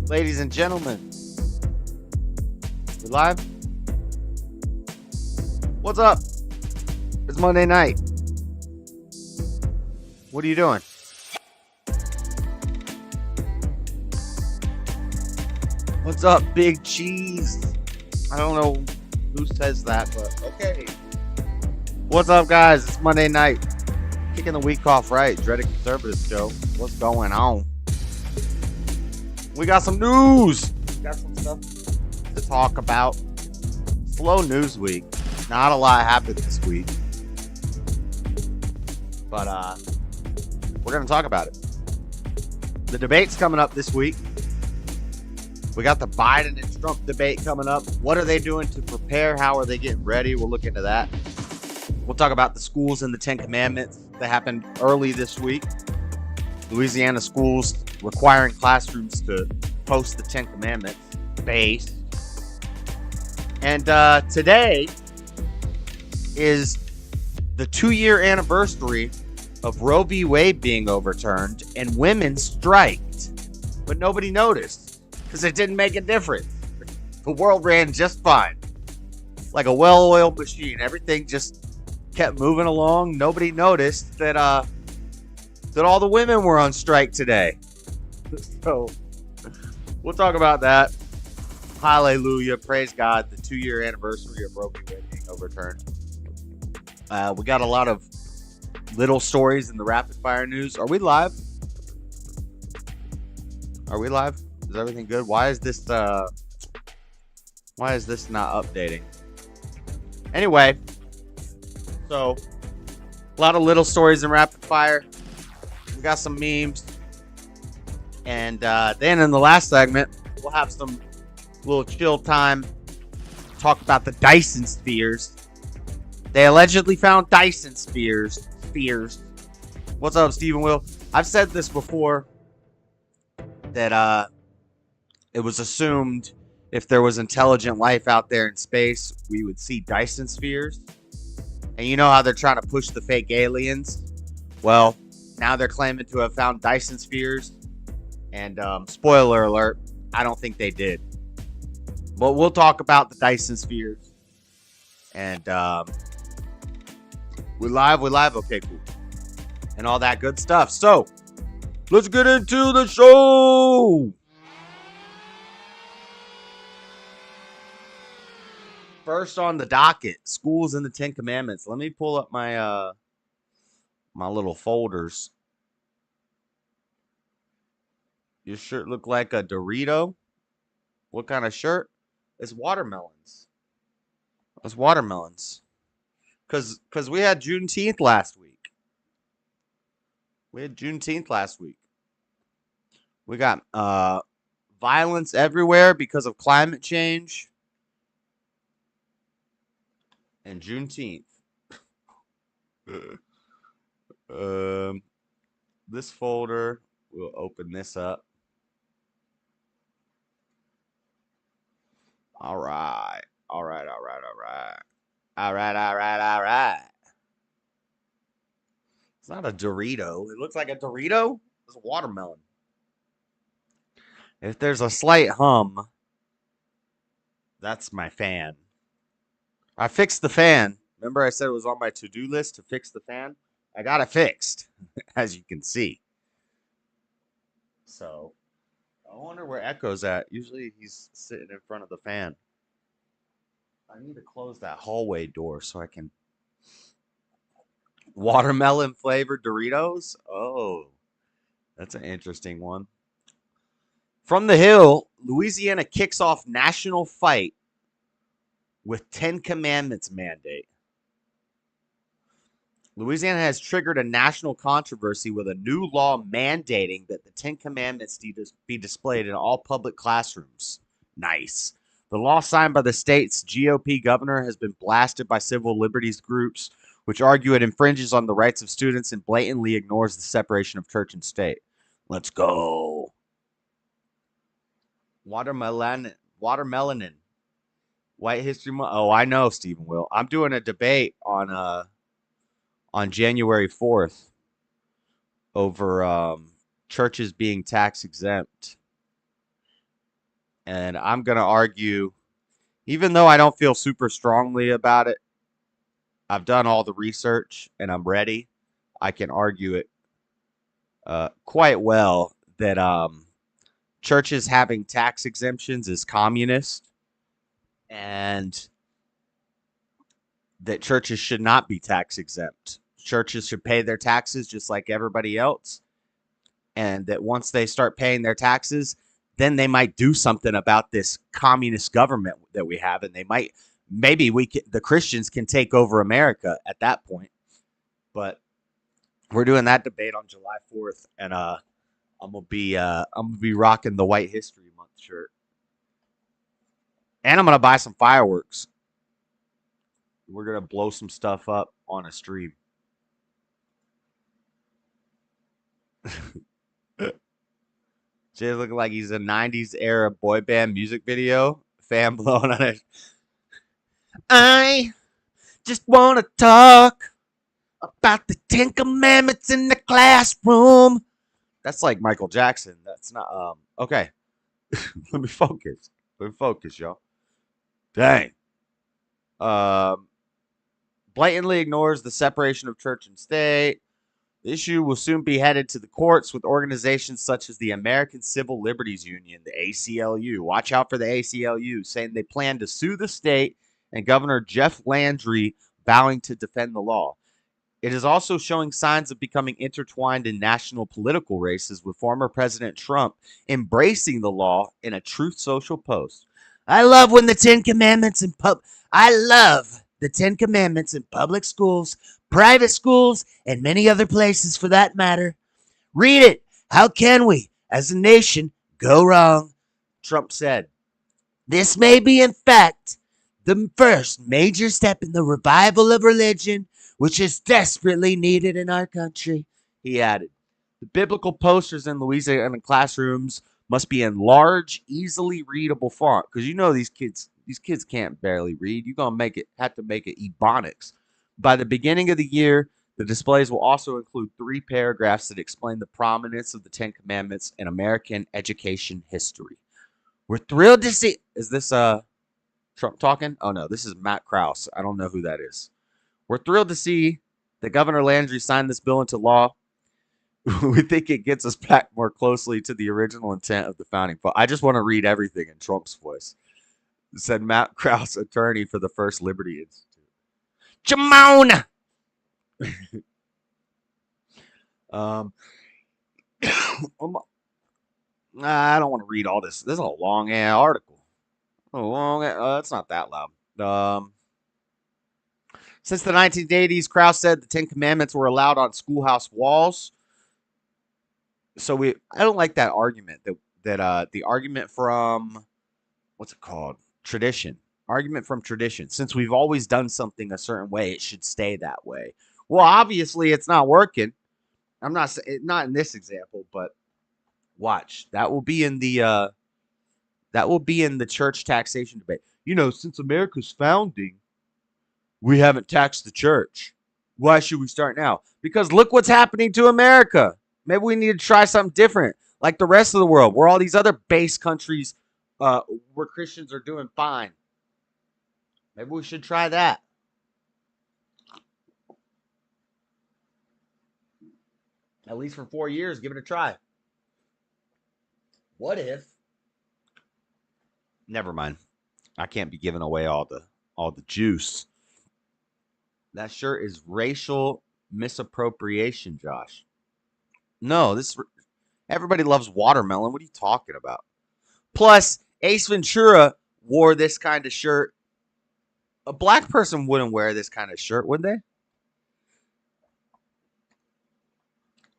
Ladies and gentlemen, we live? What's up? It's Monday night. What are you doing? What's up, Big Cheese? I don't know who says that, but okay. What's up, guys? It's Monday night. Kicking the week off right. Dreadedconservative show. What's going on? We got some news. We got some stuff to talk about. Slow news week. Not a lot happened this week. But we're going to talk about it. The debate's coming up this week. We got the Biden and Trump debate coming up. What are they doing to prepare? How are they getting ready? We'll look into that. We'll talk about the schools and the 10 Commandments that happened early this week. Louisiana schools requiring classrooms to post the 10 Commandments based. And today is the 2-year anniversary of Roe V Wade being overturned, and women striked. But nobody noticed because it didn't make a difference. The world ran just fine. Like a well-oiled machine. Everything just kept moving along. Nobody noticed that all the women were on strike today. So we'll talk about that. Hallelujah. Praise God. The 2-year anniversary of Roe V Wade being overturned. We got a lot of little stories in the rapid fire news. Are we live? Are we live? Is everything good? Why is this not updating? Anyway, so a lot of little stories in rapid fire. We got some memes. And then in the last segment, we'll have some little chill time. Talk about the DYSON spheres. They allegedly found DYSON spheres. What's up, Stephen Will? I've said this before, that it was assumed if there was intelligent life out there in space, we would see DYSON spheres. And you know how they're trying to push the fake aliens? Well, now they're claiming to have found DYSON spheres. And spoiler alert, I don't think they did. But we'll talk about the DYSON spheres. And we live? Okay, cool. And all that good stuff. So, let's get into the show. First on the docket, schools and the 10 Commandments. Let me pull up my my little folders. Your shirt look like a Dorito? What kind of shirt? It's watermelons. It's watermelons. Cause we had Juneteenth last week. We got violence everywhere because of climate change. And Juneteenth. This folder, we'll open this up. All right. It's not a Dorito. It looks like a Dorito. It's a watermelon. If there's a slight hum, that's my fan. I fixed the fan. Remember I said it was on my to-do list to fix the fan? I got it fixed, as you can see. So, I wonder where Echo's at. Usually he's sitting in front of the fan. I need to close that hallway door so I can... Watermelon flavored Doritos? Oh, that's an interesting one. From the Hill, Louisiana kicks off national fight with 10 Commandments mandate. Louisiana has triggered a national controversy with a new law mandating that the 10 Commandments be displayed in all public classrooms. Nice. The law signed by the state's GOP governor has been blasted by civil liberties groups, which argue it infringes on the rights of students and blatantly ignores the separation of church and state. Let's go. Watermelon. White History Month. Oh, I know, Stephen Will. I'm doing a debate on January 4th over churches being tax exempt. And I'm going to argue, even though I don't feel super strongly about it, I've done all the research and I'm ready. I can argue it quite well that churches having tax exemptions is communist, and that churches should not be tax exempt. Churches should pay their taxes just like everybody else, and that once they start paying their taxes, then they might do something about this communist government that we have, and they might, maybe the Christians can take over America at that point. But we're doing that debate on July 4th, and I'm gonna be rocking the White History Month shirt, and I'm gonna buy some fireworks. We're gonna blow some stuff up on a stream. Jay's looking like he's a 90s era boy band music video. Fan blowing on it. I just want to talk about the 10 Commandments in the classroom. That's like Michael Jackson. That's not, okay. Let me focus. Y'all. Dang. Blatantly ignores the separation of church and state. The issue will soon be headed to the courts with organizations such as the American Civil Liberties Union, the ACLU. Watch out for the ACLU, saying they plan to sue the state, and Governor Jeff Landry vowing to defend the law. It is also showing signs of becoming intertwined in national political races, with former President Trump embracing the law in a Truth Social post. I love the 10 Commandments in public schools, private schools, and many other places for that matter. Read it. How can we, as a nation, go wrong? Trump said. This may be, in fact, the first major step in the revival of religion, which is desperately needed in our country, he added. The biblical posters in Louisiana classrooms must be in large, easily readable font, because you know these kids can't barely read. You're gonna have to make it Ebonics. By the beginning of the year, the displays will also include 3 paragraphs that explain the prominence of the 10 Commandments in American education history. We're thrilled to see. Is this Trump talking? Oh no, this is Matt Krause. I don't know who that is. We're thrilled to see that Governor Landry signed this bill into law. We think it gets us back more closely to the original intent of the founding. I just want to read everything in Trump's voice. Said Matt Krause, attorney for the First Liberty Institute. Jamon! I don't want to read all this. This is a long article. It's not that loud. Since the 1980s, Krause said the 10 Commandments were allowed on schoolhouse walls. So I don't like that argument that the argument from, what's it called? Tradition. Argument from tradition. Since we've always done something a certain way, it should stay that way. Well, obviously it's not working. I'm not in this example, but watch. That will be in the church taxation debate. You know, since America's founding, we haven't taxed the church. Why should we start now? Because look what's happening to America. Maybe we need to try something different, like the rest of the world, where all these other base countries where Christians are doing fine. Maybe we should try that. At least for 4 years, give it a try. What if? Never mind. I can't be giving away all the juice. That shirt is racial misappropriation, Josh. No, everybody loves watermelon. What are you talking about? Plus, Ace Ventura wore this kind of shirt. A black person wouldn't wear this kind of shirt, would they?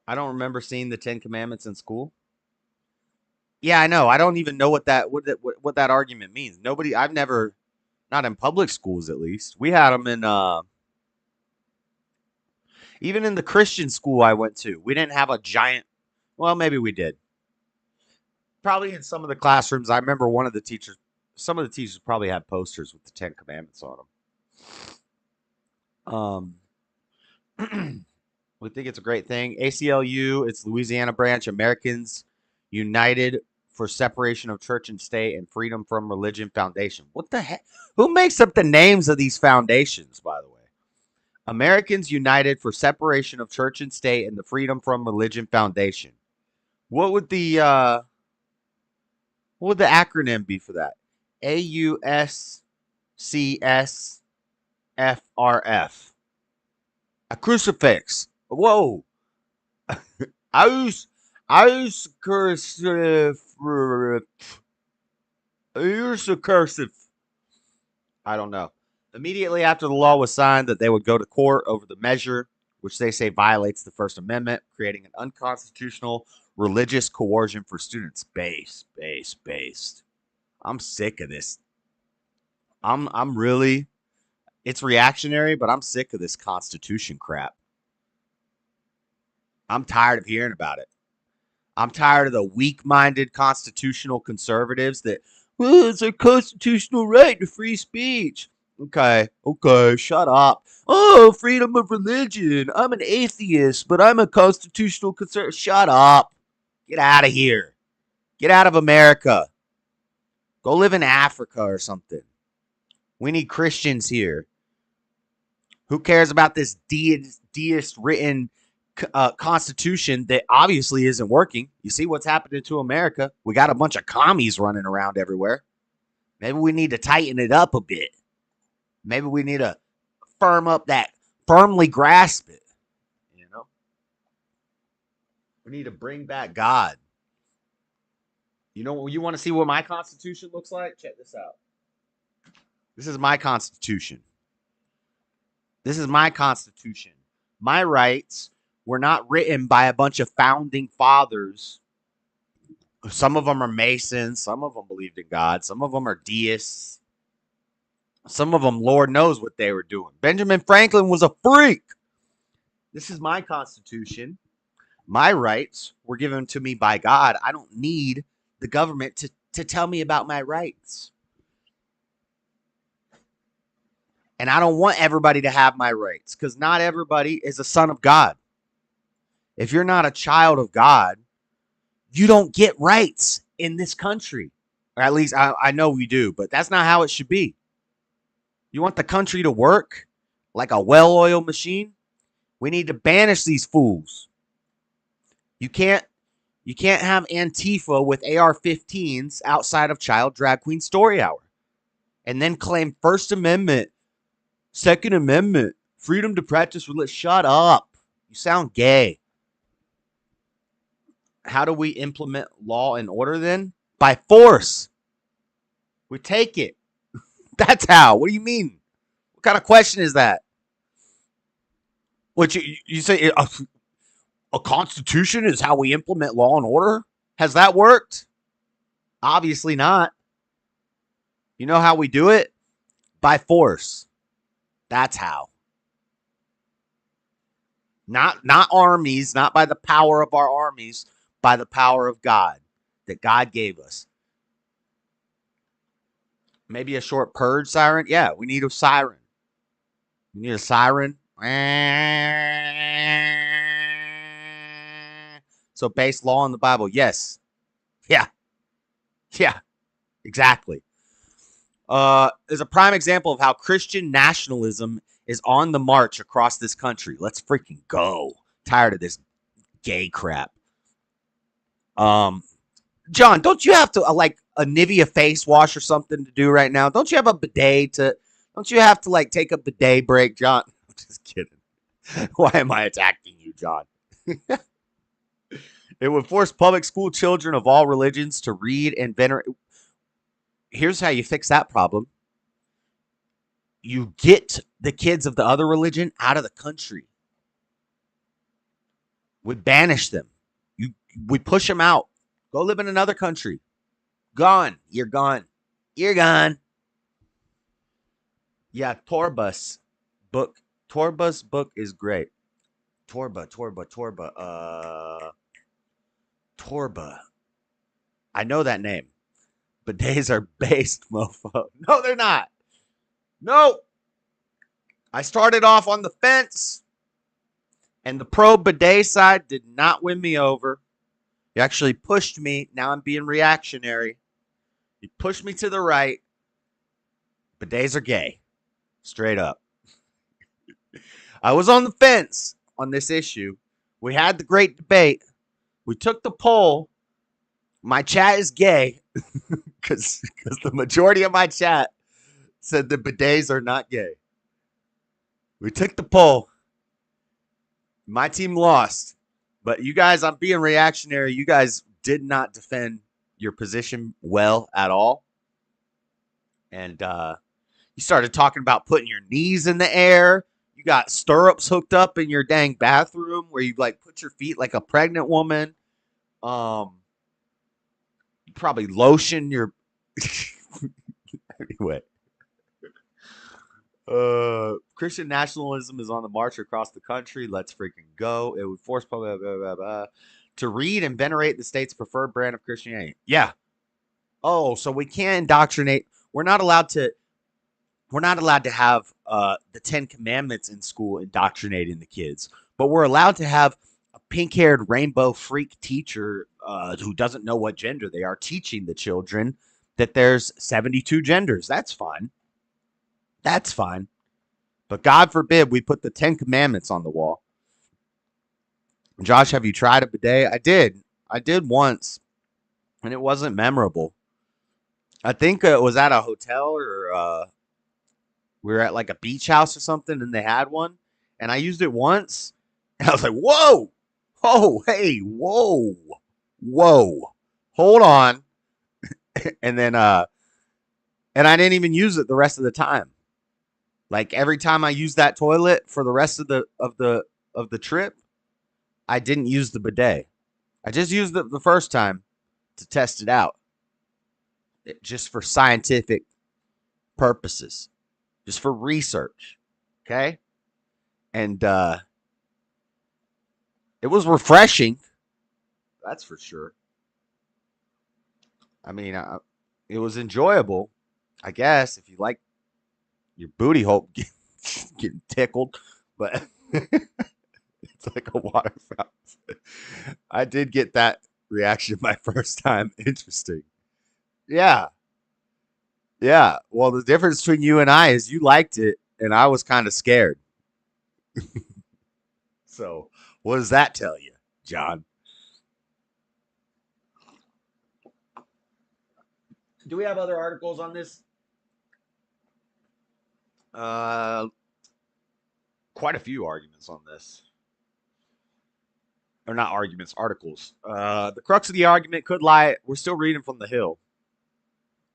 I don't remember seeing the 10 Commandments in school. Yeah, I know. I don't even know what that argument means. I've never, not in public schools at least. We had them in, even in the Christian school I went to. We didn't have a giant, well, maybe we did. Probably in some of the classrooms. I remember some of the teachers probably had posters with the 10 Commandments on them. We think it's a great thing. ACLU, it's Louisiana branch, Americans United for Separation of Church and State and Freedom from Religion Foundation. What the heck? Who makes up the names of these foundations, by the way? Americans United for Separation of Church and State and the Freedom from Religion Foundation. What would the acronym be for that? AUSCSFRF. A crucifix. Whoa. Cursive. I don't know. Immediately after the law was signed that they would go to court over the measure, which they say violates the First Amendment, creating an unconstitutional religious coercion for students. Based. I'm sick of this. I'm really, it's reactionary, but I'm sick of this Constitution crap. I'm tired of hearing about it. I'm tired of the weak-minded constitutional conservatives that, well, it's a constitutional right to free speech. Okay, shut up. Oh, freedom of religion. I'm an atheist, but I'm a constitutional conservative. Shut up. Get out of here. Get out of America. Go live in Africa or something. We need Christians here. Who cares about this deist-written constitution that obviously isn't working? You see what's happening to America? We got a bunch of commies running around everywhere. Maybe we need to tighten it up a bit. Maybe we need to firmly grasp it. You know? We need to bring back God. You know, you want to see what my Constitution looks like? Check this out. This is my Constitution. My rights were not written by a bunch of founding fathers. Some of them are Masons. Some of them believed in God. Some of them are deists. Some of them, Lord knows what they were doing. Benjamin Franklin was a freak. This is my Constitution. My rights were given to me by God. I don't need the government to tell me about my rights. And I don't want everybody to have my rights, because not everybody is a son of God. If you're not a child of God, you don't get rights in this country. Or at least I know we do, but that's not how it should be. You want the country to work like a well-oiled machine? We need to banish these fools. You can't have Antifa with AR-15s outside of Child Drag Queen Story Hour and then claim First Amendment, Second Amendment, freedom to practice religion. Shut up. You sound gay. How do we implement law and order then? By force. We take it. That's how. What do you mean? What kind of question is that? What you say a constitution is how we implement law and order? Has that worked? Obviously not. You know how we do it? By force. That's how. Not armies, not by the power of our armies, by the power of God that God gave us. Maybe a short purge siren? Yeah, we need a siren. We need a siren. So base law in the Bible. Yes. Yeah. Exactly. Is a prime example of how Christian nationalism is on the march across this country. Let's freaking go. Tired of this gay crap. John, don't you have to like a Nivea face wash or something to do right now? Don't you have a bidet don't you have to like take a bidet break, John? I'm just kidding. Why am I attacking you, John? It would force public school children of all religions to read and venerate. Here's how you fix that problem. You get the kids of the other religion out of the country. We banish them. We push them out. Go live in another country. Gone. You're gone. You're gone. Yeah, Torba's book is great. Torba. I know that name. Bidets are based, mofo. No, they're not. No. I started off on the fence, and the pro bidet side did not win me over. You actually pushed me. Now I'm being reactionary. You pushed me to the right. Bidets are gay. Straight up. I was on the fence on this issue. We had the great debate. We took the poll. My chat is gay because the majority of my chat said the bidets are not gay. We took the poll. My team lost. But you guys, I'm being reactionary. You guys did not defend your position well at all. And you started talking about putting your knees in the air. You got stirrups hooked up in your dang bathroom where you like put your feet like a pregnant woman. You probably lotion your anyway. Christian nationalism is on the march across the country. Let's freaking go. It would force blah, blah, blah, blah, blah, to read and venerate the state's preferred brand of Christianity. Yeah. Oh, so we can't indoctrinate. We're not allowed to have the 10 Commandments in school indoctrinating the kids, but we're allowed to have a pink-haired rainbow freak teacher who doesn't know what gender they are teaching the children that there's 72 genders. That's fine. That's fine. But God forbid we put the 10 Commandments on the wall. Josh, have you tried a bidet? I did. I did once, and it wasn't memorable. I think it was at a hotel or we were at like a beach house or something, and they had one, and I used it once, and I was like, whoa, oh, hey, whoa, hold on. And then, and I didn't even use it the rest of the time. Like every time I used that toilet for the rest of the trip, I didn't use the bidet. I just used it the first time to test it out, just for scientific purposes, just for research. Okay, and it was refreshing. That's for sure. I mean, it was enjoyable, I guess, if you like your booty hole getting tickled, but it's like a water fountain. I did get that reaction my first time. Interesting. Yeah. Yeah. Well, the difference between you and I is you liked it, and I was kind of scared. So, what does that tell you, John? Do we have other articles on this? Quite a few arguments on this. Or not arguments, articles. The crux of the argument could lie. We're still reading from the Hill.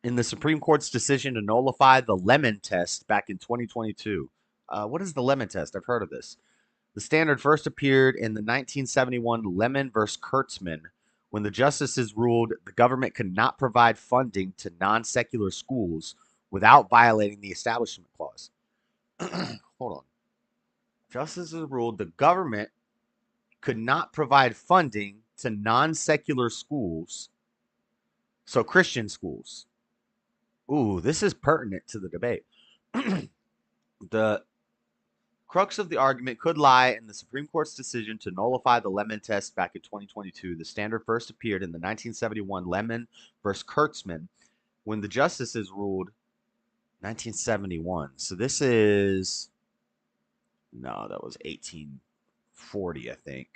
In the Supreme Court's decision to nullify the Lemon Test back in 2022. What is the Lemon Test? I've heard of this. The standard first appeared in the 1971 Lemon versus Kurtzman, when the justices ruled the government could not provide funding to non-secular schools without violating the Establishment Clause. Hold on. Justices ruled the government could not provide funding to non-secular schools, so Christian schools. Ooh, this is pertinent to the debate. The crux of the argument could lie in the Supreme Court's decision to nullify the Lemon Test back in 2022. The standard first appeared in the 1971 Lemon versus Kurtzman, when the justices ruled 1971. So this is... No, that was 1840, I think.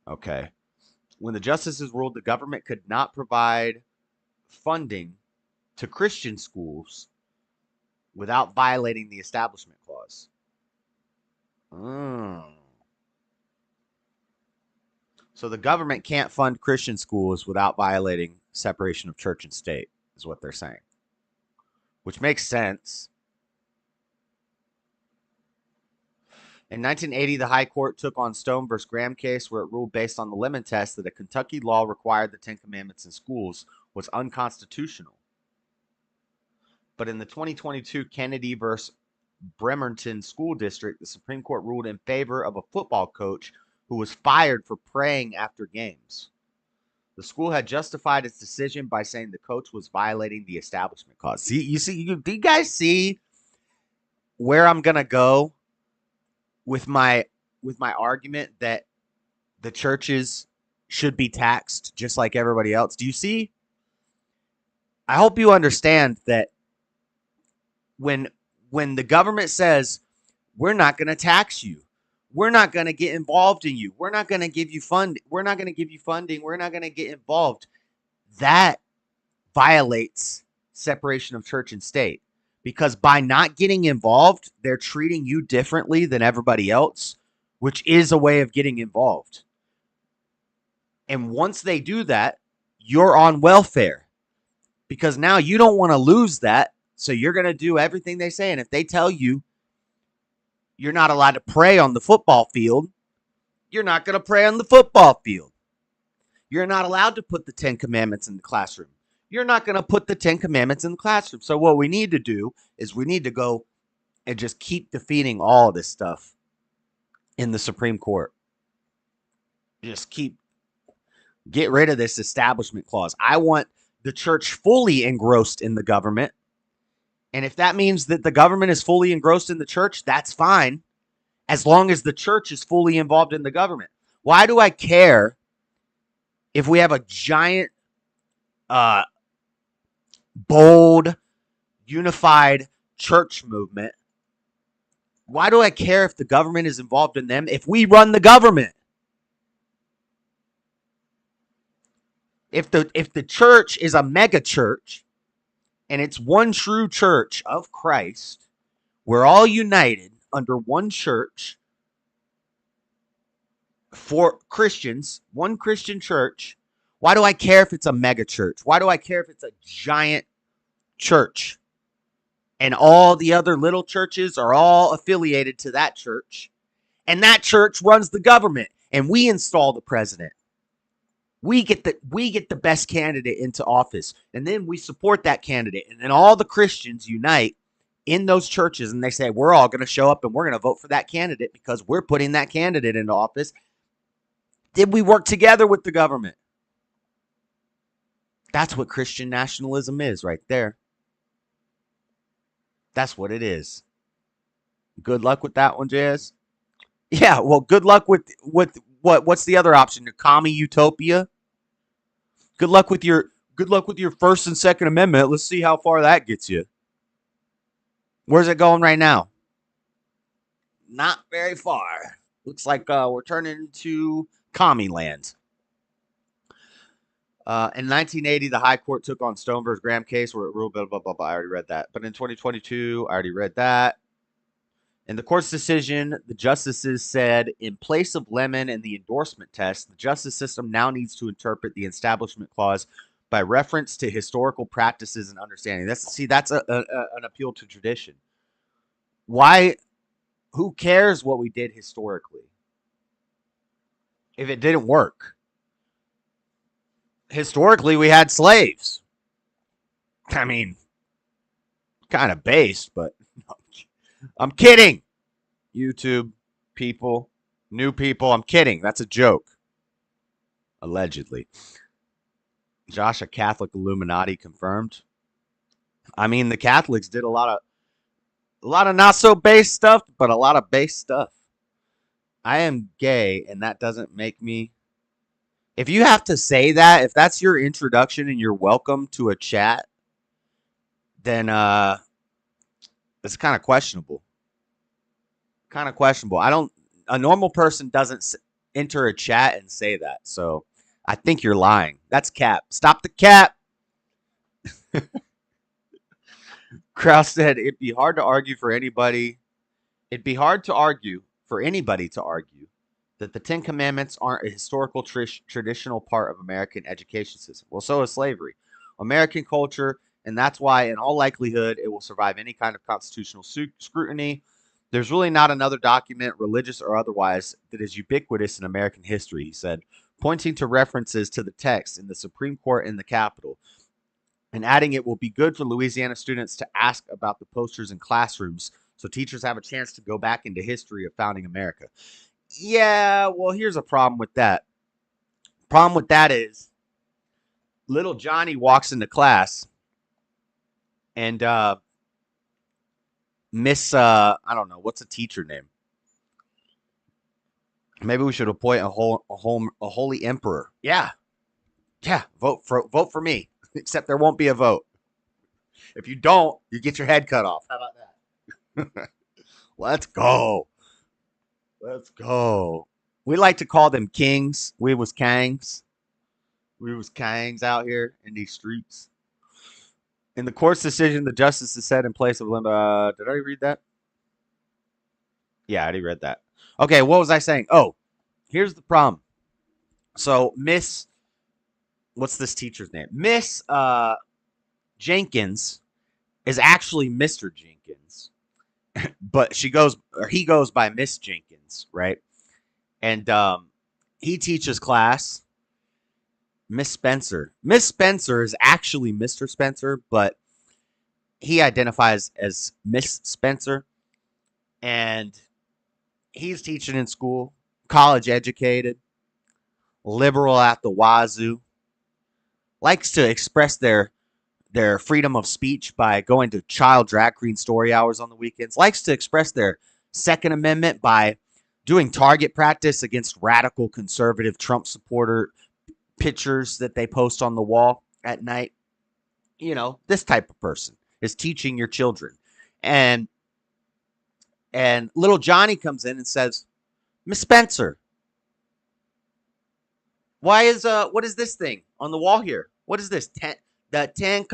Okay. When the justices ruled the government could not provide funding to Christian schools without violating the Establishment Clause. So the government can't fund Christian schools without violating separation of church and state, is what they're saying. Which makes sense. In 1980, the High Court took on Stone v. Graham case, where it ruled based on the Lemon Test that a Kentucky law required the 10 Commandments in schools was unconstitutional. But in the 2022 Kennedy v. Bremerton School District, the Supreme Court ruled in favor of a football coach who was fired for praying after games. The school had justified its decision by saying the coach was violating the Establishment Clause. Do you guys see where I'm gonna go with my argument that the churches should be taxed just like everybody else. Do you see? I hope you understand that when the government says we're not going to tax you, we're not going to get involved in you, we're not going to give you funding, we're not going to give you funding, we're not going to get involved, that violates separation of church and state. Because by not getting involved, they're treating you differently than everybody else, which is a way of getting involved. And once they do that, you're on welfare. Because now you don't want to lose that, so you're going to do everything they say. And if they tell you you're not allowed to pray on the football field, you're not going to pray on the football field. You're not allowed to put the 10 Commandments in the classroom. You're not going to put the 10 Commandments in the classroom. So what we need to do is we need to go and just keep defeating all of this stuff in the Supreme Court. Just get rid of this establishment clause. I want the church fully engrossed in the government. And if that means that the government is fully engrossed in the church, that's fine, as long as the church is fully involved in the government. Why do I care if we have a giant, bold, unified church movement? Why do I care if the government is involved in them if we run the government? If the church is a mega church and it's one true church of Christ, we're all united under one church for Christians, one Christian church. Why do I care if it's a mega church? Why do I care if it's a giant church and all the other little churches are all affiliated to that church, and that church runs the government, and we install the president? We get the best candidate into office, and then we support that candidate, and then all the Christians unite in those churches, and they say, we're all going to show up and we're going to vote for that candidate because we're putting that candidate into office. Did we work together with the government? That's what Christian nationalism is right there. That's what it is. Good luck with that one, Jazz. Yeah, well, good luck with what's the other option? Your commie utopia? Good luck with your First and Second Amendment. Let's see how far that gets you. Where's it going right now? Not very far. Looks like we're turning into commie land. In 1980, the High Court took on Stone versus Graham case where it ruled blah, blah, blah, blah. I already read that. But in 2022, I already read that. In the court's decision, the justices said, in place of Lemon and the endorsement test, the justice system now needs to interpret the Establishment Clause by reference to historical practices and understanding. That's an appeal to tradition. Why? Who cares what we did historically if it didn't work? Historically, we had slaves. I mean, kind of based, but I'm kidding. YouTube people, new people, I'm kidding. That's a joke. Allegedly. Josh, a Catholic Illuminati confirmed. I mean, the Catholics did a lot of not so base stuff, but a lot of base stuff. I am gay, and that doesn't make me. If you have to say that, if that's your introduction and you're welcome to a chat, then it's kind of questionable. A normal person doesn't enter a chat and say that. So I think you're lying. That's cap. Stop the cap. Kraus said it'd be hard to argue for anybody. It'd be hard to argue for anybody to argue that the 10 Commandments aren't a historical traditional part of American education system. Well, so is slavery. American culture, and that's why, in all likelihood, it will survive any kind of constitutional scrutiny. There's really not another document, religious or otherwise, that is ubiquitous in American history, he said, pointing to references to the text in the Supreme Court in the Capitol, and adding it will be good for Louisiana students to ask about the posters in classrooms so teachers have a chance to go back into history of founding America. Yeah, well, here's a problem with that. Problem with that is little Johnny walks into class and Miss, I don't know, what's a teacher name? Maybe we should appoint a holy emperor. Yeah, yeah. Vote for me. Except there won't be a vote. If you don't, you get your head cut off. How about that? Let's go. Let's go. We like to call them kings. We was kangs. We was kangs out here in these streets. In the court's decision, the justices said in place of limbo. Did I read that? Yeah, I already read that. Okay, what was I saying? Oh, here's the problem. So Miss, what's this teacher's name? Miss Jenkins is actually Mr. Jenkins, but he goes by Miss Jenkins, right? And he teaches class. Miss Spencer. Miss Spencer is actually Mr. Spencer, but he identifies as Miss Spencer, and he's teaching in school, college educated, liberal at the wazoo, likes to express their freedom of speech by going to child drag queen story hours on the weekends, likes to express their Second Amendment by doing target practice against radical conservative Trump supporter pictures that they post on the wall at night. You know, this type of person is teaching your children. And little Johnny comes in and says, Miss Spencer, what is this thing on the wall here? What is this? The 10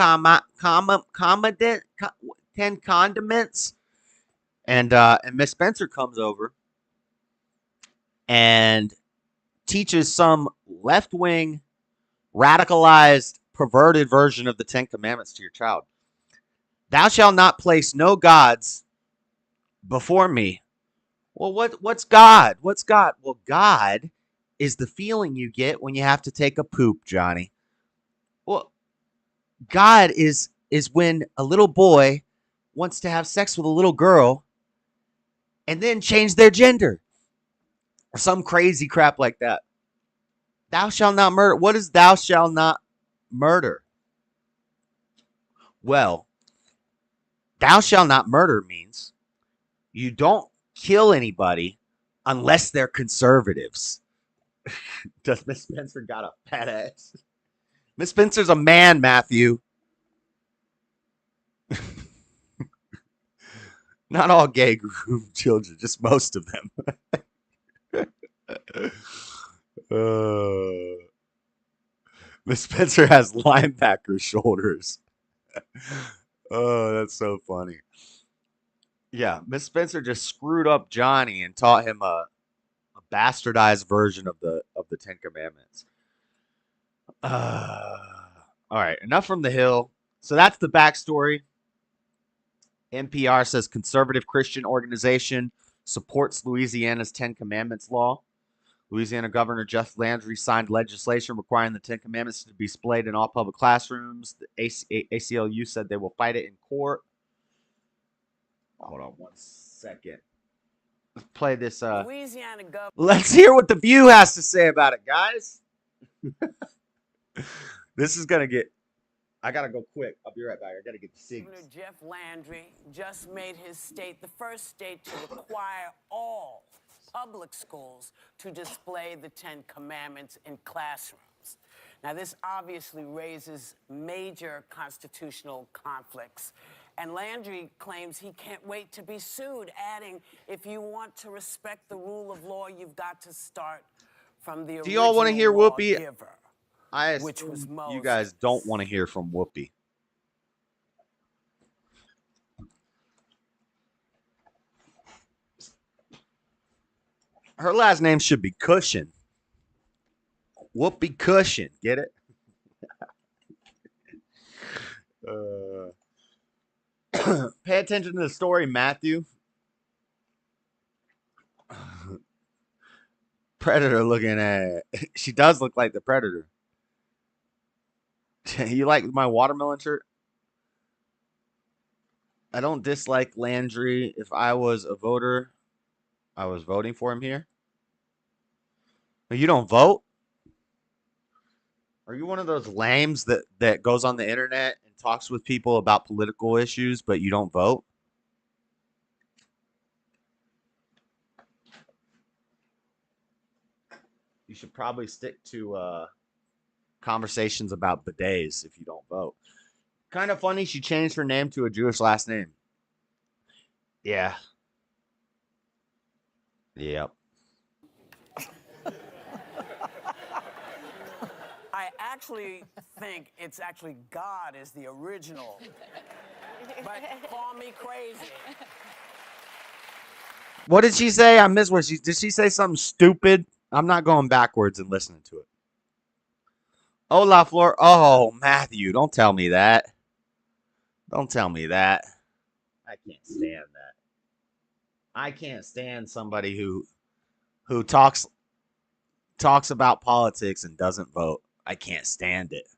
condiments. And Miss Spencer comes over and teaches some left-wing, radicalized, perverted version of the 10 Commandments to your child. Thou shalt not place no gods before me. Well, what's God? What's God? Well, God is the feeling you get when you have to take a poop, Johnny. Well, God is when a little boy wants to have sex with a little girl and then change their gender or some crazy crap like that. Thou shalt not murder. What is thou shalt not murder? Well, thou shalt not murder means you don't kill anybody unless they're conservatives. Does Miss Spencer got a fat ass? Miss Spencer's a man, Matthew. Not all gay groomed children, just most of them. Miss Spencer has linebacker shoulders. Oh, that's so funny. Yeah, Miss Spencer just screwed up Johnny and taught him a bastardized version of the Ten Commandments. All right, enough from the Hill. So that's the backstory. NPR says conservative Christian organization supports Louisiana's 10 Commandments law. Louisiana Governor Jeff Landry signed legislation requiring the 10 Commandments to be displayed in all public classrooms. The ACLU said they will fight it in court. Hold on one second. Let's play this. Louisiana Governor. Let's hear what The View has to say about it, guys. This is going to get... I got to go quick. I'll be right back. I got to get the signals. Governor Jeff Landry just made his state the first state to require all public schools to display the 10 Commandments in classrooms. Now, this obviously raises major constitutional conflicts. And Landry claims he can't wait to be sued, adding, if you want to respect the rule of law, you've got to start from the original. Do y'all want to hear Whoopi? Giver, I assume you guys don't want to hear from Whoopi. Her last name should be Cushion. Whoopi Cushion. Get it? Pay attention to the story, Matthew. Predator looking at... She does look like the Predator. You like my watermelon shirt? I don't dislike Landry. If I was a voter, I was voting for him here. But you don't vote? Are you one of those lames that goes on the internet and talks with people about political issues, but you don't vote? You should probably stick to conversations about bidets if you don't vote. Kind of funny, she changed her name to a Jewish last name. Yeah. Yep. I actually think it's actually God is the original. But call me crazy. What did she say? I missed what she did. She say something stupid? I'm not going backwards and listening to it. Oh, La Flor. Oh, Matthew, don't tell me that. Don't tell me that. I can't stand that. I can't stand somebody who talks about politics and doesn't vote. I can't stand it.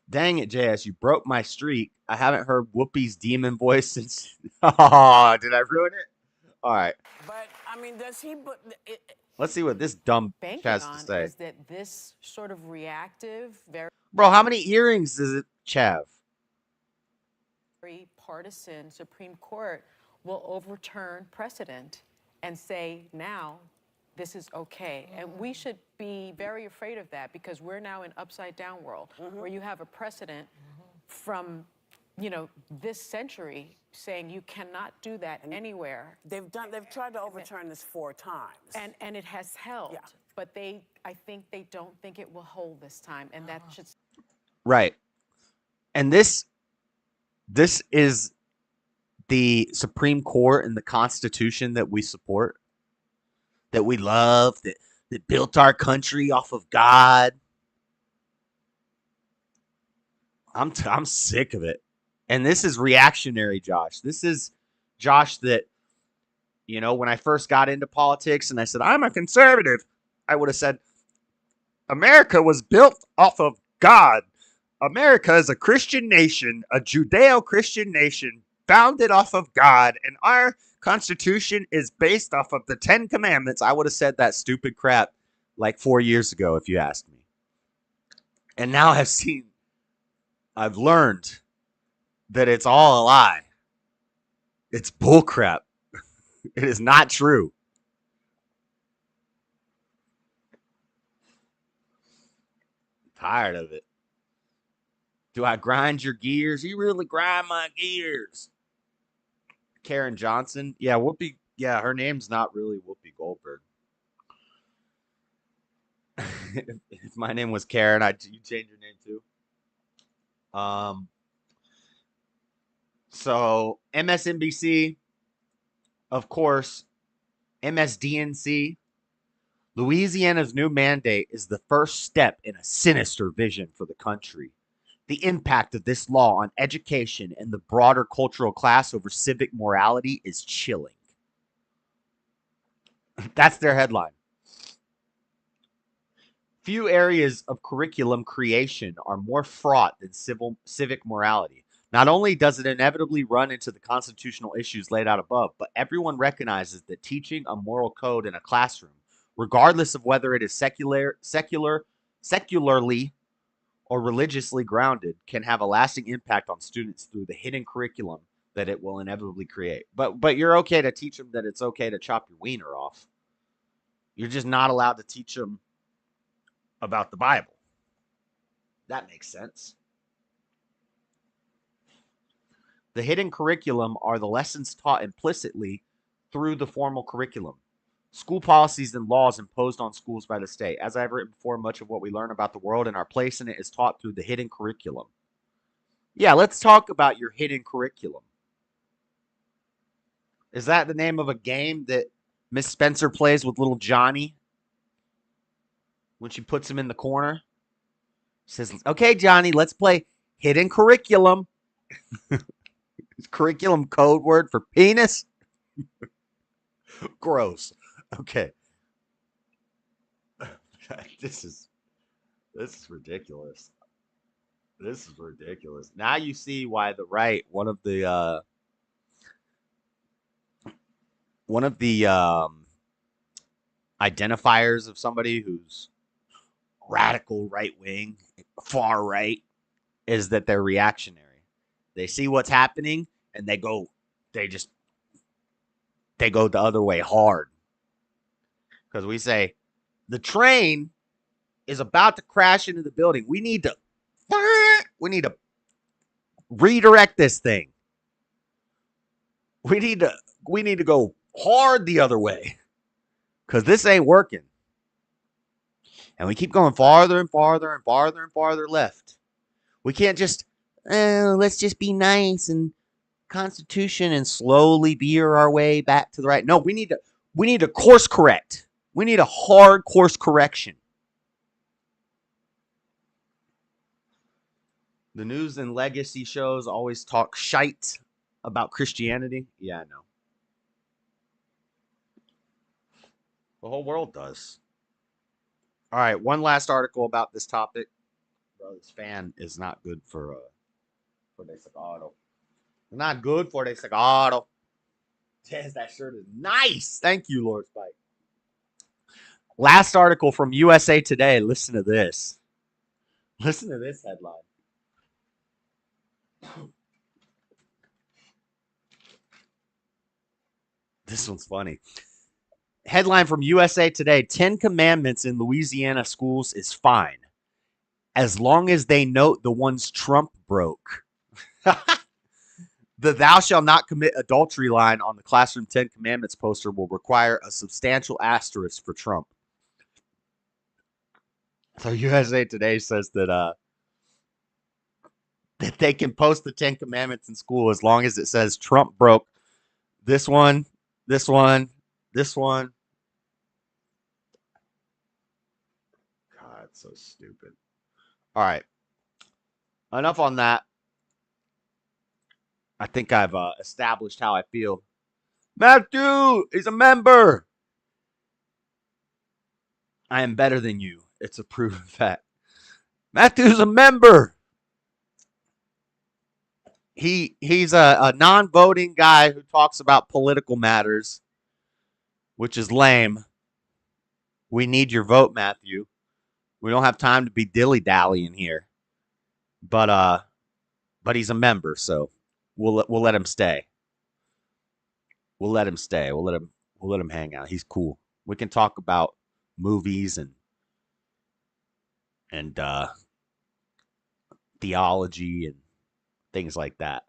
Dang it, JS, you broke my streak. I haven't heard Whoopi's demon voice since. Oh, did I ruin it? All right. But I mean, does he? But Let's see what this dumb banking has to on say. is that this sort of reactive, Bro, how many earrings does it Chav? very partisan Supreme Court will overturn precedent and say now this is okay. And we should be very afraid of that because we're now in upside down world where you have a precedent from, you know, this century saying you cannot do that anywhere. they've tried to overturn this 4 times. And it has held. Yeah. But I think they don't think it will hold this time. And that should. Right. And this is the Supreme Court and the Constitution that we support, that we love, that built our country off of God. I'm sick of it. And this is reactionary Josh. This is Josh that, you know, when I first got into politics and I said, I'm a conservative, I would have said, America was built off of God. America is a Christian nation, a Judeo-Christian nation, founded off of God, and our Constitution is based off of the 10 Commandments. I would have said that stupid crap like 4 years ago if you asked me. And now I've learned that it's all a lie. It's bullcrap. It is not true. I'm tired of it. Do I grind your gears? You really grind my gears. Karen Johnson. Yeah, Whoopi. Yeah, her name's not really Whoopi Goldberg. If my name was Karen, you change your name too. So MSNBC, of course, MSDNC. Louisiana's new mandate is the first step in a sinister vision for the country. The impact of this law on education and the broader cultural class over civic morality is chilling. That's their headline. Few areas of curriculum creation are more fraught than civic morality. Not only does it inevitably run into the constitutional issues laid out above, but everyone recognizes that teaching a moral code in a classroom, regardless of whether it is secularly or religiously grounded, can have a lasting impact on students through the hidden curriculum that it will inevitably create. But you're okay to teach them that it's okay to chop your wiener off. You're just not allowed to teach them about the Bible. That makes sense. The hidden curriculum are the lessons taught implicitly through the formal curriculum. School policies and laws imposed on schools by the state. As I've written before, much of what we learn about the world and our place in it is taught through the hidden curriculum. Yeah, let's talk about your hidden curriculum. Is that the name of a game that Miss Spencer plays with little Johnny when she puts him in the corner? She says, okay, Johnny, let's play hidden curriculum. Curriculum code word for penis? Gross. Okay. This is ridiculous. This is ridiculous. Now you see why the right, one of the identifiers of somebody who's radical right wing, far right, is that they're reactionary. They see what's happening and they go the other way hard. Because we say, The train is about to crash into the building. We need to redirect this thing. We need to go hard the other way because this ain't working. And we keep going farther and farther and farther and farther left. We can't just, let's just be nice and Constitution and slowly veer our way back to the right. No, we need to course correct. We need a hard course correction. The news and legacy shows always talk shite about Christianity. Yeah, I know. The whole world does. All right, one last article about this topic. Bro, this fan is not good for the cigarro. Not good for the cigarro. Yes, that shirt is nice. Thank you, Lord Spike. Last article from USA Today. Listen to this. Listen to this headline. This one's funny. Headline from USA Today: 10 commandments in Louisiana schools is fine, as long as they note the ones Trump broke. The "Thou shalt not commit adultery" line on the classroom 10 commandments poster will require a substantial asterisk for Trump. So USA Today says that they can post the 10 commandments in school as long as it says Trump broke this one, this one, this one. God, it's so stupid. All right. Enough on that. I think I've established how I feel. Matthew is a member. I am better than you. It's a proven fact. Matthew's a member. He's a non-voting guy who talks about political matters, which is lame. We need your vote, Matthew. We don't have time to be dilly-dallying here. But he's a member, so we'll let him stay. We'll let him stay. We'll let him hang out. He's cool. We can talk about movies and theology and things like that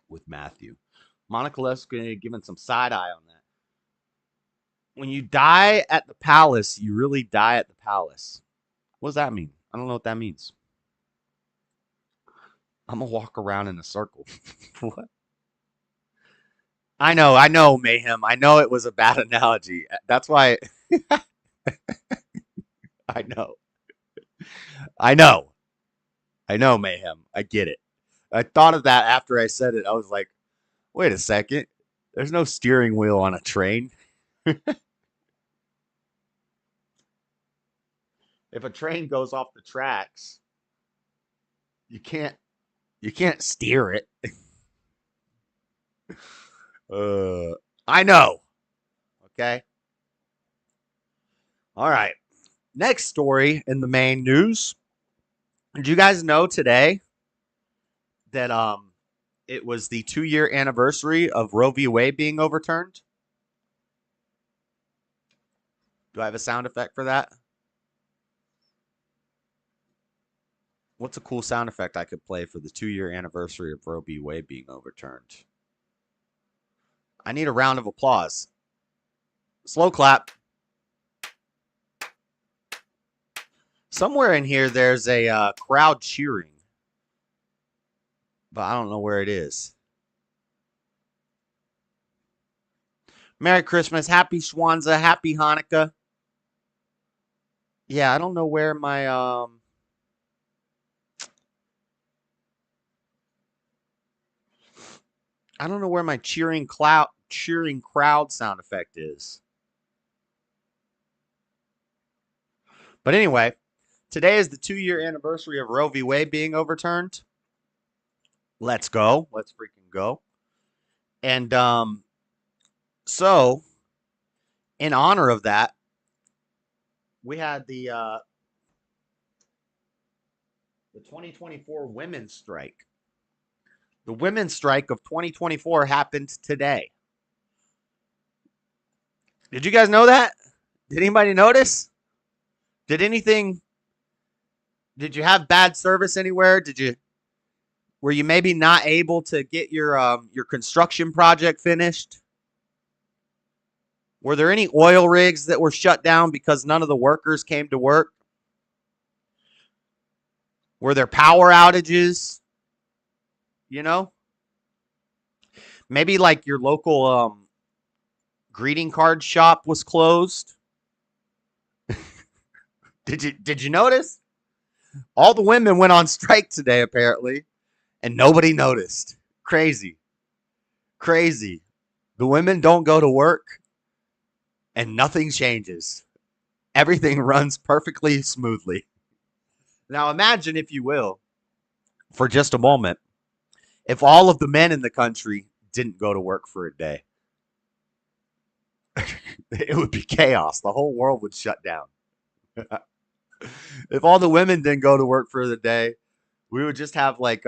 with Matthew. Monica Lewinsky giving some side eye on that. When you die at the palace, you really die at the palace. What does that mean? I don't know what that means. I'm gonna walk around in a circle. What? I know, Mayhem. I know it was a bad analogy. That's why. I know, Mayhem. I get it. I thought of that after I said it. I was like, wait a second. There's no steering wheel on a train. If a train goes off the tracks, you can't steer it. I know. Okay. All right. Next story in the main news. Did you guys know today that it was the 2-year anniversary of Roe V Wade being overturned? Do I have a sound effect for that? What's a cool sound effect I could play for the 2-year anniversary of Roe v. Wade being overturned? I need a round of applause. Slow clap. Somewhere in here, there's a crowd cheering, but I don't know where it is. Merry Christmas, Happy Schwanza, Happy Hanukkah. Yeah, I don't know where my cheering crowd sound effect is. But anyway, today is the 2-year anniversary of Roe v. Wade being overturned. Let's go. Let's freaking go. And so, in honor of that, we had the 2024 women's strike. The women's strike of 2024 happened today. Did you guys know that? Did anybody notice? Did you have bad service anywhere? Were you maybe not able to get your construction project finished? Were there any oil rigs that were shut down because none of the workers came to work? Were there power outages? You know? Maybe like your local greeting card shop was closed. Did you notice? All the women went on strike today apparently, and nobody noticed. Crazy. Crazy. The women don't go to work and nothing changes. Everything runs perfectly smoothly. Now imagine, if you will, for just a moment, if all of the men in the country didn't go to work for a day. It would be chaos. The whole world would shut down. If all the women didn't go to work for the day, we would just have like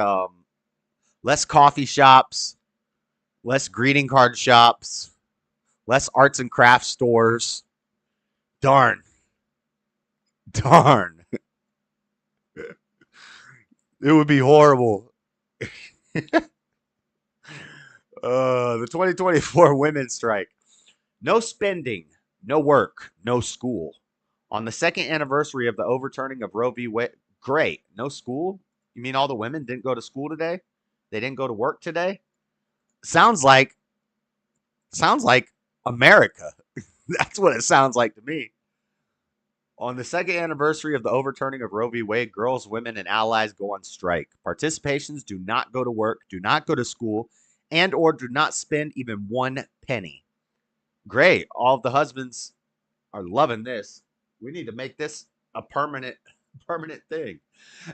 less coffee shops, less greeting card shops, less arts and crafts stores. Darn. Darn. It would be horrible. The 2024 women's strike. No spending, no work, no school. On the second anniversary of the overturning of Roe v. Wade. Great. No school? You mean all the women didn't go to school today? They didn't go to work today? Sounds like America. That's what it sounds like to me. On the second anniversary of the overturning of Roe v. Wade, girls, women, and allies go on strike. Participations do not go to work, do not go to school, and or do not spend even one penny. Great. All of the husbands are loving this. We need to make this a permanent thing.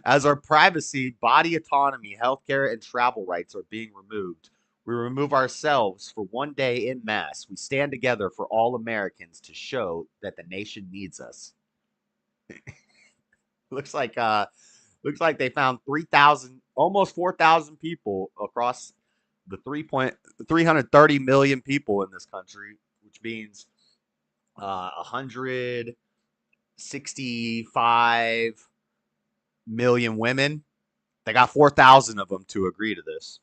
As our privacy, body autonomy, healthcare, and travel rights are being removed, we remove ourselves for one day en masse. We stand together for all Americans to show that the nation needs us. Looks like they found 3,000, almost 4,000 people across the 330 million people in this country, which means 165 million women. They got 4,000 of them to agree to this.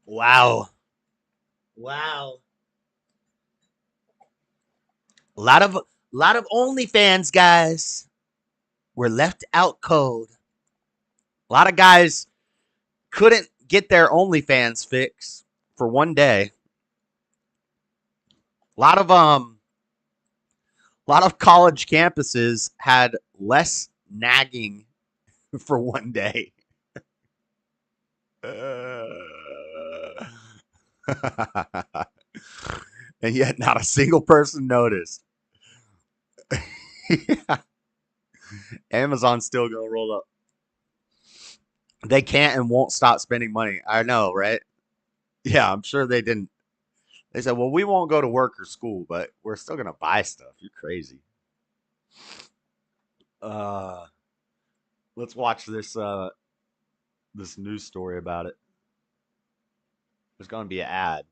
Wow. A lot of OnlyFans guys were left out cold. A lot of guys couldn't get their OnlyFans fix for one day. A lot of college campuses had less nagging for one day. And yet not a single person noticed. Amazon's still gonna roll up. They can't and won't stop spending money. I know, right? Yeah, I'm sure they didn't. They said, well, we won't go to work or school, but we're still gonna buy stuff. You're crazy. Let's watch this news story about it. There's gonna be an ad.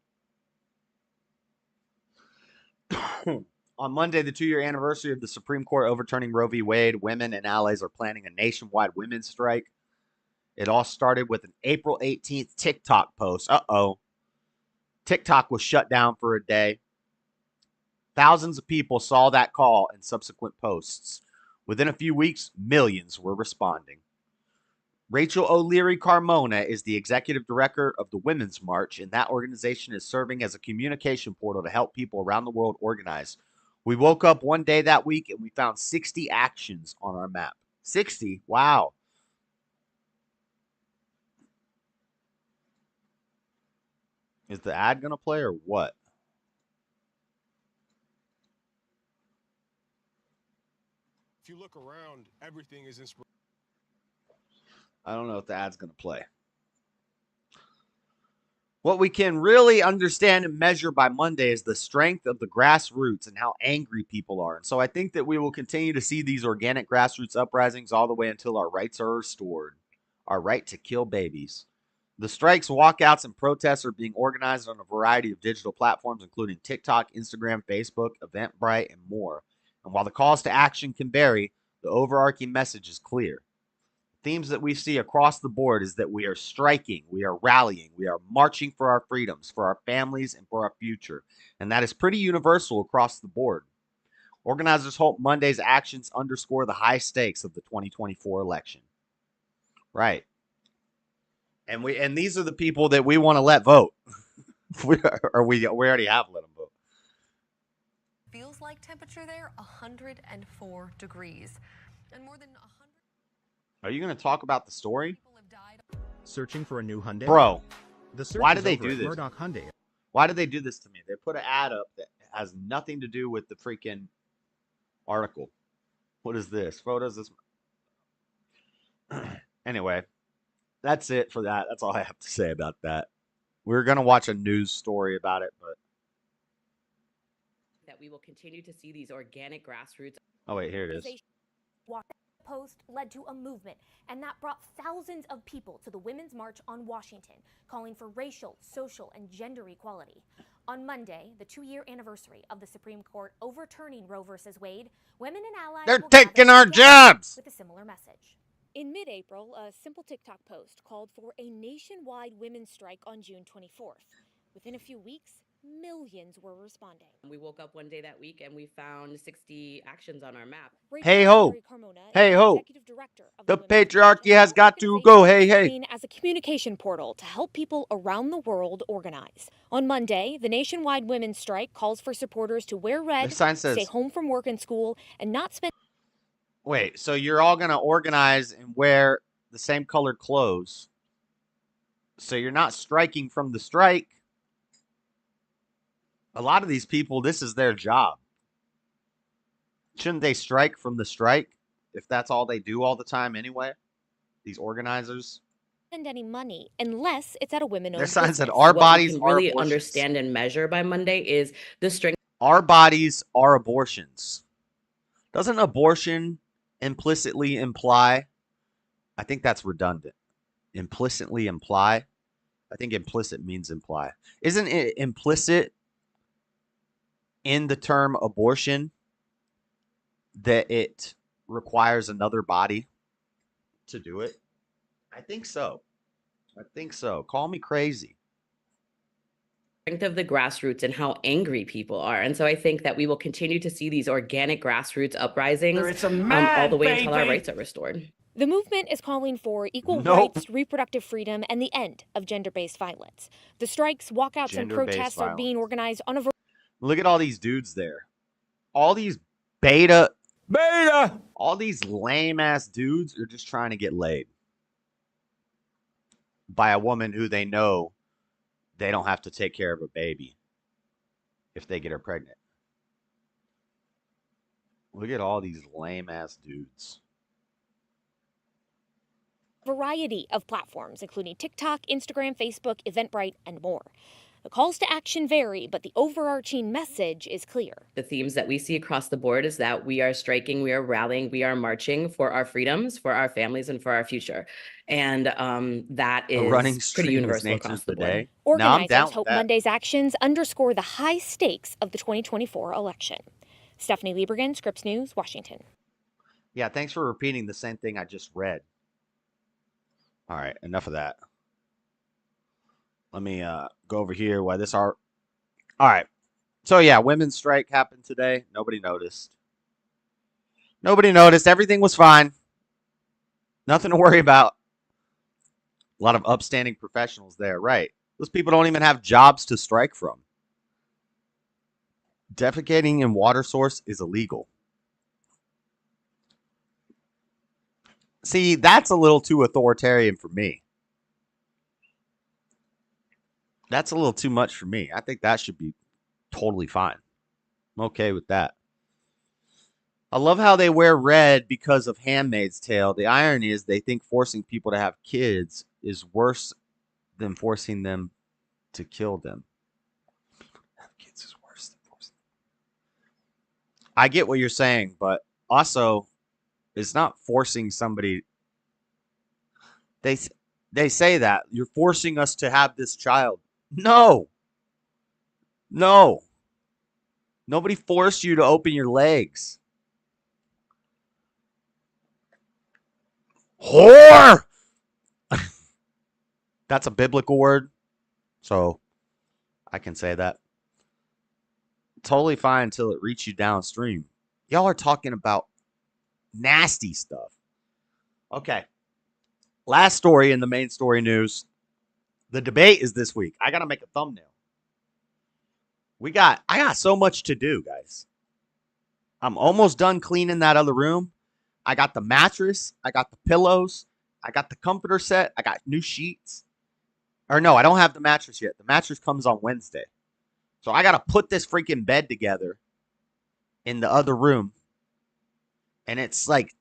On Monday, the 2-year anniversary of the Supreme Court overturning Roe v. Wade, women and allies are planning a nationwide women's strike. It all started with an April 18th TikTok post. TikTok was shut down for a day. Thousands of people saw that call and subsequent posts. Within a few weeks, millions were responding. Rachel O'Leary Carmona is the executive director of the Women's March, and that organization is serving as a communication portal to help people around the world organize. We woke up one day that week and we found 60 actions on our map. 60? Wow. Is the ad going to play or what? If you look around, everything is inspiration. I don't know if the ad's going to play. What we can really understand and measure by Monday is the strength of the grassroots and how angry people are. And so I think that we will continue to see these organic grassroots uprisings all the way until our rights are restored. Our right to kill babies. The strikes, walkouts, and protests are being organized on a variety of digital platforms, including TikTok, Instagram, Facebook, Eventbrite, and more. And while the calls to action can vary, the overarching message is clear. Themes that we see across the board is that we are striking, we are rallying, we are marching for our freedoms, for our families, and for our future. And that is pretty universal across the board. Organizers hope Monday's actions underscore the high stakes of the 2024 election. Right. And these are the people that we want to let vote. we already have let them vote. Feels like temperature there 104 degrees. And more than 100 Are you going to talk about the story? people have died. Searching for a new Hyundai? Bro, The search why is did they over do at this? Murdoch Hyundai. Why did they do this to me? They put an ad up that has nothing to do with the freaking article. What is this? Photos this. Anyway, that's it for that. That's all I have to say about that. We're going to watch a news story about it, but that we will continue to see these organic grassroots. oh wait, here it is. Post led to a movement, and that brought thousands of people to the Women's March on Washington, calling for racial, social, and gender equality. On Monday, the 2-year anniversary of the Supreme Court overturning Roe v. Wade, women and allies They're will gather taking our together jobs! with a similar message. In mid-April, a simple TikTok post called for a nationwide women's strike on June 24th. Within a few weeks, millions were responding. We woke up one day that week and we found 60 actions on our map. Hey ho! Hey ho! The patriarchy has got to go. Hey hey! As a communication portal to help people around the world organize. On Monday, the nationwide women's strike calls for supporters to wear red, This sign says, stay home from work and school, and not spend. wait, so you're all going to organize and wear the same colored clothes. So you're not striking from the strike. A lot of these people, this is their job. Shouldn't they strike from the strike if that's all they do all the time anyway? These organizers. Spend any money unless it's at a women-owned Their sign said, business. our What bodies we can are really abortions. understand and measure by Monday is the strength Our bodies are abortions. Doesn't abortion implicitly imply? I think that's redundant. Implicitly imply? I think implicit means imply. Isn't it implicit in the term abortion that it requires another body to do it? I think so. I think so. Call me crazy. of the grassroots and how angry people are. And so I think that we will continue to see these organic grassroots uprisings all the way until our rights are restored. The movement is calling for equal Nope. rights, reproductive freedom, and the end of gender-based violence. The strikes, walkouts, and Gender-based protests are being violence. organized on a Look at all these dudes there. All these beta. All these lame ass dudes are just trying to get laid by a woman who they know they don't have to take care of a baby if they get her pregnant. Look at all these lame ass dudes. variety of platforms, including TikTok, Instagram, Facebook, Eventbrite, and more. The calls to action vary, but the overarching message is clear. The themes that we see across the board is that we are striking, we are rallying, we are marching for our freedoms, for our families, and for our future. And that A running is stream pretty is universal nature's across the the board. day. Now I'm Organizers down with hope that. Monday's actions underscore the high stakes of the 2024 election. Stephanie Liebergen, Scripps News, Washington. Yeah, thanks for repeating the same thing I just read. All right, enough of that. Let me go over here while this are. All right. So yeah, women's strike happened today. Nobody noticed. Nobody noticed. Everything was fine. Nothing to worry about. A lot of upstanding professionals there, right? Those people don't even have jobs to strike from. Defecating in water source is illegal. See, that's a little too authoritarian for me. That's a little too much for me. I think that should be totally fine. I'm okay with that. I love how they wear red because of Handmaid's Tale. The irony is they think forcing people to have kids is worse than forcing them to kill them. Have kids is worse than forcing them. I get what you're saying, but also it's not forcing somebody. They say that you're forcing us to have this child. No. No. Nobody forced you to open your legs. Whore! That's a biblical word, so I can say that. Totally fine until it reaches you downstream. Y'all are talking about nasty stuff. Okay. Last story in the main story news. The debate is this week. I got to make a thumbnail. I got so much to do, guys. I'm almost done cleaning that other room. I got the mattress. I got the pillows. I got the comforter set. I got new sheets. Or no, I don't have the mattress yet. The mattress comes on Wednesday. So I got to put this freaking bed together in the other room. And it's like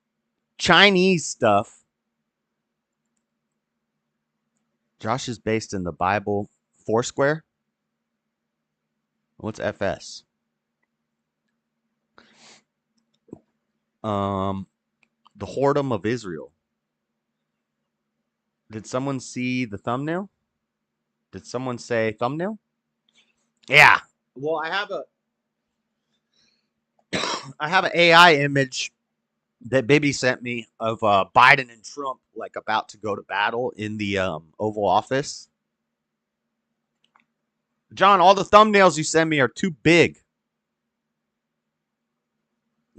Chinese stuff. Josh is based in the Bible. Foursquare? What's FS? The Whoredom of Israel. Did someone see the thumbnail? Did someone say thumbnail? Yeah. Well, I have an AI image that Bibby sent me of Biden and Trump like about to go to battle in the Oval Office. John, all the thumbnails you send me are too big.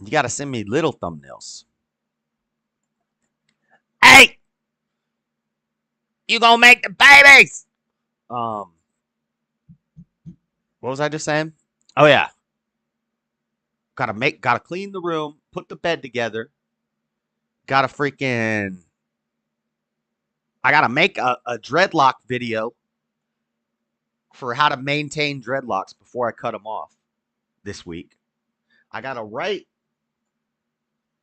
You got to send me little thumbnails. Hey! You gonna make the babies? What was I just saying? Oh yeah. Gotta clean the room, put the bed together. I gotta make a dreadlock video for how to maintain dreadlocks before I cut them off this week. I gotta write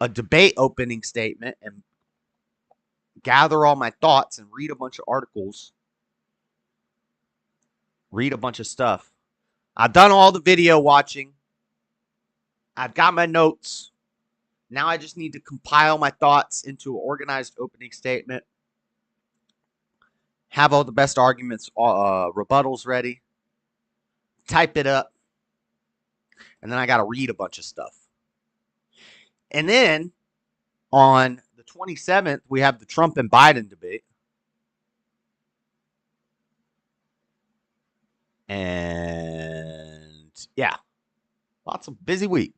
a debate opening statement and gather all my thoughts and read a bunch of articles. Read a bunch of stuff. I've done all the video watching. I've got my notes. Now I just need to compile my thoughts into an organized opening statement. Have all the best arguments, rebuttals ready. Type it up. And then I got to read a bunch of stuff. And then on the 27th, we have the Trump and Biden debate. And yeah, lots of busy week.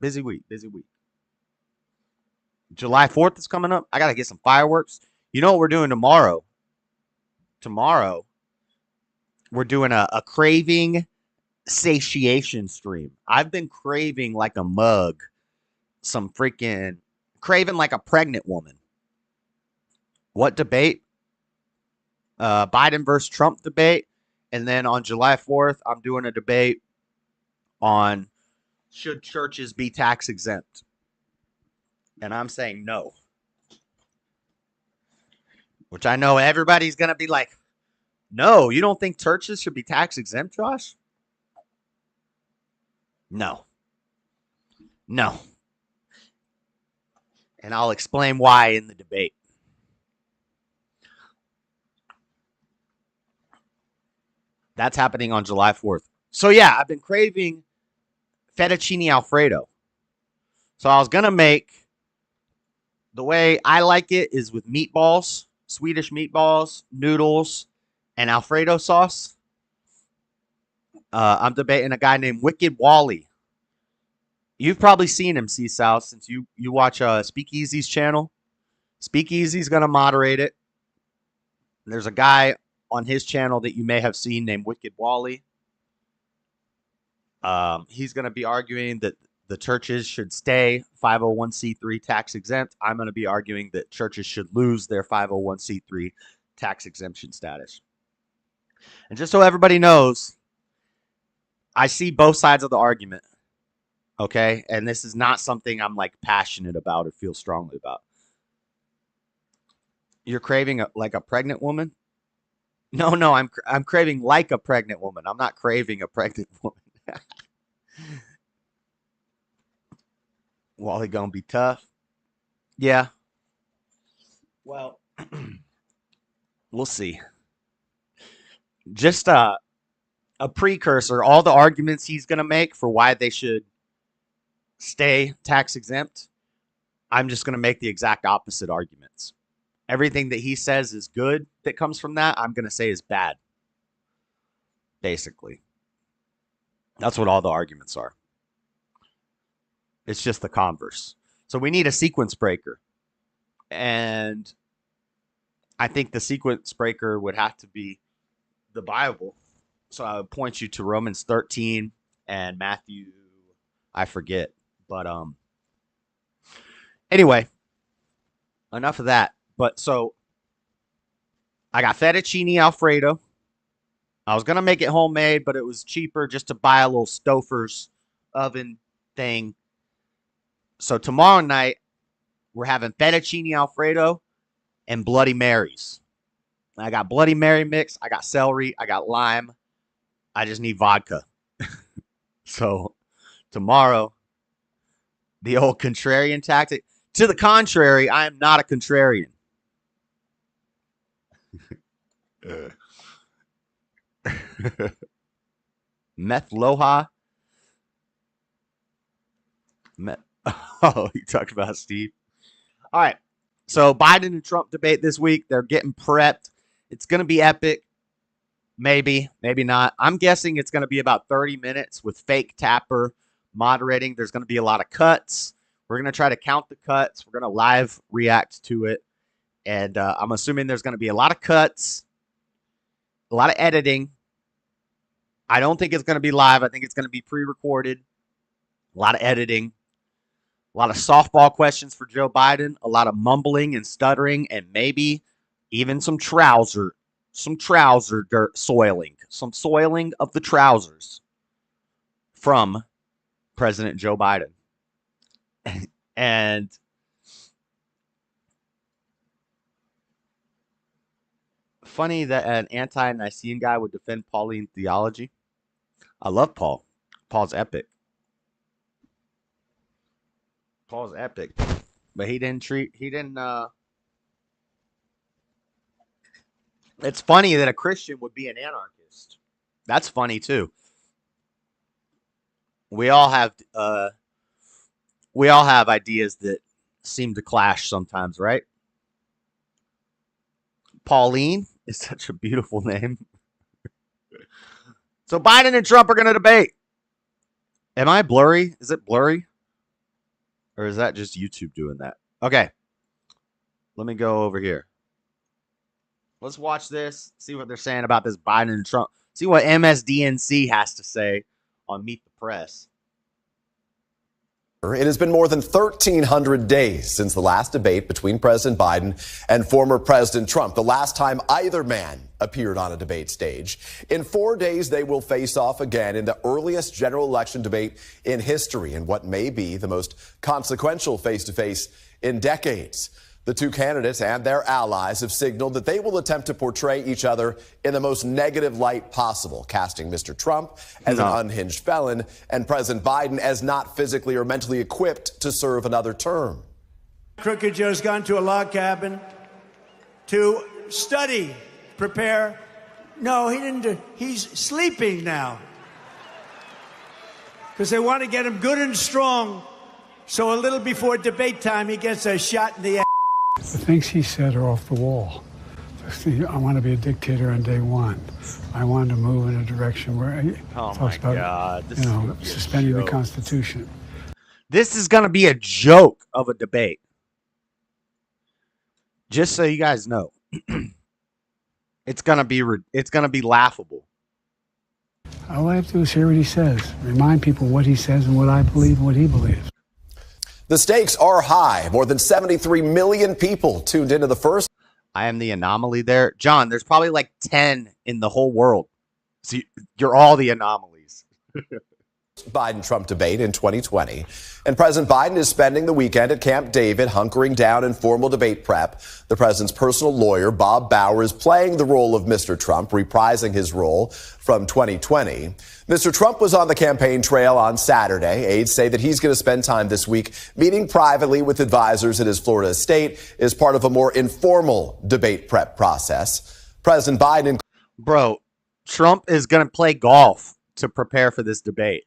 July 4th is coming up. I got to get some fireworks. You know what we're doing tomorrow? Tomorrow, we're doing a craving satiation stream. I've been craving like a mug. Craving like a pregnant woman. What debate? Biden versus Trump debate. And then on July 4th, I'm doing a debate on should churches be tax exempt. And I'm saying no. Which I know everybody's going to be like, no, you don't think churches should be tax exempt, Josh? No. And I'll explain why in the debate. That's happening on July 4th. So yeah, I've been craving fettuccine Alfredo. So I was going to make, the way I like it is with meatballs, Swedish meatballs, noodles, and Alfredo sauce. I'm debating a guy named Wicked Wally. You've probably seen him, C-South, since you watch Speakeasy's channel. Speakeasy's going to moderate it. There's a guy on his channel that you may have seen named Wicked Wally. He's going to be arguing that the churches should stay 501c3 tax exempt. I'm going to be arguing that churches should lose their 501c3 tax exemption status. And just so everybody knows, I see both sides of the argument. Okay? And this is not something I'm like passionate about or feel strongly about. You're craving like a pregnant woman? No, I'm craving like a pregnant woman. I'm not craving a pregnant woman. Wally gonna be tough. Yeah. Well, We'll see. Just a precursor, all the arguments he's going to make for why they should stay tax exempt, I'm just going to make the exact opposite arguments. Everything that he says is good that comes from that, I'm going to say is bad. Basically. That's what all the arguments are. It's just the converse. So we need a sequence breaker. And I think the sequence breaker would have to be the Bible. So I would point you to Romans 13 and Matthew, I forget. But anyway, enough of that. But so I got fettuccine Alfredo. I was going to make it homemade, but it was cheaper just to buy a little Stouffer's oven thing. So tomorrow night, we're having fettuccine Alfredo and Bloody Marys. I got Bloody Mary mix. I got celery. I got lime. I just need vodka. So tomorrow, the old contrarian tactic. To the contrary, I am not a contrarian. Meth Loha. Oh, you talked about Steve. All right. So Biden and Trump debate this week. They're getting prepped. It's going to be epic. Maybe, maybe not. I'm guessing it's going to be about 30 minutes with fake Tapper moderating. There's going to be a lot of cuts. We're going to try to count the cuts. We're going to live react to it. And I'm assuming there's going to be a lot of cuts, a lot of editing. I don't think it's going to be live. I think it's going to be pre-recorded. A lot of editing. A lot of softball questions for Joe Biden. A lot of mumbling and stuttering. And maybe even some trouser dirt soiling. Some soiling of the trousers from President Joe Biden. And funny that an anti-Nicene guy would defend Pauline theology. I love Paul. Paul's epic. Paul's epic. But it's funny that a Christian would be an anarchist. That's funny too. We all have ideas that seem to clash sometimes, right? Pauline is such a beautiful name. So Biden and Trump are going to debate. Am I blurry? Is it blurry? Or is that just YouTube doing that? Okay. Let me go over here. Let's watch this. See what they're saying about this Biden and Trump. See what MSDNC has to say on Meet the Press. It has been more than 1,300 days since the last debate between President Biden and former President Trump, the last time either man appeared on a debate stage. In 4 days, they will face off again in the earliest general election debate in history and what may be the most consequential face-to-face in decades. The two candidates and their allies have signaled that they will attempt to portray each other in the most negative light possible, casting Mr. Trump as an unhinged felon and President Biden as not physically or mentally equipped to serve another term. Crooked Joe's gone to a log cabin to study, prepare. No, he didn't. He's sleeping now because they want to get him good and strong. So a little before debate time, he gets a shot in the ass. The things he said are off the wall. I want to be a dictator on day one. I want to move in a direction where he talks about, suspending the Constitution. This is going to be a joke of a debate. Just so you guys know, it's going to be laughable. All I have to do is hear what he says, remind people what he says and what I believe and what he believes. The stakes are high. More than 73 million people tuned into the first. I am the anomaly there. John, there's probably like 10 in the whole world. So you're all the anomalies. Biden-Trump debate in 2020. And President Biden is spending the weekend at Camp David, hunkering down in formal debate prep. The president's personal lawyer, Bob Bauer, is playing the role of Mr. Trump, reprising his role from 2020. Mr. Trump was on the campaign trail on Saturday. Aides say that he's going to spend time this week meeting privately with advisors at his Florida estate as part of a more informal debate prep process. President Biden. Bro, Trump is going to play golf to prepare for this debate.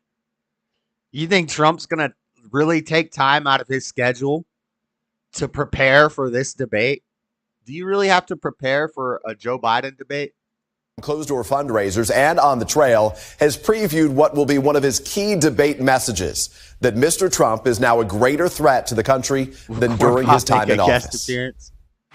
You think Trump's going to really take time out of his schedule to prepare for this debate? Do you really have to prepare for a Joe Biden debate? Closed-door fundraisers and on the trail has previewed what will be one of his key debate messages, that Mr. Trump is now a greater threat to the country than during his time in office.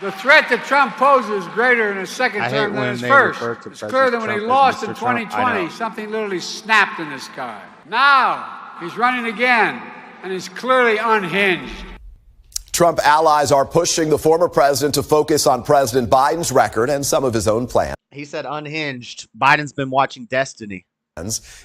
The threat that Trump poses is greater in his second term than his first. It's clear that when he lost in 2020, something literally snapped in the sky. Now he's running again, and he's clearly unhinged. Trump allies are pushing the former president to focus on President Biden's record and some of his own plans. He said unhinged. Biden's been watching Destiny.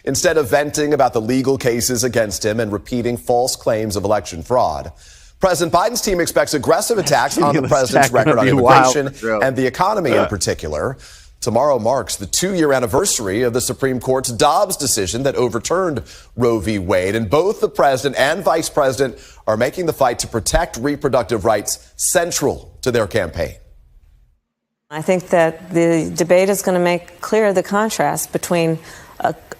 Instead of venting about the legal cases against him and repeating false claims of election fraud, President Biden's team expects aggressive attacks on the president's record on immigration and the economy in particular. Tomorrow marks the 2-year anniversary of the Supreme Court's Dobbs decision that overturned Roe v. Wade, and both the president and vice president are making the fight to protect reproductive rights central to their campaign. I think that the debate is going to make clear the contrast between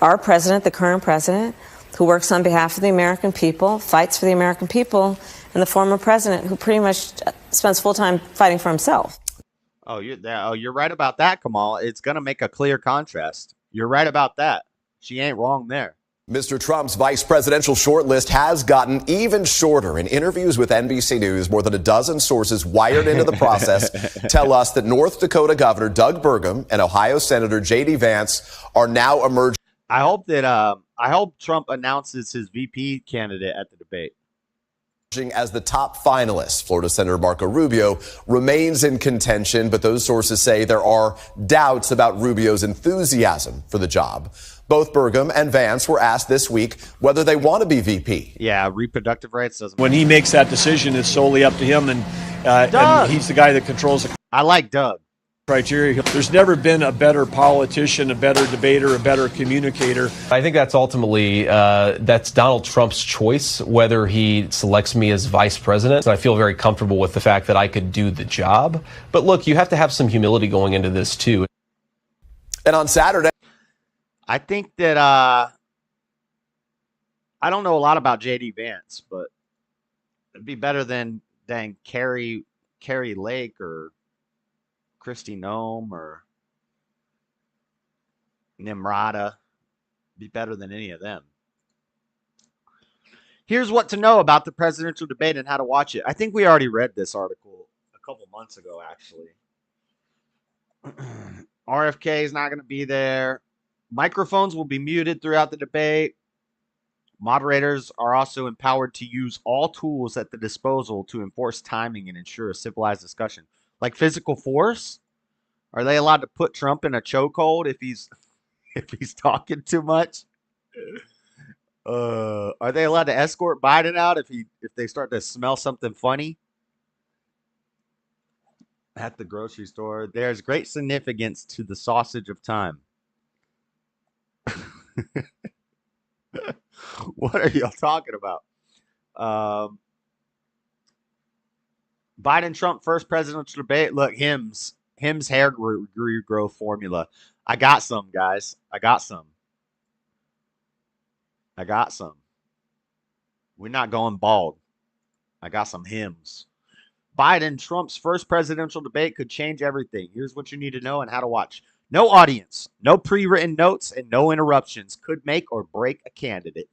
our president, the current president, who works on behalf of the American people, fights for the American people, and the former president who pretty much spends full time fighting for himself. Oh, you're right about that, Kamal. It's going to make a clear contrast. You're right about that. She ain't wrong there. Mr. Trump's vice presidential shortlist has gotten even shorter. In interviews with NBC News, more than a dozen sources wired into the process tell us that North Dakota Governor Doug Burgum and Ohio Senator J.D. Vance are now emerging. I hope Trump announces his VP candidate at the debate. As the top finalist. Florida Senator Marco Rubio remains in contention, but those sources say there are doubts about Rubio's enthusiasm for the job. Both Burgum and Vance were asked this week whether they want to be VP. Yeah, reproductive rights doesn't. When he makes that decision, it's solely up to him, and he's the guy that controls the. I like Doug. Criteria. There's never been a better politician, a better debater, a better communicator. I think that's ultimately that's Donald Trump's choice, whether he selects me as vice president. I feel very comfortable with the fact that I could do the job. But look, you have to have some humility going into this too. And on Saturday, I think that I don't know a lot about J.D. Vance, but it'd be better than Carrie Lake or Kristi Noem or Nimrata. Be better than any of them. Here's what to know about the presidential debate and how to watch it. I think we already read this article a couple months ago, actually. RFK is not going to be there. Microphones will be muted throughout the debate. Moderators are also empowered to use all tools at the disposal to enforce timing and ensure a civilized discussion. Like physical force? Are they allowed to put Trump in a chokehold if he's talking too much? Are they allowed to escort Biden out if they start to smell something funny? At the grocery store, there's great significance to the sausage of time. What are y'all talking about? Biden-Trump first presidential debate. Look, Hims hair regrowth formula. I got some, guys. I got some. We're not going bald. I got some Hims. Biden-Trump's first presidential debate could change everything. Here's what you need to know and how to watch. No audience, no pre-written notes, and no interruptions could make or break a candidate.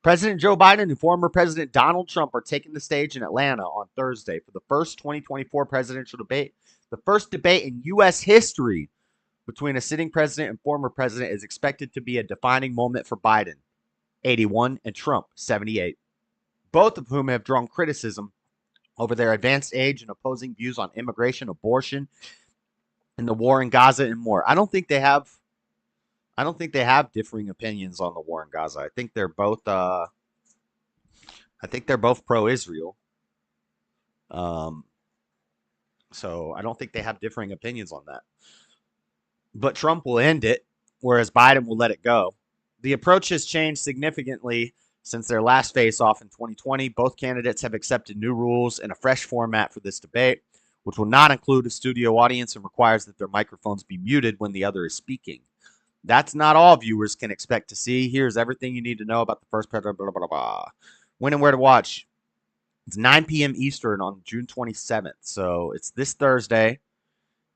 President Joe Biden and former President Donald Trump are taking the stage in Atlanta on Thursday for the first 2024 presidential debate. The first debate in U.S. history between a sitting president and former president is expected to be a defining moment for Biden, 81, and Trump, 78, both of whom have drawn criticism over their advanced age and opposing views on immigration, abortion, and the war in Gaza and more. I don't think they have differing opinions on the war in Gaza. I think they're both pro-Israel. So I don't think they have differing opinions on that. But Trump will end it, whereas Biden will let it go. The approach has changed significantly since their last face-off in 2020. Both candidates have accepted new rules and a fresh format for this debate, which will not include a studio audience and requires that their microphones be muted when the other is speaking. That's not all viewers can expect to see. Here's everything you need to know about the first president, blah, blah, blah, blah. When and where to watch. It's 9 p.m. Eastern on June 27th. So it's this Thursday.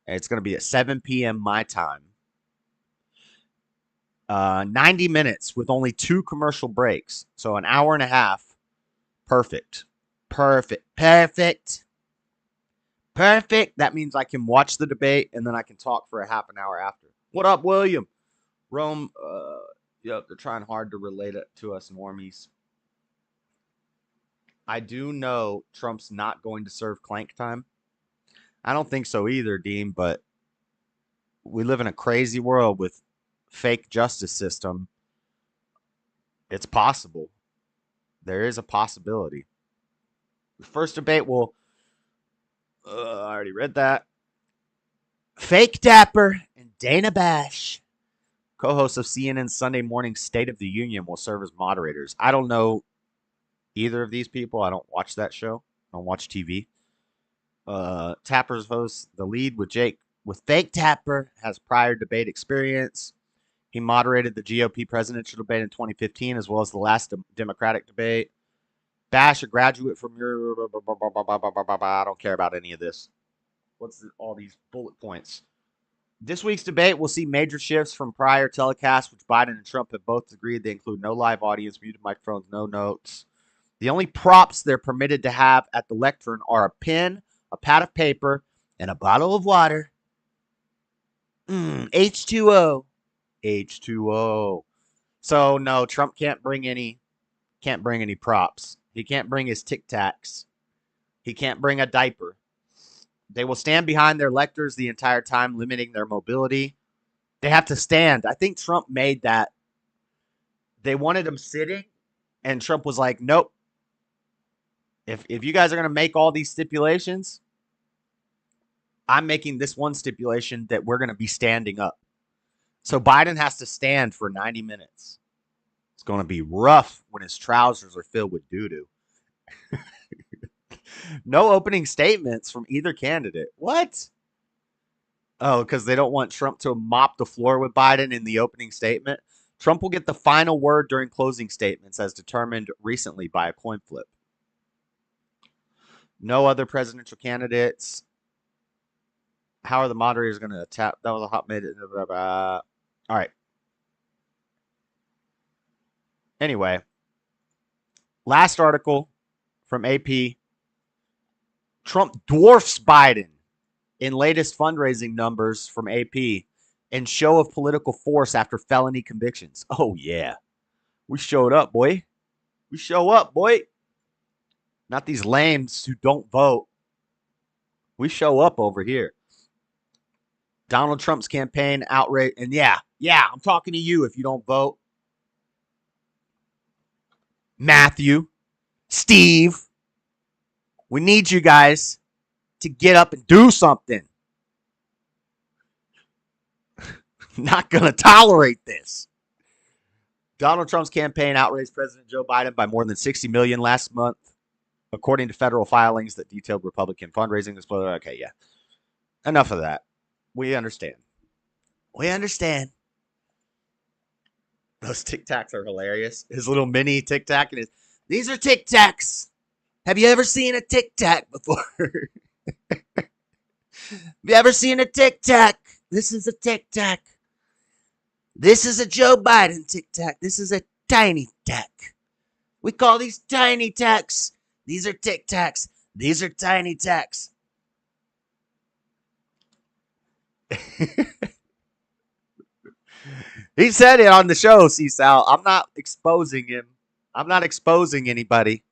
And it's going to be at 7 p.m. my time. 90 minutes with only 2 commercial breaks. So an hour and a half. Perfect. Perfect. Perfect. Perfect. That means I can watch the debate and then I can talk for a half an hour after. What up, William? Rome, yep, they're trying hard to relate it to us normies. I do know Trump's not going to serve clank time. I don't think so either, Dean, but we live in a crazy world with fake justice system. It's possible. There is a possibility. The first debate will... I already read that. Fake Dapper and Dana Bash, co-hosts of CNN's Sunday morning State of the Union, will serve as moderators. I don't know either of these people. I don't watch that show. I don't watch TV. Tapper's hosts the lead with Jake. With Fake Tapper, has prior debate experience. He moderated the GOP presidential debate in 2015, as well as the last Democratic debate. Bash, a graduate from your... I don't care about any of this. What's all these bullet points? This week's debate will see major shifts from prior telecasts, which Biden and Trump have both agreed they include no live audience, muted microphones, no notes. The only props they're permitted to have at the lectern are a pen, a pad of paper, and a bottle of water. H2O. H2O. So no, Trump can't bring any props. He can't bring his Tic Tacs. He can't bring a diaper. They will stand behind their lectors the entire time, limiting their mobility. They have to stand. I think Trump made that. They wanted him sitting, and Trump was like, nope. If you guys are going to make all these stipulations, I'm making this one stipulation that we're going to be standing up. So Biden has to stand for 90 minutes. It's going to be rough when his trousers are filled with doo-doo. No opening statements from either candidate. What? Oh, because they don't want Trump to mop the floor with Biden in the opening statement. Trump will get the final word during closing statements, as determined recently by a coin flip. No other presidential candidates. How are the moderators going to tap? That was a hot minute. All right. Anyway, last article from AP. Trump dwarfs Biden in latest fundraising numbers from AP and show of political force after felony convictions. Oh, yeah. We showed up, boy. We show up, boy. Not these lames who don't vote. We show up over here. Donald Trump's campaign outrage. And yeah, I'm talking to you if you don't vote. Matthew, Steve, we need you guys to get up and do something. Not going to tolerate this. Donald Trump's campaign outraised President Joe Biden by more than $60 million last month, according to federal filings that detailed Republican fundraising. Okay, yeah. Enough of that. We understand. We understand. Those Tic Tacs are hilarious. His little mini Tic Tac. These are Tic Tacs. Have you ever seen a Tic Tac before? Have you ever seen a Tic Tac? This is a Tic Tac. This is a Joe Biden Tic Tac. This is a tiny tac. We call these tiny tacs. These are Tic Tacs. These are tiny tacs. He said it on the show, C-Sal. I'm not exposing him. I'm not exposing anybody.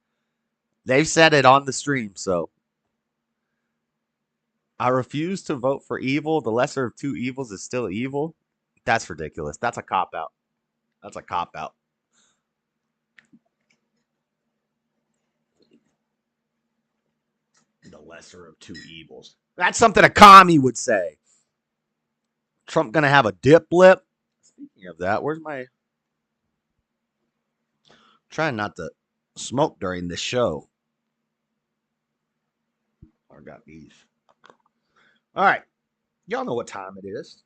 They've said it on the stream, so. I refuse to vote for evil. The lesser of two evils is still evil. That's ridiculous. That's a cop-out. That's a cop-out. The lesser of two evils. That's something a commie would say. Trump gonna have a dip lip? Speaking of that, where's my... trying not to smoke during this show. I got these. All right. Y'all know what time it is.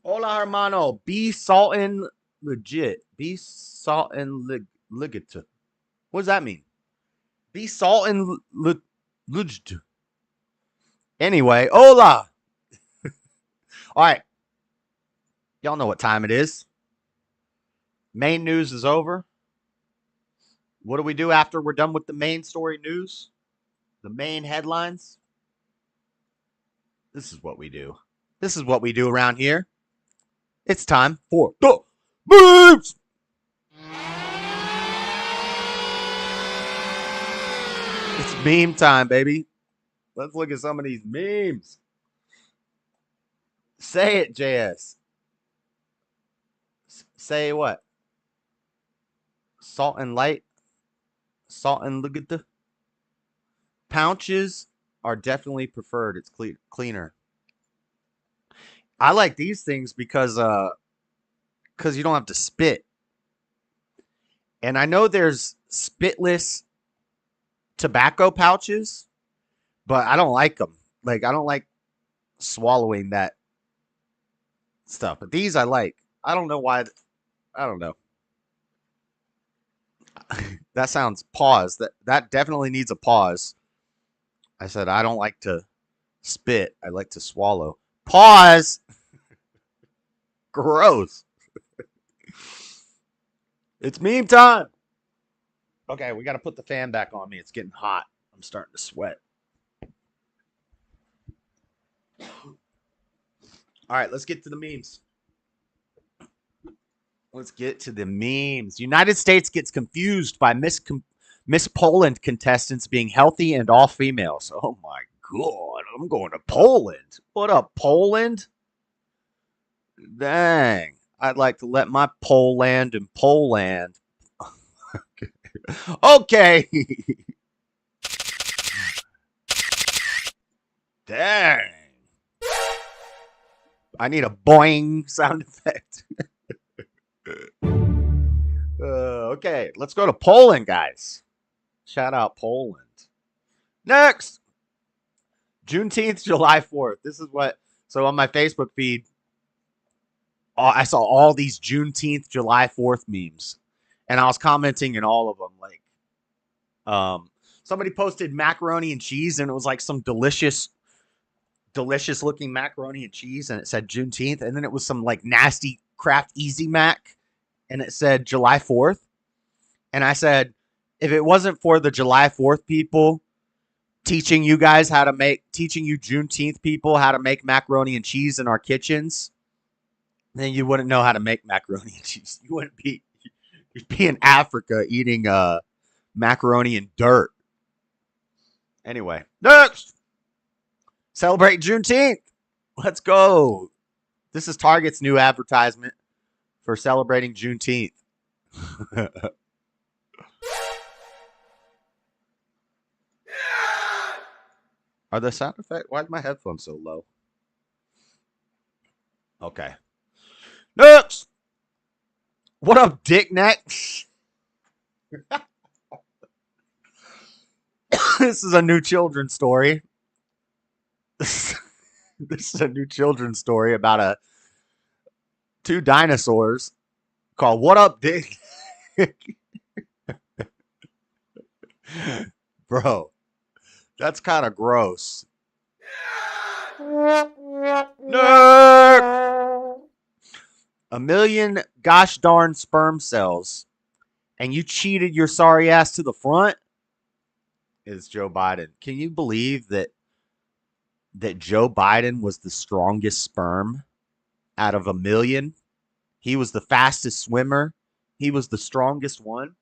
Hola, hermano. Be saltin' legit. Be saltin' legit. What does that mean? Be saltin' legit. Anyway, hola. All right. Y'all know what time it is. Main news is over. What do we do after we're done with the main story news? The main headlines? This is what we do. This is what we do around here. It's time for the memes! It's meme time, baby. Let's look at some of these memes. Say it, JS. Say what? Salt and light. Salt and look at the pouches are definitely preferred. It's cleaner. I like these things because you don't have to spit. And I know there's spitless tobacco pouches, but I don't like them. Like, I don't like swallowing that stuff. But these I like. I don't know why. I don't know. That sounds pause. That definitely needs a pause. I said I don't like to spit. I like to swallow. Pause. Gross. It's meme time. Okay, we got to put the fan back on me. It's getting hot. I'm starting to sweat. All right, let's get to the memes. Let's get to the memes. United States gets confused by Miss Poland contestants being healthy and all females. Oh my God, I'm going to Poland. What up, Poland? Dang. I'd like to let my pole land in Poland. Okay. Dang. I need a boing sound effect. Okay, let's go to Poland, guys. Shout out Poland. Next. Juneteenth, July 4th. This is what, so on my Facebook feed, I saw all these Juneteenth, July 4th memes. And I was commenting in all of them. Like, somebody posted macaroni and cheese, and it was like some delicious looking macaroni and cheese, and it said Juneteenth. And then it was some like nasty Kraft Easy Mac, and it said July 4th. And I said, if it wasn't for the July 4th people teaching you Juneteenth people how to make macaroni and cheese in our kitchens, then you wouldn't know how to make macaroni and cheese. You'd be in Africa eating macaroni and dirt. Anyway, next. Celebrate Juneteenth. Let's go. This is Target's new advertisement for celebrating Juneteenth. Are the sound effects? Why is my headphones so low? Okay. Next. What up, dick neck? This is a new children's story. This is a new children's story about two dinosaurs called What Up, Dick? Bro, that's kind of gross. Nerd! 1 million gosh darn sperm cells, and you cheated your sorry ass to the front? Is Joe Biden. Can you believe that Joe Biden was the strongest sperm out of 1 million? He was the fastest swimmer. He was the strongest one.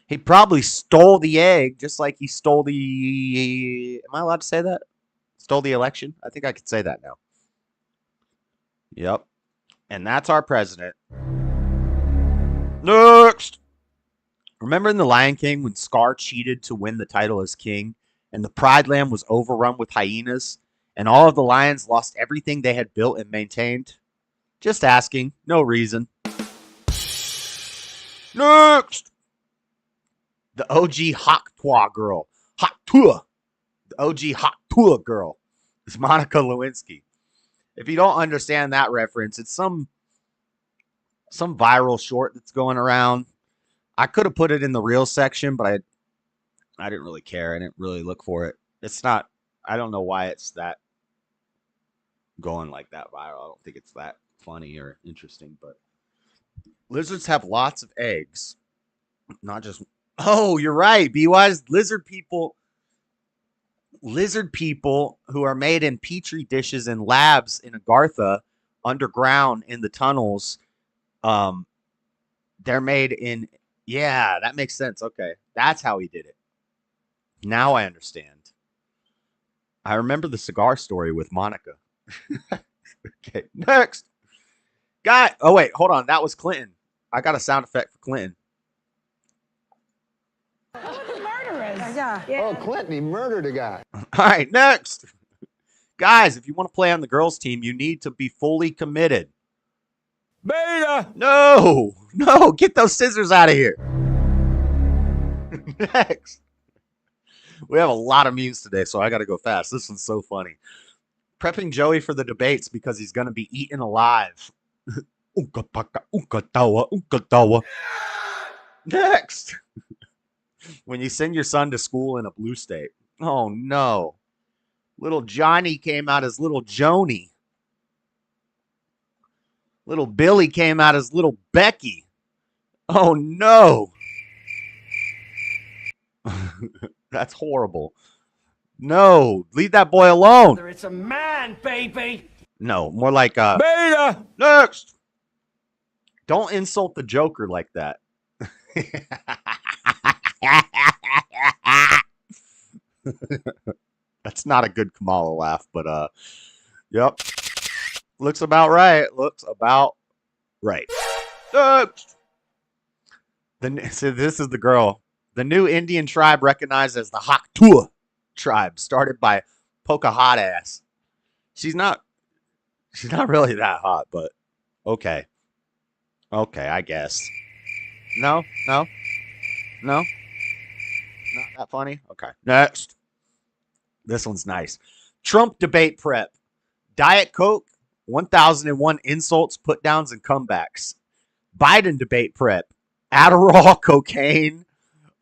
He probably stole the egg, just like he stole the... Am I allowed to say that? Stole the election? I think I could say that now. Yep. And that's our president. Next! Remember in The Lion King when Scar cheated to win the title as king, and the Pride Land was overrun with hyenas, and all of the lions lost everything they had built and maintained? Just asking. No reason. Next! The OG Hawk Twa girl. hot tour. The OG hot tour girl is Monica Lewinsky. If you don't understand that reference, it's some viral short that's going around. I could have put it in the real section, but I didn't really care. I didn't really look for it. It's not, I don't know why it's that going like that viral. I don't think it's that funny or interesting, but lizards have lots of eggs. Not just, oh, you're right. B-Wise, lizard people who are made in petri dishes in labs in Agartha underground in the tunnels. They're made in, yeah, that makes sense. Okay. That's how he did it. Now I understand. I remember the cigar story with Monica. Okay, next. Oh, wait, hold on. That was Clinton. I got a sound effect for Clinton. Yeah. Oh, Clinton, he murdered a guy. All right, next. Guys, if you want to play on the girls' team, you need to be fully committed. Beta! No, get those scissors out of here. Next. We have a lot of memes today, so I got to go fast. This one's so funny. Prepping Joey for the debates because he's going to be eaten alive. Next. When you send your son to school in a blue state. Oh, no. Little Johnny came out as little Joni. Little Billy came out as little Becky. Oh, no. That's horrible. No, leave that boy alone. It's a man, baby. No, more like Beta. Next. Don't insult the Joker like that. That's not a good Kamala laugh, but yep. Looks about right. Next. So this is the girl. The new Indian tribe recognized as the Haktua tribe, started by Pocahontas. She's not really that hot, but okay. Okay, I guess. No? Not that funny? Okay. Next. This one's nice. Trump debate prep. Diet Coke, 1001 insults, put downs, and comebacks. Biden debate prep. Adderall, cocaine,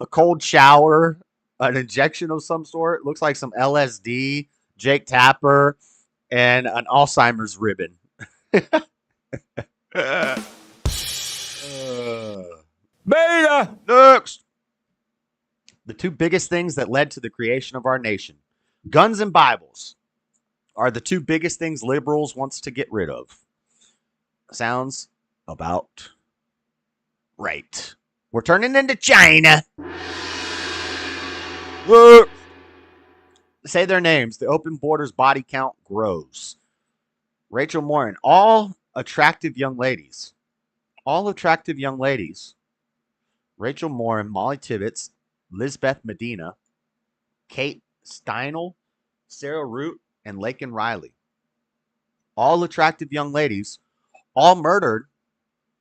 a cold shower, an injection of some sort. Looks like some LSD, Jake Tapper, and an Alzheimer's ribbon. Beta. Next. The two biggest things that led to the creation of our nation. Guns and Bibles are the two biggest things liberals wants to get rid of. Sounds about right. We're turning into China. Say their names. The open borders body count grows. Rachel Morin. All attractive young ladies. Rachel Morin, Molly Tibbetts, Lisbeth Medina, Kate Steinle, Sarah Root, and Laken Riley. All attractive young ladies, all murdered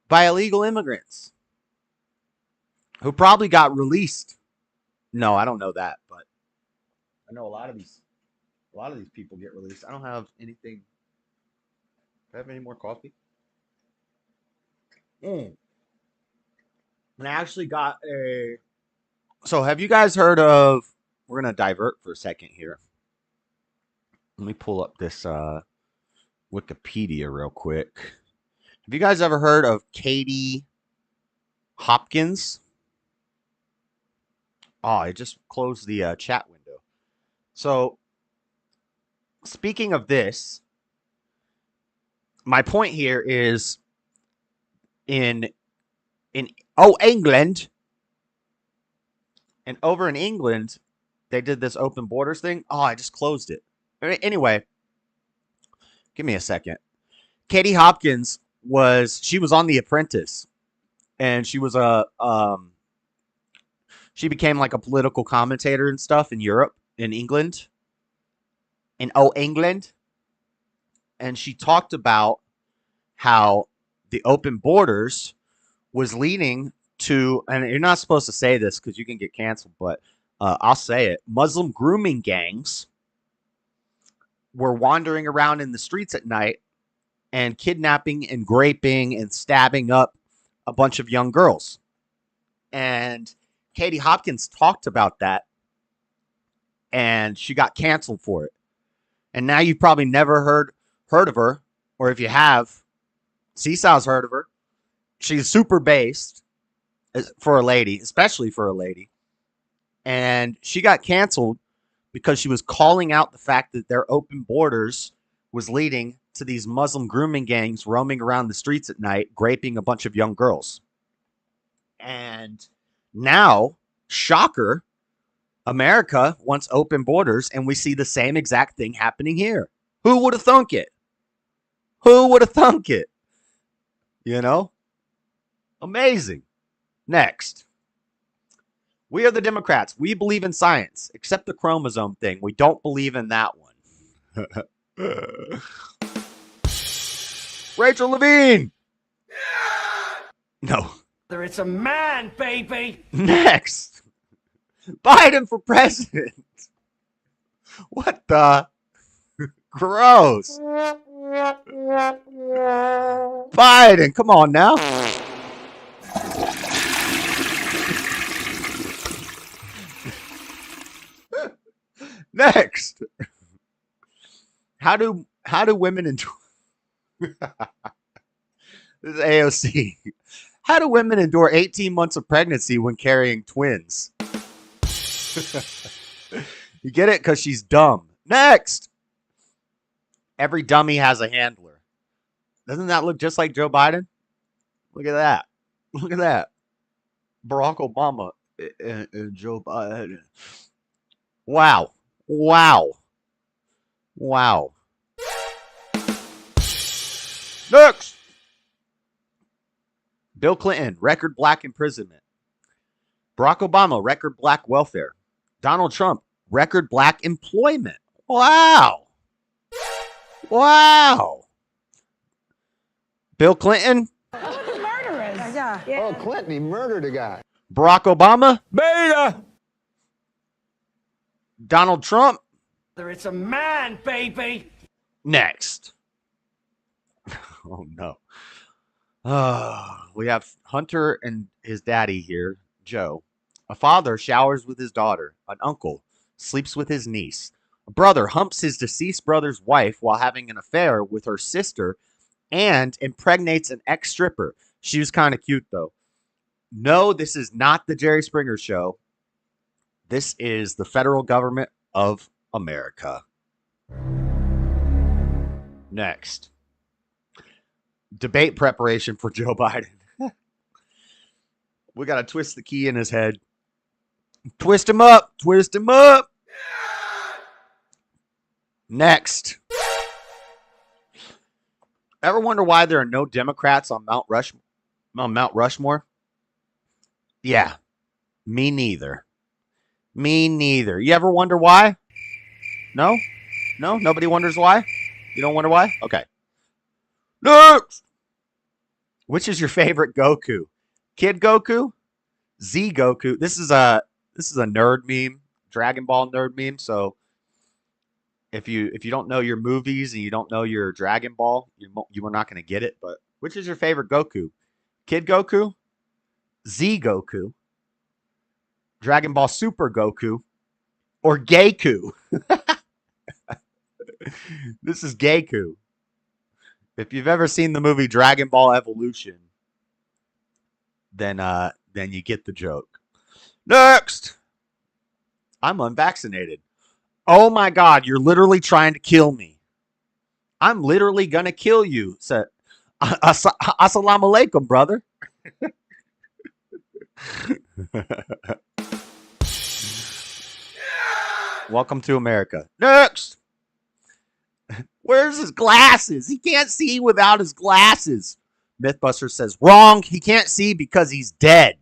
by illegal immigrants who probably got released. No, I don't know that, but I know a lot of these people get released. I don't have anything. Do I have any more coffee? And I actually got a. So have you guys heard of? We're gonna divert for a second here. Let me pull up this Wikipedia real quick. Have you guys ever heard of Katie Hopkins? Oh, I just closed the chat window. So, speaking of this, my point here is in England, and over in England, they did this open borders thing. Oh, I just closed it. Anyway, give me a second. Katie Hopkins she was on The Apprentice, and she was she became like a political commentator and stuff in Europe, in England, England. And she talked about how the open borders was leading to, and you're not supposed to say this because you can get canceled, but I'll say it. Muslim grooming gangs were wandering around in the streets at night and kidnapping and raping and stabbing up a bunch of young girls. And Katie Hopkins talked about that, and she got canceled for it. And now you've probably never heard of her, or if you have, Seesaw's heard of her. She's super based for a lady, especially for a lady. And she got canceled because she was calling out the fact that their open borders was leading to these Muslim grooming gangs roaming around the streets at night, raping a bunch of young girls. And now, shocker, America wants open borders, and we see the same exact thing happening here. Who would have thunk it? Who would have thunk it? You know? Amazing. Next. We are the Democrats. We believe in science, except the chromosome thing. We don't believe in that one. Rachel Levine. No. It's a man, baby. Next. Biden for president. What the? Gross. Biden, come on now. Next. How do women endure? This is AOC. How do women endure 18 months of pregnancy when carrying twins? You get it? Because she's dumb. Next. Every dummy has a handler. Doesn't that look just like Joe Biden? Look at that. Look at that. Barack Obama and Joe Biden. Wow. Wow. Wow. Next. Bill Clinton, record black imprisonment. Barack Obama, record black welfare. Donald Trump, record black employment. Wow. Wow. Bill Clinton. Murderers. Yeah. Oh, Clinton, he murdered a guy. Barack Obama. Beta. Donald Trump. It's a man, baby. Next. Oh, no. We have Hunter and his daddy here, Joe. A father showers with his daughter. An uncle sleeps with his niece. A brother humps his deceased brother's wife while having an affair with her sister and impregnates an ex-stripper. She was kind of cute, though. No, this is not the Jerry Springer Show. This is the federal government of America. Next. Debate preparation for Joe Biden. We got to twist the key in his head. Twist him up. Twist him up. Next. Ever wonder why there are no Democrats on Mount Rushmore? Yeah. Me neither. Me neither. You ever wonder why? No? No? Nobody wonders why? You don't wonder why? Okay. Next. Which is your favorite Goku? Kid Goku? Z Goku? This is a nerd meme, Dragon Ball nerd meme. So if you don't know your movies and you don't know your Dragon Ball, you are not going to get it. But which is your favorite Goku? Kid Goku? Z Goku? Dragon Ball Super Goku? Or Gaku? This is Gaku. If you've ever seen the movie Dragon Ball Evolution, then you get the joke. Next. I'm unvaccinated. Oh my God, you're literally trying to kill me. I'm literally gonna kill you. Said, Assalamu alaikum, brother. Welcome to America. Next. Where's his glasses? He can't see without his glasses. Mythbuster says, wrong. He can't see because he's dead.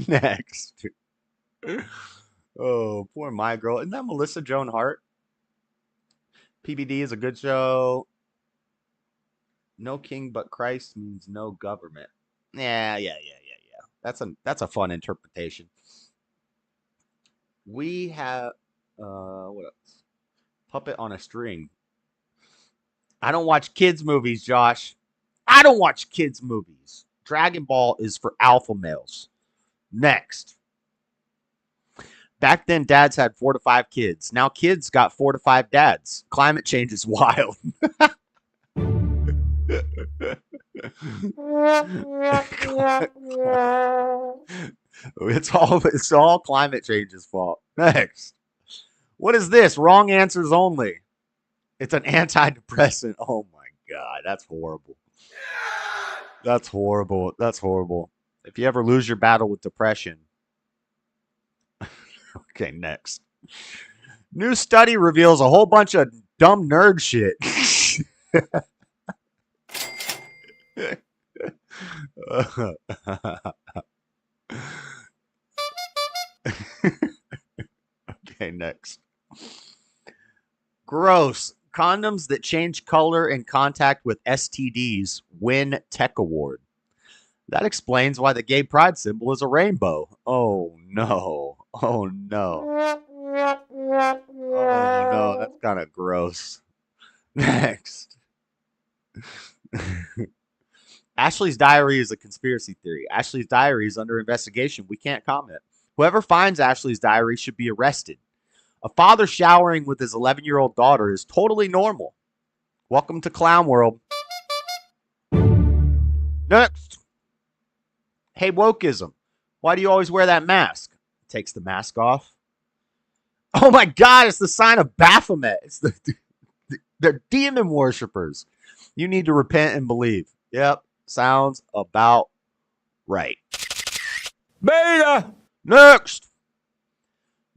Next. Oh, poor My Girl. Isn't that Melissa Joan Hart? PBD is a good show. No king but Christ means no government. Yeah. That's a fun interpretation. We have what else? Puppet on a string. I don't watch kids movies, Josh. I don't watch kids movies. Dragon Ball is for alpha males. Next. Back then, dads had 4 to 5 kids. Now kids got 4 to 5 dads. Climate change is wild. It's all climate change's fault. Next. What is this? Wrong answers only. It's an antidepressant. Oh my God, that's horrible. That's horrible. That's horrible. If you ever lose your battle with depression. Okay, next. New study reveals a whole bunch of dumb nerd shit. Okay, next. Gross. Condoms that change color in contact with STDs win tech award. That explains why the gay pride symbol is a rainbow. Oh no. Oh no. Oh no, that's kind of gross. Next. Ashley's diary is a conspiracy theory. Ashley's diary is under investigation. We can't comment. Whoever finds Ashley's diary should be arrested. A father showering with his 11-year-old daughter is totally normal. Welcome to Clown World. Next. Hey, wokeism. Why do you always wear that mask? Takes the mask off. Oh my God, it's the sign of Baphomet. It's they're demon worshippers. You need to repent and believe. Yep, sounds about right. Beta! Next!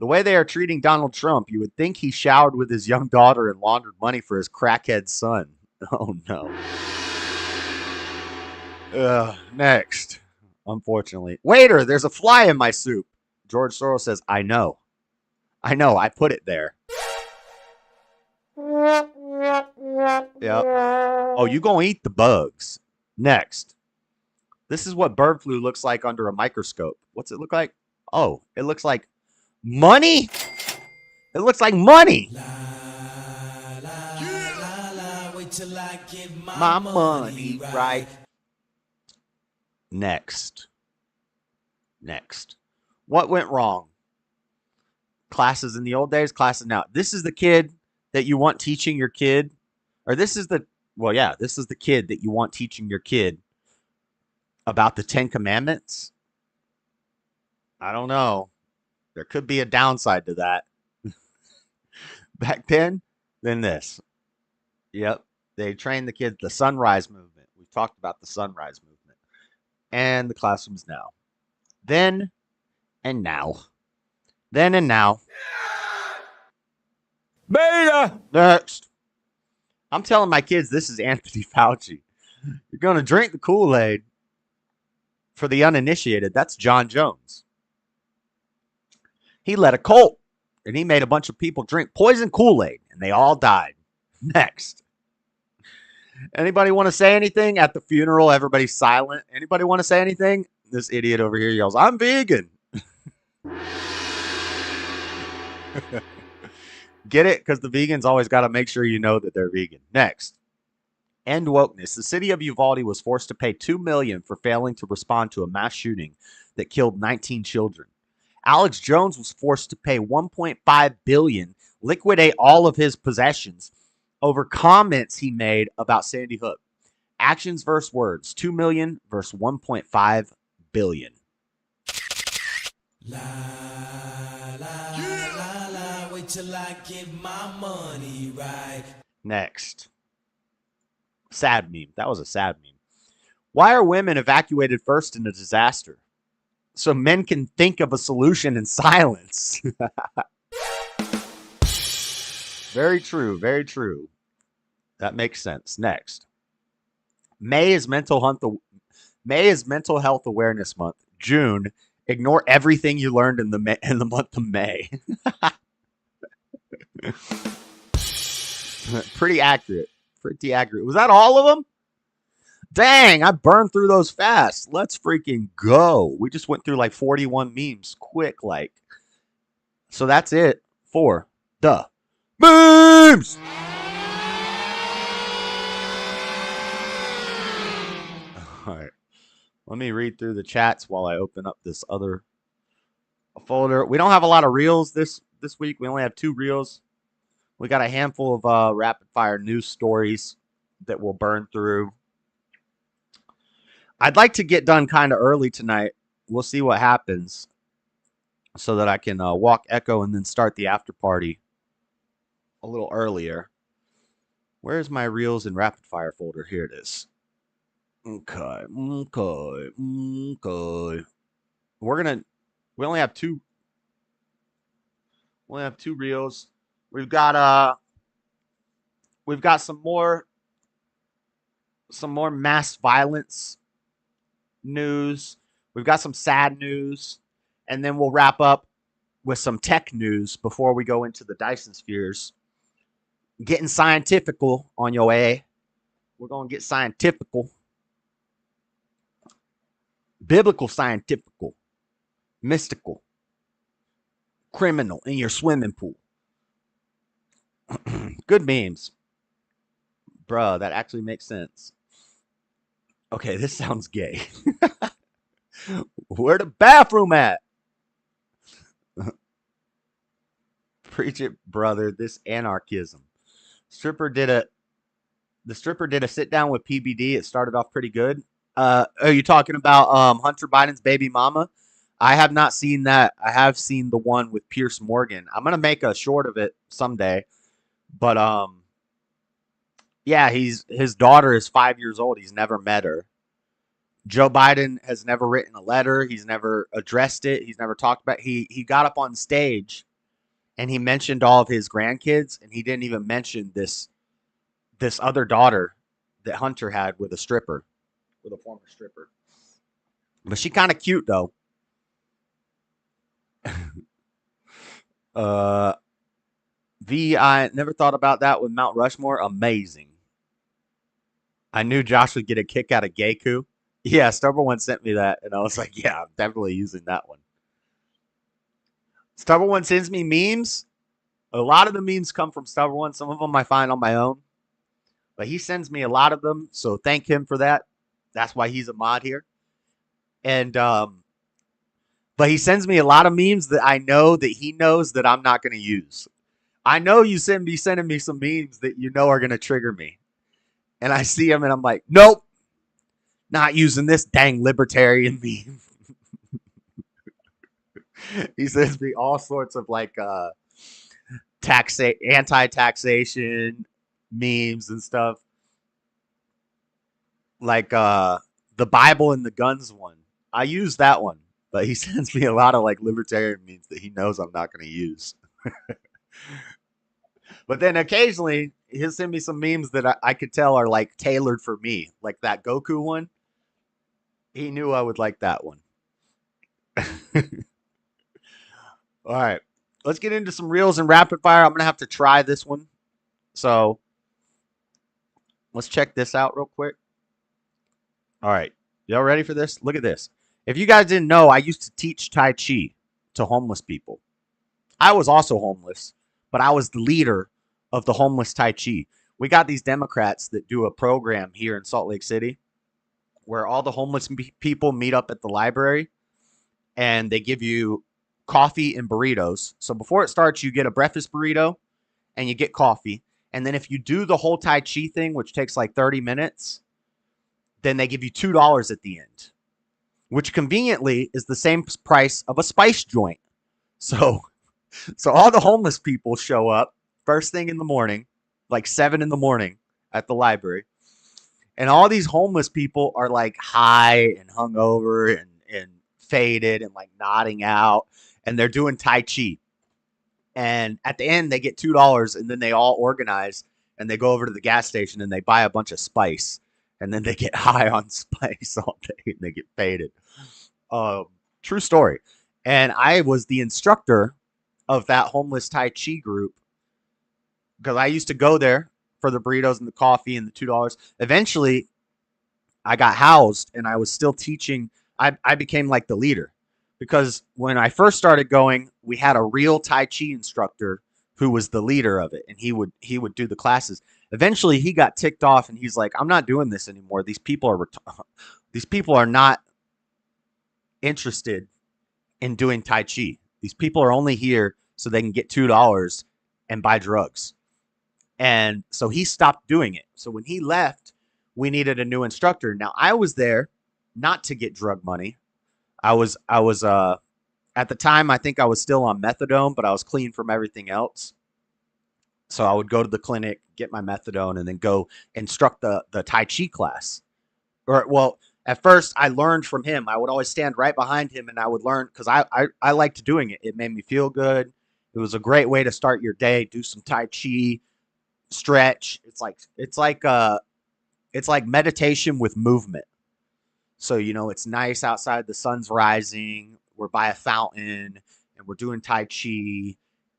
The way they are treating Donald Trump, you would think he showered with his young daughter and laundered money for his crackhead son. Oh no. Next. Unfortunately. Waiter, there's a fly in my soup. George Soros says, I know. I know, I put it there. Yep. Oh, you gonna eat the bugs. Next. This is what bird flu looks like under a microscope. What's it look like? Oh, it looks like money? It looks like money. Wait till I get my money right. Next. What went wrong? Classes in the old days, classes now. This is the kid that you want teaching your kid. Or this is the kid that you want teaching your kid about the 10 Commandments. I don't know. There could be a downside to that. Back then this. Yep. They trained the kids the sunrise movement. We've talked about the sunrise movement. And the classrooms now. Then and now. Then and now. Beta! Next. I'm telling my kids this is Anthony Fauci. You're going to drink the Kool-Aid. For the uninitiated, that's John Jones. He led a cult, and he made a bunch of people drink poison Kool-Aid, and they all died. Next. Anybody want to say anything? At the funeral, everybody's silent. Anybody want to say anything? This idiot over here yells, I'm vegan. Get it? Because the vegans always got to make sure you know that they're vegan. Next. End wokeness. The city of Uvalde was forced to pay $2 million for failing to respond to a mass shooting that killed 19 children. Alex Jones was forced to pay $1.5 billion, liquidate all of his possessions over comments he made about Sandy Hook. Actions versus words. 2 million versus 1.5 billion. La, la, la, la, wait till I get my money right. Next. Sad meme. That was a sad meme. Why are women evacuated first in a disaster? So men can think of a solution in silence. Very true. Very true. That makes sense. Next. May is Mental Health Awareness Month. June. Ignore everything you learned in the month of May. Pretty accurate. Was that all of them? Dang, I burned through those fast. Let's freaking go. We just went through like 41 memes quick, like. So that's it for the memes. All right. Let me read through the chats while I open up this other folder. We don't have a lot of reels this week. We only have 2 reels. We got a handful of rapid fire news stories that we'll burn through. I'd like to get done kind of early tonight. We'll see what happens so that I can walk Echo and then start the after party a little earlier. Where's my reels and rapid fire folder? Here it is. Okay. We only have 2. We only have 2 reels. We've got some more mass violence news. We've got some sad news, and then we'll wrap up with some tech news before we go into the Dyson spheres. Getting scientifical on your way. We're going to get scientifical. Biblical scientifical. Mystical. Criminal in your swimming pool. Good memes. Bruh, that actually makes sense. Okay, this sounds gay. Where the bathroom at? Preach it, brother. This anarchism. The stripper did a sit down with PBD. It started off pretty good. Are you talking about Hunter Biden's baby mama? I have not seen that. I have seen the one with Pierce Morgan. I'm gonna make a short of it someday. But yeah, his daughter is 5 years old. He's never met her. Joe Biden has never written a letter. He's never addressed it. He's never talked about it. He got up on stage and he mentioned all of his grandkids, and he didn't even mention this other daughter that Hunter had with a former stripper. But she kind of cute though. I never thought about that with Mount Rushmore. Amazing. I knew Josh would get a kick out of Geiku. Yeah, Stubborn One sent me that, and I was like, yeah, I'm definitely using that one. Stubborn One sends me memes. A lot of the memes come from Stubborn One. Some of them I find on my own. But he sends me a lot of them, so thank him for that. That's why he's a mod here. And but he sends me a lot of memes that I know that he knows that I'm not going to use. I know you be sending me some memes that you know are going to trigger me. And I see them and I'm like, nope, not using this dang libertarian meme. He sends me all sorts of like anti-taxation memes and stuff. Like the Bible and the guns one. I use that one. But he sends me a lot of like libertarian memes that he knows I'm not going to use. But then occasionally he'll send me some memes that I could tell are like tailored for me. Like that Goku one. He knew I would like that one. All right. Let's get into some reels and rapid fire. I'm going to have to try this one. So let's check this out real quick. All right. Y'all ready for this? Look at this. If you guys didn't know, I used to teach Tai Chi to homeless people. I was also homeless, but I was the leader of the homeless Tai Chi. We got these Democrats that do a program here in Salt Lake City where all the homeless people meet up at the library and they give you coffee and burritos. So before it starts, you get a breakfast burrito and you get coffee. And then if you do the whole Tai Chi thing, which takes like 30 minutes, then they give you $2 at the end, which conveniently is the same price of a spice joint. So all the homeless people show up first thing in the morning, like 7 in the morning at the library. And all these homeless people are like high and hungover and faded and like nodding out. And they're doing Tai Chi. And at the end, they get $2 and then they all organize and they go over to the gas station and they buy a bunch of spice. And then they get high on spice all day and they get faded. True story. And I was the instructor of that homeless Tai Chi group because I used to go there for the burritos and the coffee and the $2. Eventually, I got housed and I was still teaching. I became like the leader because when I first started going, we had a real Tai Chi instructor who was the leader of it, and he would do the classes. Eventually, he got ticked off, and he's like, "I'm not doing this anymore. These people are not interested in doing Tai Chi. These people are only here so they can get $2 and buy drugs." And so he stopped doing it. So when he left, we needed a new instructor. Now I was there not to get drug money. I was at the time, I think I was still on methadone, but I was clean from everything else. So I would go to the clinic, get my methadone, and then go instruct the Tai Chi class. Or, well, at first I learned from him. I would always stand right behind him and I would learn because I liked doing it. It made me feel good. It was a great way to start your day. Do some Tai Chi, stretch. It's like meditation with movement. So, it's nice outside. The sun's rising. We're by a fountain and we're doing Tai Chi,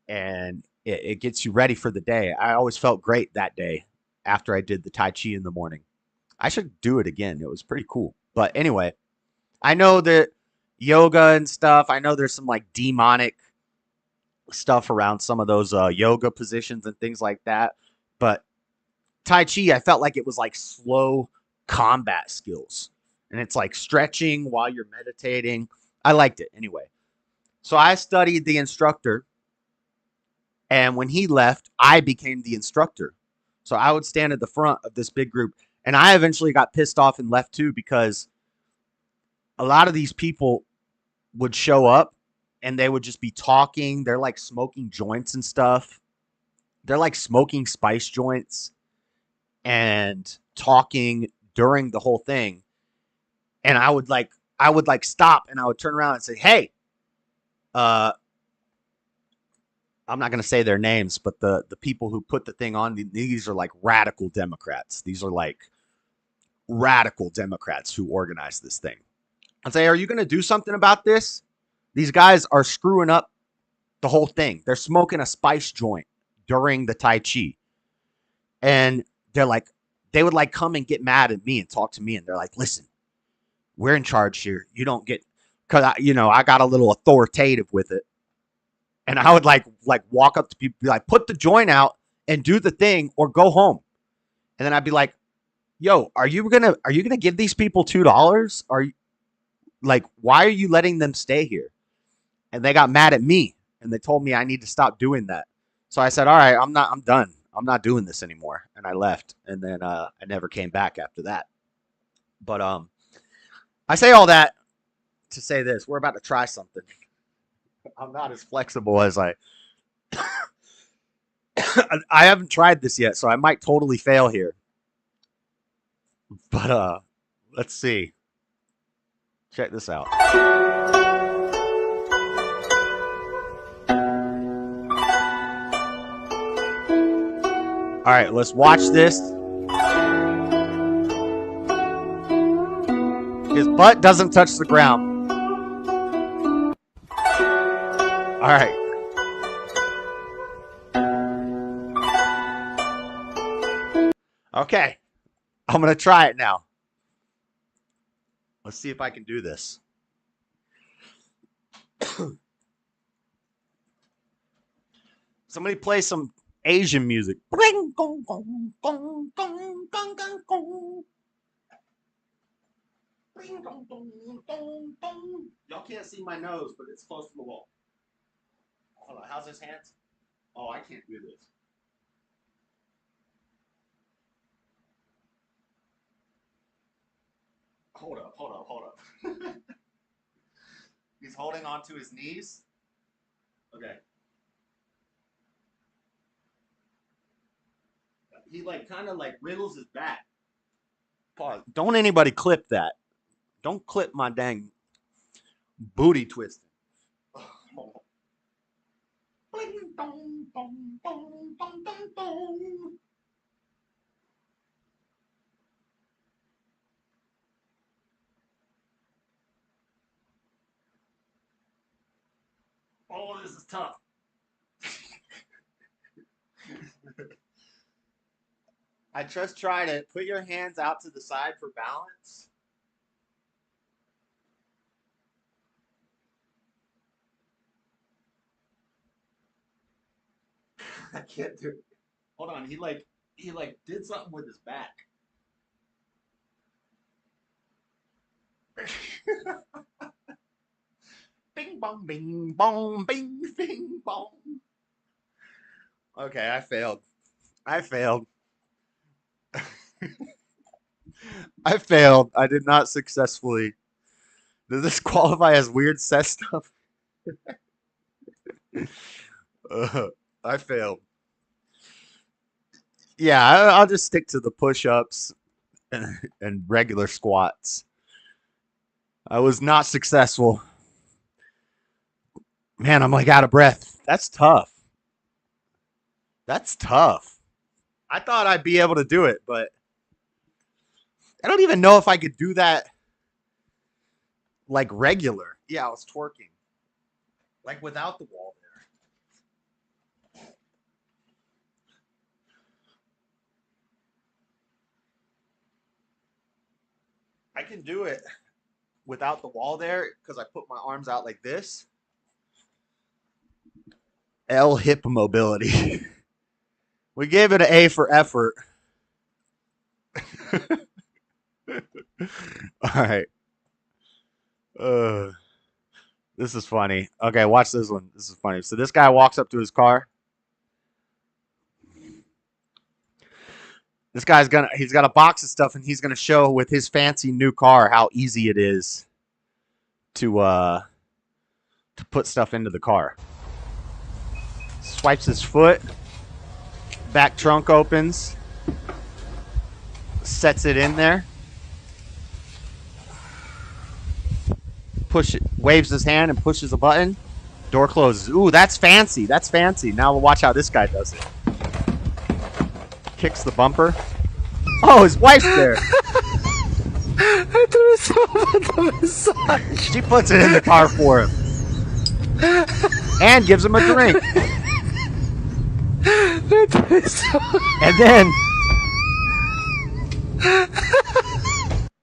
and it gets you ready for the day. I always felt great that day after I did the Tai Chi in the morning. I should do it again. It was pretty cool. But anyway, I know that yoga and stuff, I know there's some like demonic stuff around some of those yoga positions and things like that. But Tai Chi, I felt like it was like slow combat skills. And it's like stretching while you're meditating. I liked it anyway. So I studied the instructor. And when he left, I became the instructor. So I would stand at the front of this big group. And I eventually got pissed off and left too, because a lot of these people would show up and they would just be talking. They're like smoking joints and stuff. They're like smoking spice joints and talking during the whole thing. And I would stop and I would turn around and say, "Hey, I'm not going to say their names, but the people who put the thing on, these are like radical Democrats. These are like radical Democrats who organized this thing." I'd say, "Are you going to do something about this? These guys are screwing up the whole thing. They're smoking a spice joint during the Tai Chi." And they would like come and get mad at me and talk to me. And they're like, "Listen, we're in charge here. You don't get," because I got a little authoritative with it. And I would like walk up to people, be like, "Put the joint out and do the thing or go home." And then I'd be like, "Yo, are you gonna give these people $2? Are you like, why are you letting them stay here?" And they got mad at me and they told me I need to stop doing that. So I said, "All right, I'm done. I'm not doing this anymore." And I left. And then I never came back after that. But I say all that to say this: we're about to try something. I'm not as flexible as I haven't tried this yet, so I might totally fail here. But let's see. Check this out. All right, let's watch this. His butt doesn't touch the ground. All right. Okay. I'm going to try it now. Let's see if I can do this. Somebody play some Asian music. Y'all can't see my nose, but it's close to the wall. Hold on, how's his hands? Oh, I can't do this. Hold up. He's holding on to his knees. Okay. He kind of wriggles his back. Pause. Don't anybody clip that. Don't clip my dang booty twisting. Oh, this is tough. I just try to put your hands out to the side for balance. I can't do it. Hold on, he did something with his back. Bing bong, bing bong, bing bing bong. Okay, I failed. I failed. I did not successfully. Does this qualify as weird sex stuff? I failed. Yeah, I'll just stick to the push-ups and regular squats. I was not successful. Man, I'm like out of breath. That's tough. That's tough. I thought I'd be able to do it, but I don't even know if I could do that like regular. Yeah, I was twerking. Like without the wall there. I can do it without the wall there because I put my arms out like this. L hip mobility. We gave it an A for effort. All right. This is funny. Okay, watch this one. This is funny. So this guy walks up to his car. This guy's he's got a box of stuff, and he's gonna show with his fancy new car how easy it is to put stuff into the car. Swipes his foot. Back trunk opens. Sets it in there. Waves his hand and pushes a button. Door closes. Ooh, that's fancy. That's fancy. Now we'll watch how this guy does it. Kicks the bumper. Oh, his wife's there. She puts it in the car for him. And gives him a drink.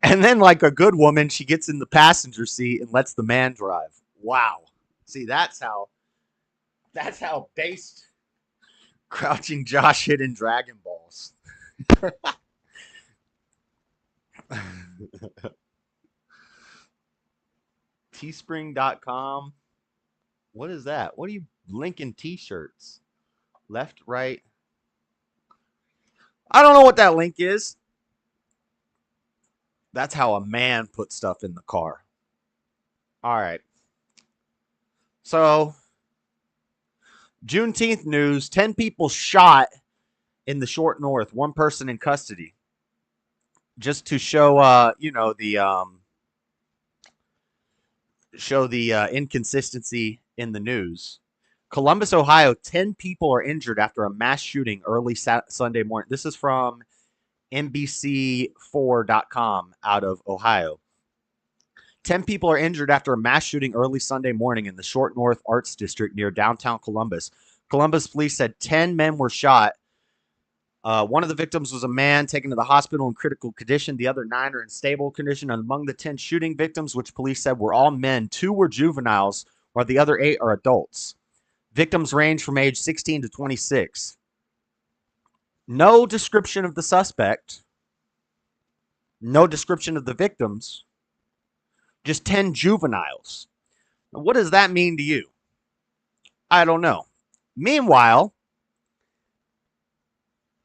And then, like a good woman, she gets in the passenger seat and lets the man drive. Wow. See, that's how based Crouching Josh hid in Dragon Balls. Teespring.com. What is that? What are you linking t-shirts? Left, right. I don't know what that link is. That's how a man puts stuff in the car. All right. So, Juneteenth news, 10 people shot in the short north, one person in custody. Just to show, the inconsistency in the news. Columbus, Ohio, 10 people are injured after a mass shooting early Sunday morning. This is from NBC4.com out of Ohio. 10 people are injured after a mass shooting early Sunday morning in the Short North Arts District near downtown Columbus. Columbus police said 10 men were shot. One of the victims was a man taken to the hospital in critical condition. The other 9 are in stable condition. And among the 10 shooting victims, which police said were all men, 2 were juveniles, while the other 8 are adults. Victims range from age 16 to 26. No description of the suspect. No description of the victims. Just 10 juveniles. Now, what does that mean to you? I don't know. Meanwhile,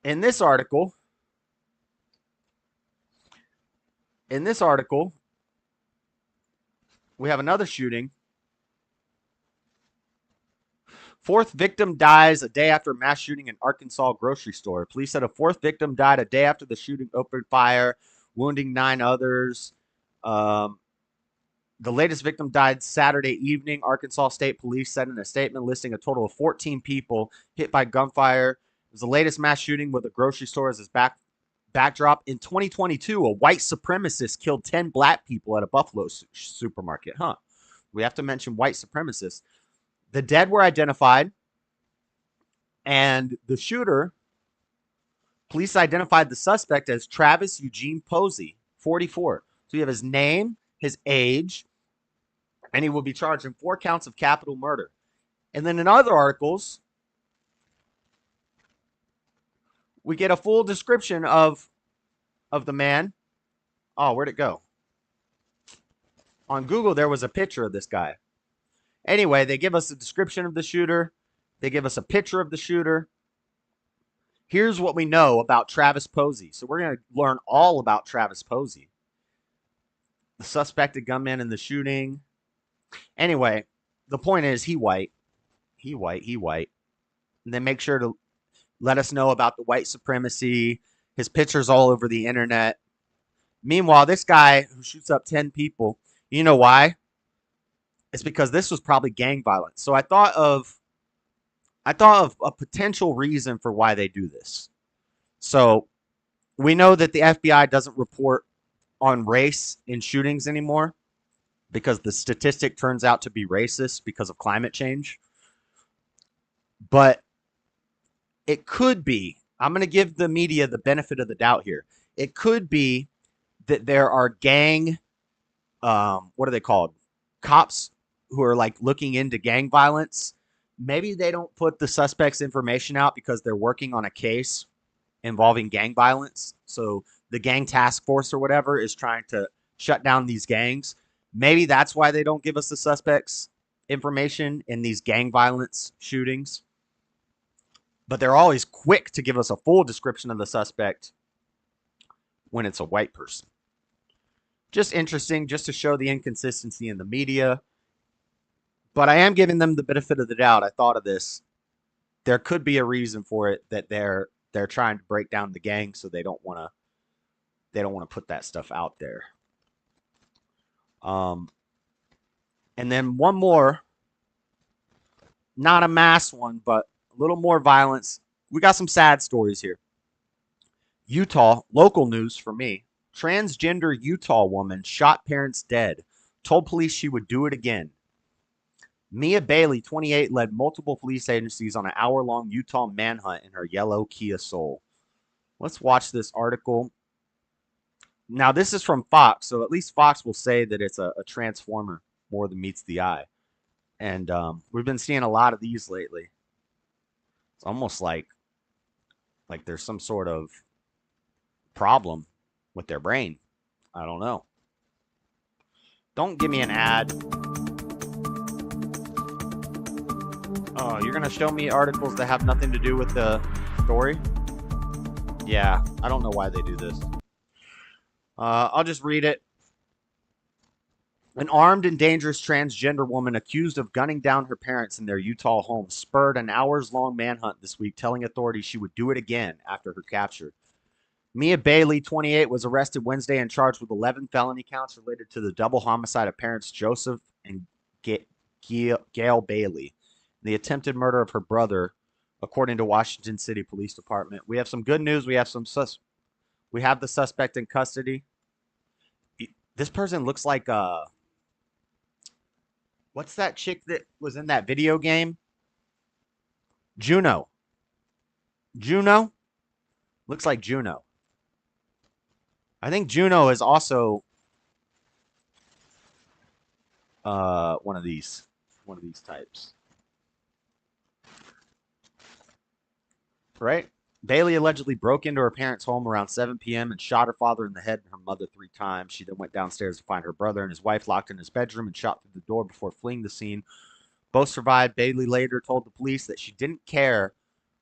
in this article, we have another shooting. 4th victim dies a day after a mass shooting in Arkansas grocery store. Police said a 4th victim died a day after the shooting opened fire, wounding 9 others. The latest victim died Saturday evening. Arkansas State Police said in a statement listing a total of 14 people hit by gunfire. It was the latest mass shooting with a grocery store as its backdrop. In 2022, a white supremacist killed 10 black people at a Buffalo supermarket. We have to mention white supremacists. The dead were identified, and the shooter Police identified the suspect as Travis Eugene Posey, 44. So you have his name, his age, and he will be charged in 4 counts of capital murder. And then in other articles, we get a full description of the man. Oh, where'd it go? On Google, there was a picture of this guy. Anyway, they give us a description of the shooter. They give us a picture of the shooter. Here's what we know about Travis Posey. So we're going to learn all about Travis Posey, the suspected gunman in the shooting. Anyway, the point is he white. And then make sure to let us know about the white supremacy. His pictures all over the internet. Meanwhile, this guy who shoots up 10 people, you know why? It's because this was probably gang violence. So I thought of a potential reason for why they do this. So we know that the FBI doesn't report on race in shootings anymore because the statistic turns out to be racist because of climate change. But it could be, I'm going to give the media the benefit of the doubt here. It could be that there are gang, what are they called? Cops who are like looking into gang violence. Maybe they don't put the suspect's information out because they're working on a case involving gang violence. So the gang task force or whatever is trying to shut down these gangs. Maybe that's why they don't give us the suspect's information in these gang violence shootings. But they're always quick to give us a full description of the suspect when it's a white person. Just interesting, just to show the inconsistency in the media. But I am giving them the benefit of the doubt. I thought of this. There could be a reason for it, that they're trying to break down the gang, so they don't want to put that stuff out there. And then one more, not a mass one, but a little more violence. We got some sad stories here. Utah, local news for me. Transgender Utah woman shot parents dead. Told police she would do it again. Mia Bailey, 28, led multiple police agencies on an hour-long Utah manhunt in her yellow Kia Soul. Let's watch this article. Now, this is from Fox, so at least Fox will say that it's a transformer more than meets the eye. And we've been seeing a lot of these lately. It's almost like there's some sort of problem with their brain. I don't know. Don't give me an ad. Oh, you're going to show me articles that have nothing to do with the story? Yeah, I don't know why they do this. I'll just read it. An armed and dangerous transgender woman accused of gunning down her parents in their Utah home spurred an hours-long manhunt this week, telling authorities she would do it again after her capture. Mia Bailey, 28, was arrested Wednesday and charged with 11 felony counts related to the double homicide of parents Joseph and Gail Bailey, the attempted murder of her brother, according to Washington City Police Department. We have some good news. We have the suspect in custody. This person looks like what's that chick that was in that video game? Juno. Juno? Looks like Juno. I think Juno is also one of these types. Right? Bailey allegedly broke into her parents' home around 7 p.m. and shot her father in the head and her mother 3 times. She then went downstairs to find her brother and his wife locked in his bedroom and shot through the door before fleeing the scene. Both survived. Bailey later told the police that she didn't care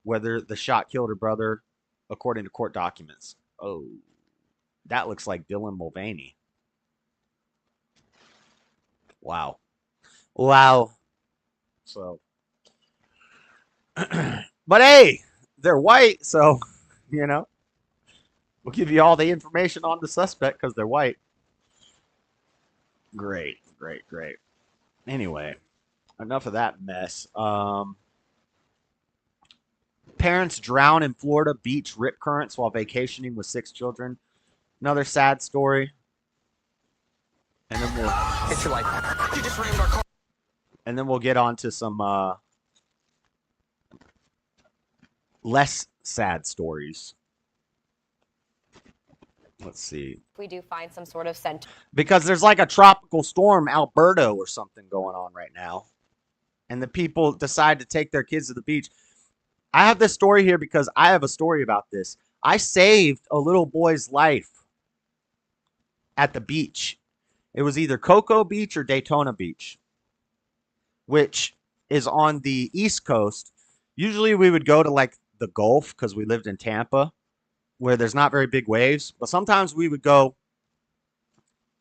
whether the shot killed her brother, according to court documents. Oh, that looks like Dylan Mulvaney. Wow. Wow. So, but hey, they're white, so, you know, we'll give you all the information on the suspect because they're white. Great. Anyway, enough of that mess. Parents drown in Florida beach rip currents while vacationing with 6 children. Another sad story. And then we'll hit you like that. You just rammed our car. And then we'll get on to some less sad stories. Let's see. We do find some sort of center. Because there's like a tropical storm, Alberto or something going on right now. And the people decide to take their kids to the beach. I have this story here because I have a story about this. I saved a little boy's life at the beach. It was either Cocoa Beach or Daytona Beach, which is on the East Coast. Usually we would go to like the Gulf because we lived in Tampa, where there's not very big waves. But sometimes we would go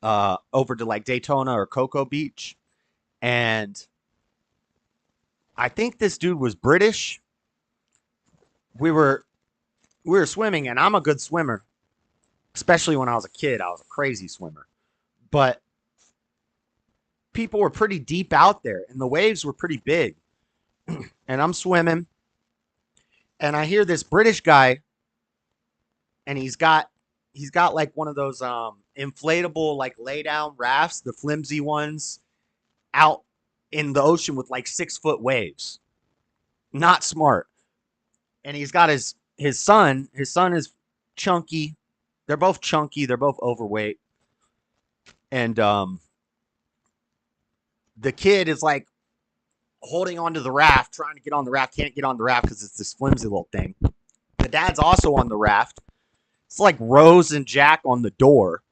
over to like Daytona or Cocoa Beach. And I think this dude was British. We were swimming, and I'm a good swimmer. Especially when I was a kid, I was a crazy swimmer. But people were pretty deep out there, and the waves were pretty big. And I'm swimming, and I hear this British guy, and he's got like one of those inflatable like lay down rafts, the flimsy ones, out in the ocean with like 6-foot waves. Not smart. And he's got his son. His son is chunky. They're both chunky. They're both overweight. And the kid is like holding onto the raft, trying to get on the raft. Can't get on the raft because it's this flimsy little thing. The dad's also on the raft. It's like Rose and Jack on the door.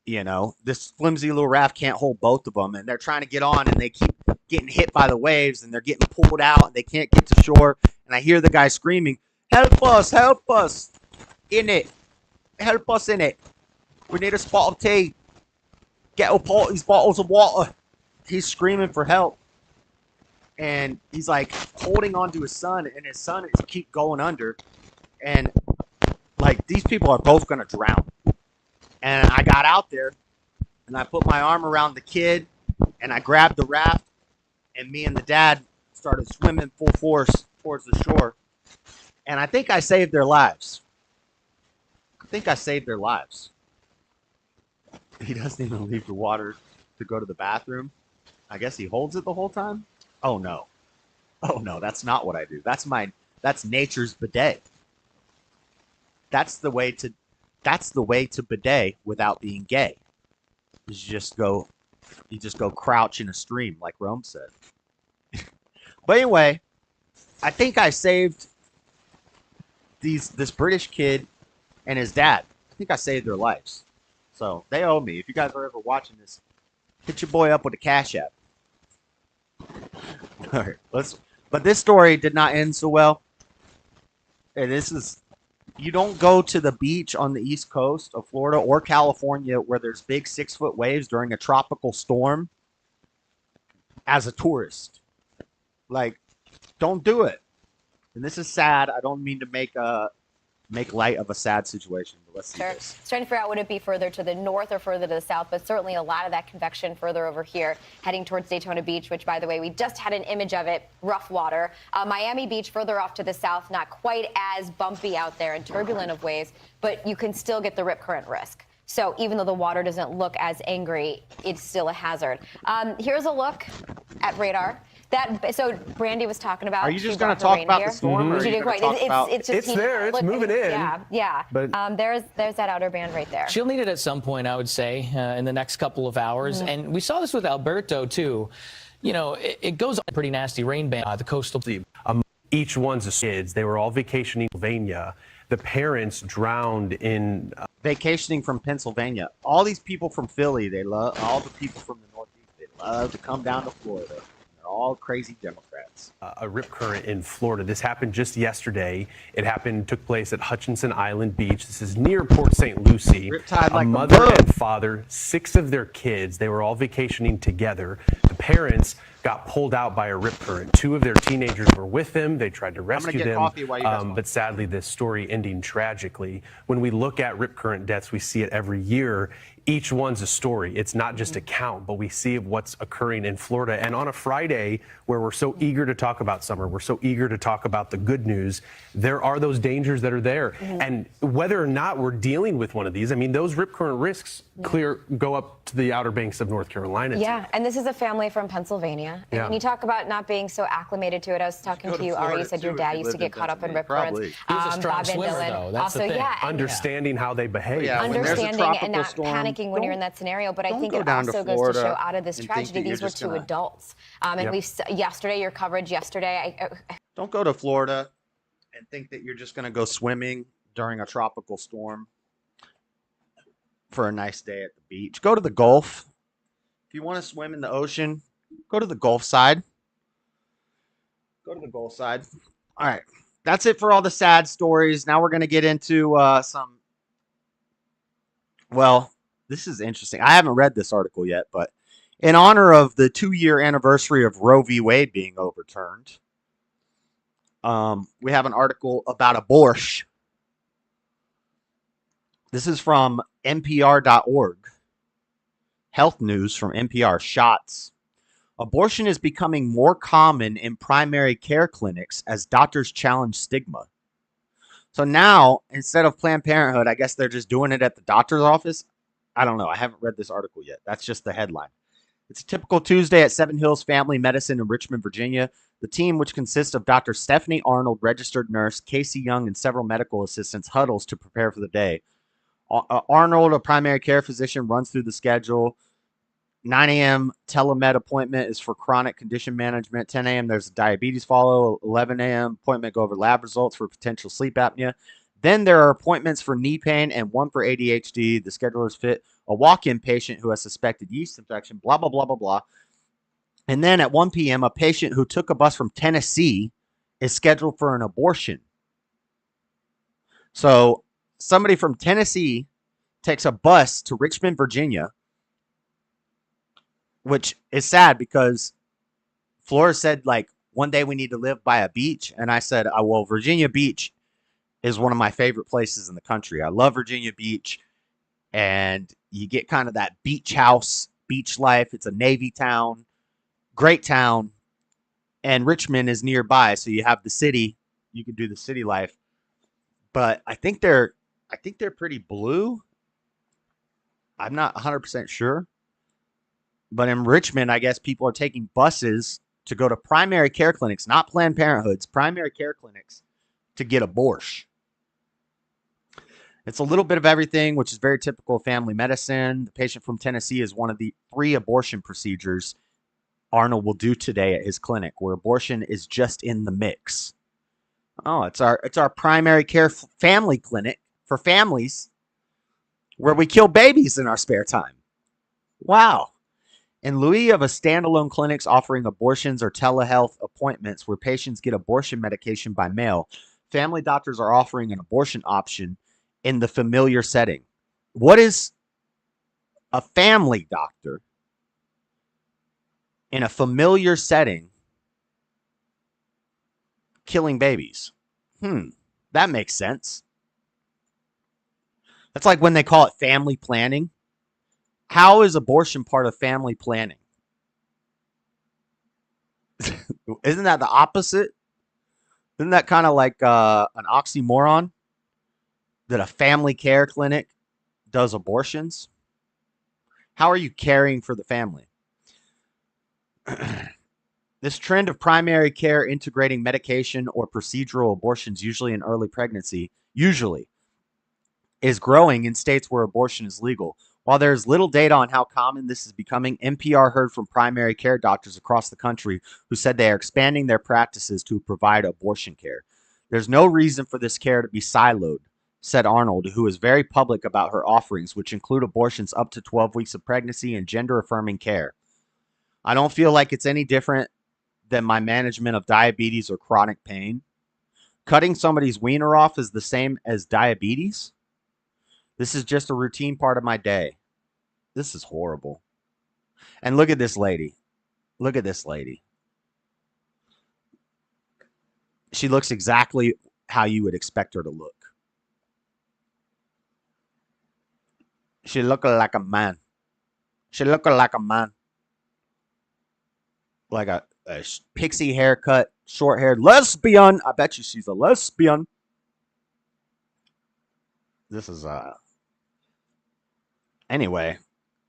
You know, this flimsy little raft can't hold both of them. And they're trying to get on, and they keep getting hit by the waves, and they're getting pulled out, and they can't get to shore. And I hear the guy screaming, help us in it. Help us in it. We need a spot of tea. Get up all these bottles of water. He's screaming for help. And he's like holding on to his son, and his son is keep going under. And like these people are both going to drown. And I got out there, and I put my arm around the kid, and I grabbed the raft, and me and the dad started swimming full force towards the shore. And I think I saved their lives. He doesn't even leave the water to go to the bathroom. I guess he holds it the whole time. Oh no, that's not what I do. That's nature's bidet. That's the way to bidet without being gay. You just go crouch in a stream, like Rome said. But anyway, I think I saved this British kid and his dad. I think I saved their lives. So they owe me. If you guys are ever watching this, hit your boy up with a Cashapp. All right, but this story did not end so well. And you don't go to the beach on the East Coast of Florida or California where there's big 6-foot waves during a tropical storm as a tourist. Like, don't do it. And this is sad. I don't mean to make light of a sad situation, but let's see this. Trying to figure out, would it be further to the north or further to the south, but certainly a lot of that convection further over here, heading towards Daytona Beach, which, by the way, we just had an image of it, rough water. Miami Beach further off to the south, not quite as bumpy out there and turbulent of waves, but you can still get the rip current risk. So even though the water doesn't look as angry, it's still a hazard. Here's a look at radar. So Brandy was talking about. Are you just going to talk about the storm? Or she did great. It's there. It's moving in. Yeah. But there's that outer band right there. She'll need it at some point, I would say, in the next couple of hours. Mm-hmm. And we saw this with Alberto too. You know, it goes on a pretty nasty rain band. The coastal. Each one's kids. They were all vacationing in Pennsylvania. The parents drowned in vacationing from Pennsylvania. All these people from Philly, they love all the people from the Northeast. They love to come down to Florida. All crazy Democrats. A rip current in Florida. This happened just yesterday. Took place at Hutchinson Island Beach. This is near Port St. Lucie. A mother and father, 6 of their kids, they were all vacationing together. The parents got pulled out by a rip current. 2 of their teenagers were with them. They tried to rescue them. But sadly, this story ending tragically. When we look at rip current deaths, we see it every year. each one's a story. It's not just a count, but we see what's occurring in Florida. And on a Friday where we're so eager to talk about summer, we're so eager to talk about the good news, there are those dangers that are there. And whether or not we're dealing with one of these, I mean, those rip current risks go up to the Outer Banks of North Carolina. Yeah, and this is a family from Pennsylvania. And when you talk about not being so acclimated to it, I was talking to you, Ari, you said your dad used to get caught up in rip currents. He was a strong swimmer, though. That's the thing. Understanding how they behave. Understanding and not panicking when you're in that scenario. But I think it also goes to show out of this tragedy, these were two adults. And yesterday, your coverage yesterday. Don't go to Florida and think that you're just going to go swimming during a tropical storm for a nice day at the beach. Go to the Gulf. If you want to swim in the ocean, go to the Gulf side. Go to the Gulf side. All right. That's it for all the sad stories. Now we're going to get into well, this is interesting. I haven't read this article yet, but in honor of the 2-year anniversary of Roe V Wade being overturned, we have an article about abortion. This is from NPR.org. Health news from NPR. Shots. Abortion is becoming more common in primary care clinics as doctors challenge stigma. So now, instead of Planned Parenthood, I guess they're just doing it at the doctor's office. I don't know. I haven't read this article yet. That's just the headline. It's a typical Tuesday at Seven Hills Family Medicine in Richmond, Virginia. The team, which consists of Dr. Stephanie Arnold, registered nurse, Casey Young, and several medical assistants, huddles to prepare for the day. Arnold, a primary care physician, runs through the schedule. 9 a.m. telemed appointment is for chronic condition management. 10 a.m. there's a diabetes follow. 11 a.m. appointment go over lab results for potential sleep apnea. Then there are appointments for knee pain and one for ADHD. The schedulers fit a walk-in patient who has suspected yeast infection, blah, blah, blah, blah, blah. And then at 1 p.m., a patient who took a bus from Tennessee is scheduled for an abortion. So somebody from Tennessee takes a bus to Richmond, Virginia, which is sad because Flora said, like, one day we need to live by a beach. And I said, oh, well, Virginia Beach is one of my favorite places in the country. I love Virginia Beach. And you get kind of that beach house, beach life. It's a Navy town, great town. And Richmond is nearby. So you have the city. You can do the city life. But I think they're pretty blue. I'm not 100% sure. But in Richmond, I guess people are taking buses to go to primary care clinics, not Planned Parenthoods, primary care clinics to get abortion. It's a little bit of everything, which is very typical of family medicine. The patient from Tennessee is one of the 3 abortion procedures Arnold will do today at his clinic, where abortion is just in the mix. Oh, it's our primary care family clinic for families where we kill babies in our spare time. Wow. In lieu of a standalone clinics offering abortions or telehealth appointments where patients get abortion medication by mail, family doctors are offering an abortion option in the familiar setting. What is a family doctor in a familiar setting killing babies? That makes sense. That's like when they call it family planning. How is abortion part of family planning? Isn't that the opposite? Isn't that kind of like an oxymoron? That a family care clinic does abortions? How are you caring for the family? This trend of primary care integrating medication or procedural abortions, usually in early pregnancy, is growing in states where abortion is legal. While there is little data on how common this is becoming, NPR heard from primary care doctors across the country who said they are expanding their practices to provide abortion care. There's no reason for this care to be siloed, said Arnold, who is very public about her offerings, which include abortions up to 12 weeks of pregnancy and gender-affirming care. I don't feel like it's any different than my management of diabetes or chronic pain. Cutting somebody's wiener off is the same as diabetes. This is just a routine part of my day. This is horrible. And look at this lady. Look at this lady. She looks exactly how you would expect her to look. She looking like a man. She looking like a man. Like a pixie haircut, short-haired lesbian. I bet you she's a lesbian. This is anyway,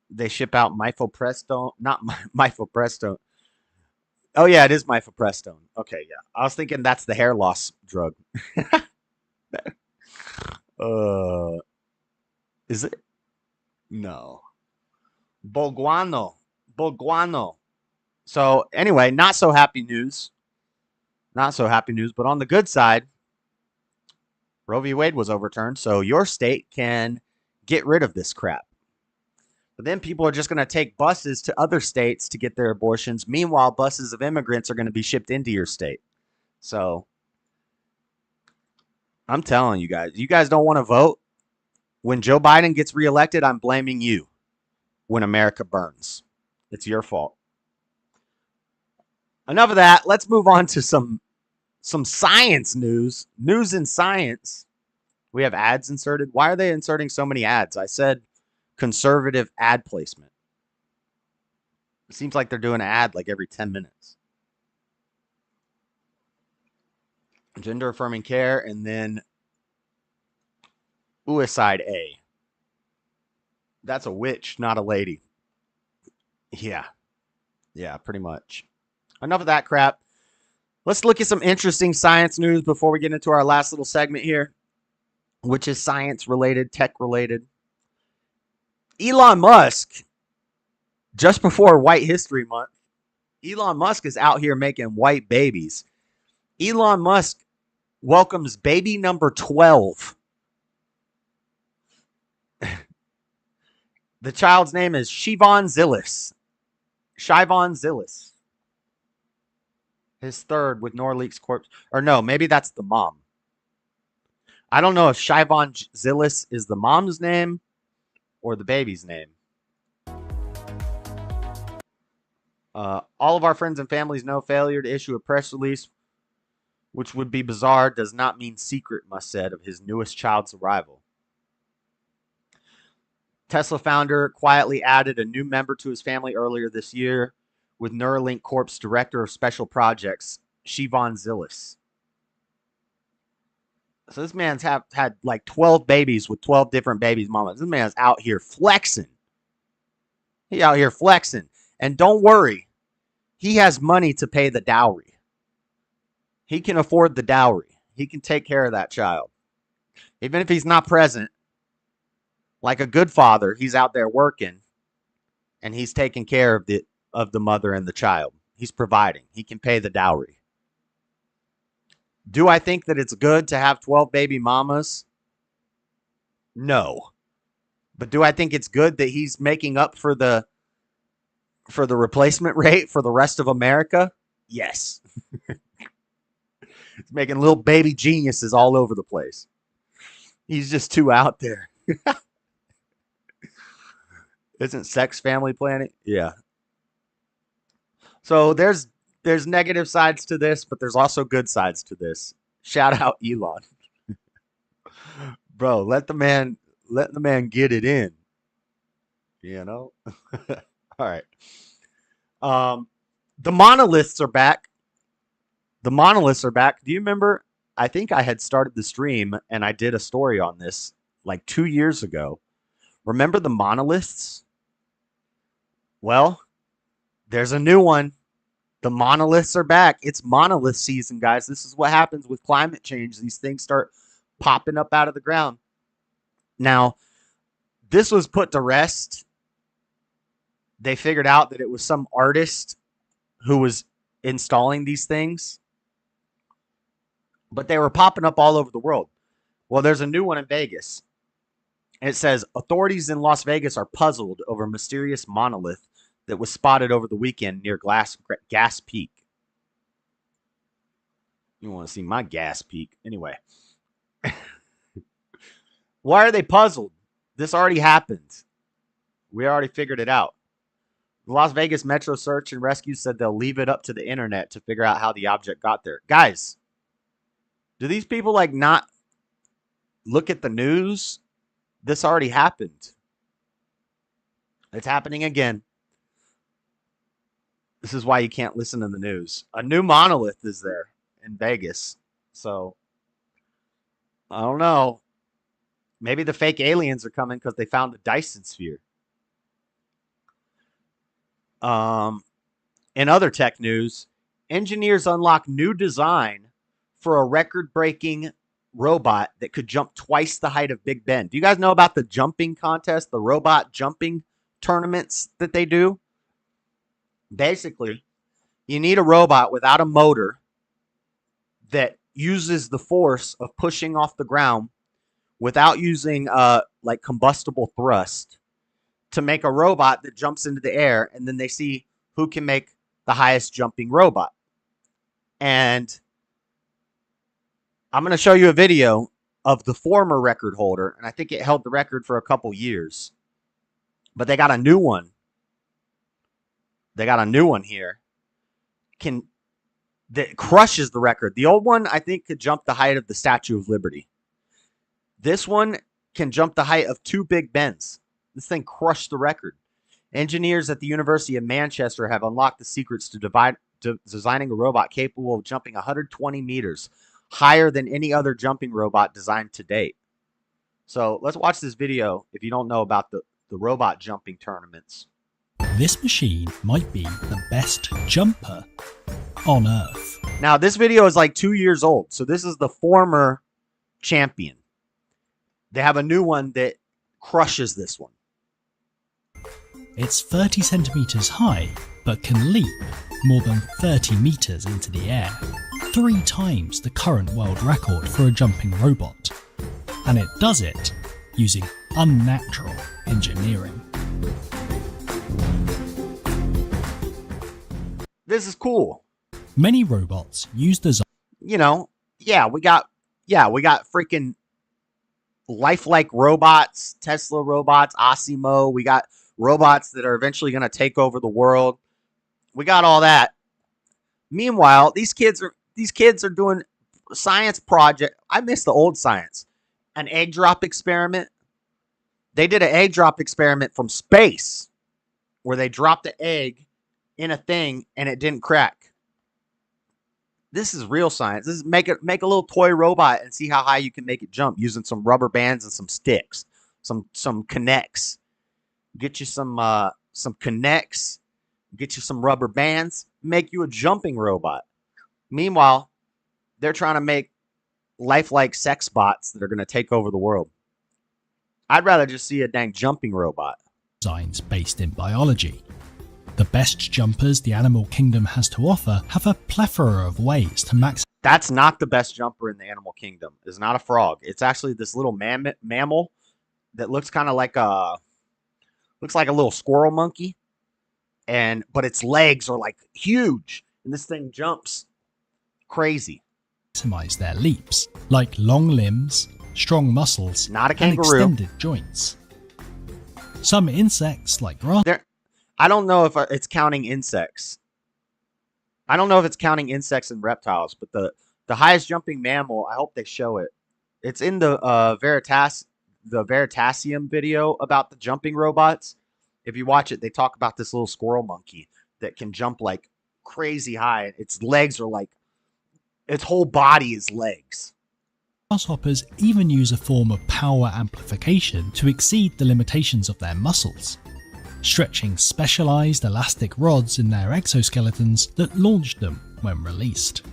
they ship out mifepristone, not mifepristone. Oh yeah, it is mifepristone. Okay, yeah. I was thinking that's the hair loss drug. Is it? No. Bolguano. So anyway, not so happy news. Not so happy news, but on the good side, Roe v. Wade was overturned, so your state can get rid of this crap. But then people are just going to take buses to other states to get their abortions. Meanwhile, buses of immigrants are going to be shipped into your state. So I'm telling you guys don't want to vote. When Joe Biden gets reelected, I'm blaming you. When America burns, it's your fault. Enough of that. Let's move on to some science news. News in science. We have ads inserted. Why are they inserting so many ads? I said conservative ad placement. It seems like they're doing an ad like every 10 minutes. Gender affirming care, and then Suicide A. That's a witch, not a lady. Yeah, pretty much. Enough of that crap. Let's look at some interesting science news before we get into our last little segment here, which is science related, tech related. Elon Musk, just before White History Month, Elon Musk is out here making white babies. Elon Musk welcomes baby number 12. The child's name is Shivon Zillis. His third with Norleek's corpse. Or no, maybe that's the mom. I don't know if Shivon Zillis is the mom's name or the baby's name. All of our friends and families know failure to issue a press release, which would be bizarre, does not mean secret, Musk said, of his newest child's arrival. Tesla founder quietly added a new member to his family earlier this year with Neuralink Corp's director of special projects, Shivon Zillis. So this man's had like 12 babies with 12 different babies' mamas. This man's out here flexing. He out here flexing. And don't worry, he has money to pay the dowry. He can afford the dowry. He can take care of that child. Even if he's not present, like a good father, he's out there working and he's taking care of the mother and the child. He's providing. He can pay the dowry. Do I think that it's good to have 12 baby mamas? No. But do I think it's good that he's making up for the replacement rate for the rest of America? Yes. He's making little baby geniuses all over the place. He's just too out there. Isn't sex family planning? Yeah. So there's negative sides to this, but there's also good sides to this. Shout out Elon. Bro, let the man get it in. You know? All right. The monoliths are back. Do you remember? I think I had started the stream and I did a story on this like 2 years ago. Remember the monoliths? Well, there's a new one. The monoliths are back. It's monolith season, guys. This is what happens with climate change. These things start popping up out of the ground. Now, this was put to rest. They figured out that it was some artist who was installing these things. But they were popping up all over the world. Well, there's a new one in Vegas. And it says, authorities in Las Vegas are puzzled over a mysterious monolith that was spotted over the weekend near Gas Peak. You want to see my gas peak. Anyway. Why are they puzzled? This already happened. We already figured it out. The Las Vegas Metro Search and Rescue said they'll leave it up to the internet to figure out how the object got there. Guys, do these people like not look at the news? This already happened. It's happening again. This is why you can't listen to the news. A new monolith is there in Vegas. So, I don't know. Maybe the fake aliens are coming because they found a Dyson sphere. In other tech news, engineers unlock new design for a record-breaking robot that could jump twice the height of Big Ben. Do you guys know about the jumping contest, the robot jumping tournaments that they do? Basically, you need a robot without a motor that uses the force of pushing off the ground without using like combustible thrust to make a robot that jumps into the air, and then they see who can make the highest jumping robot. And I'm going to show you a video of the former record holder, and I think it held the record for a couple years. But they got a new one. They got a new one here. That crushes the record. The old one, I think, could jump the height of the Statue of Liberty. This one can jump the height of 2 Big Bens. This thing crushed the record. Engineers at the University of Manchester have unlocked the secrets to designing a robot capable of jumping 120 meters, higher than any other jumping robot designed to date. So let's watch this video if you don't know about the robot jumping tournaments. This machine might be the best jumper on Earth. Now, this video is like 2 years old, so this is the former champion. They have a new one that crushes this one. It's 30 centimeters high, but can leap more than 30 meters into the air, 3 times the current world record for a jumping robot. And it does it using unnatural engineering. This is cool. Many robots use design. We got freaking lifelike robots, Tesla robots, Asimo. We got robots that are eventually going to take over the world. We got all that. Meanwhile, these kids are doing science project. I miss the old science. An egg drop experiment. They did an egg drop experiment from space where they dropped the egg in a thing and it didn't crack. This is real science. This is make a little toy robot and see how high you can make it jump using some rubber bands and some sticks, some connects. Get you some connects, get you some rubber bands, make you a jumping robot. Meanwhile, they're trying to make lifelike sex bots that are going to take over the world. I'd rather just see a dang jumping robot. Designs based in biology. The best jumpers the animal kingdom has to offer have a plethora of ways to max. That's not the best jumper in the animal kingdom. It's not a frog. It's actually this little mammal that looks kind of like a little squirrel monkey, but its legs are like huge, and this thing jumps crazy. Maximize their leaps, like long limbs, strong muscles, not a and kangaroo. Extended joints. Some insects like grass. I don't know if it's counting insects. I don't know if it's counting insects and reptiles, but the highest jumping mammal, I hope they show it. It's in the Veritasium video about the jumping robots. If you watch it, they talk about this little squirrel monkey that can jump like crazy high. Its legs are like, its whole body is legs. Grasshoppers even use a form of power amplification to exceed the limitations of their muscles, stretching specialized elastic rods in their exoskeletons that launch them when released.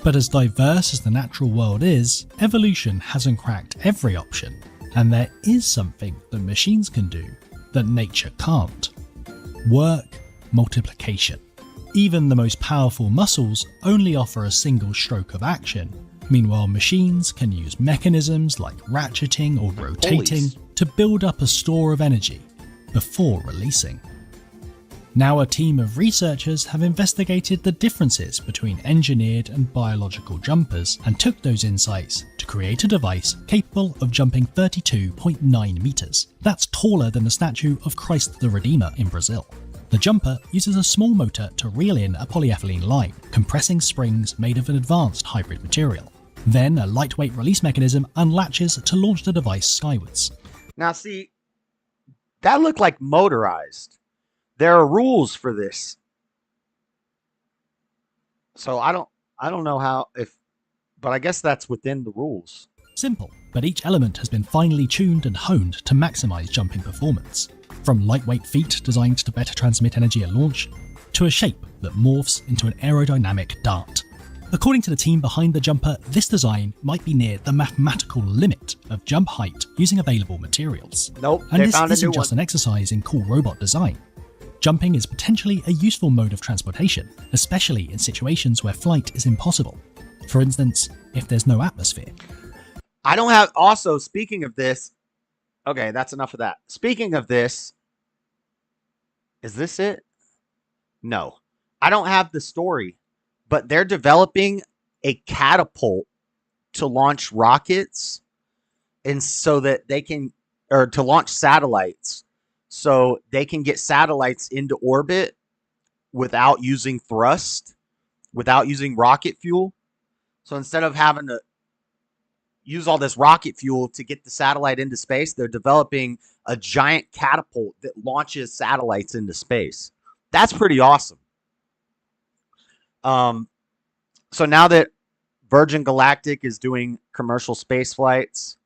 But as diverse as the natural world is, evolution hasn't cracked every option, and there is something that machines can do that nature can't. Work multiplication. Even the most powerful muscles only offer a single stroke of action. Meanwhile, machines can use mechanisms like ratcheting or rotating to build up a store of energy before releasing. Now a team of researchers have investigated the differences between engineered and biological jumpers and took those insights to create a device capable of jumping 32.9 meters. That's taller than the statue of Christ the Redeemer in Brazil. The jumper uses a small motor to reel in a polyethylene line, compressing springs made of an advanced hybrid material. Then a lightweight release mechanism unlatches to launch the device skywards. Now see, That looked like motorized. There are rules for this. So I don't know how, but I guess that's within the rules. Simple, but each element has been finely tuned and honed to maximize jumping performance. From lightweight feet designed to better transmit energy at launch, to a shape that morphs into an aerodynamic dart. According to the team behind the jumper, this design might be near the mathematical limit of jump height using available materials. Nope, and they this found a isn't new just one. an exercise in cool robot design. Jumping is potentially a useful mode of transportation, especially in situations where flight is impossible. For instance, if there's no atmosphere. I don't have, also, speaking of this, okay, that's enough of that. Speaking of this, is this it? No. I don't have the story, but they're developing a catapult to launch rockets and so that they can, or to launch satellites, so they can get satellites into orbit without using thrust, without using rocket fuel. So instead of having to use all this rocket fuel to get the satellite into space, they're developing a giant catapult that launches satellites into space. That's pretty awesome. So now that Virgin Galactic is doing commercial space flights,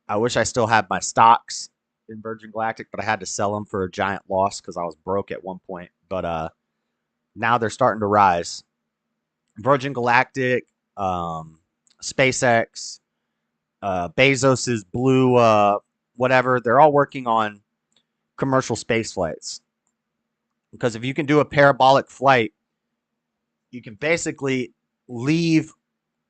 I wish I still had my stocks in Virgin Galactic, but I had to sell them for a giant loss because I was broke at one point. But now they're starting to rise. Virgin Galactic, SpaceX, Bezos's Blue, whatever, they're all working on commercial space flights. Because if you can do a parabolic flight, you can basically leave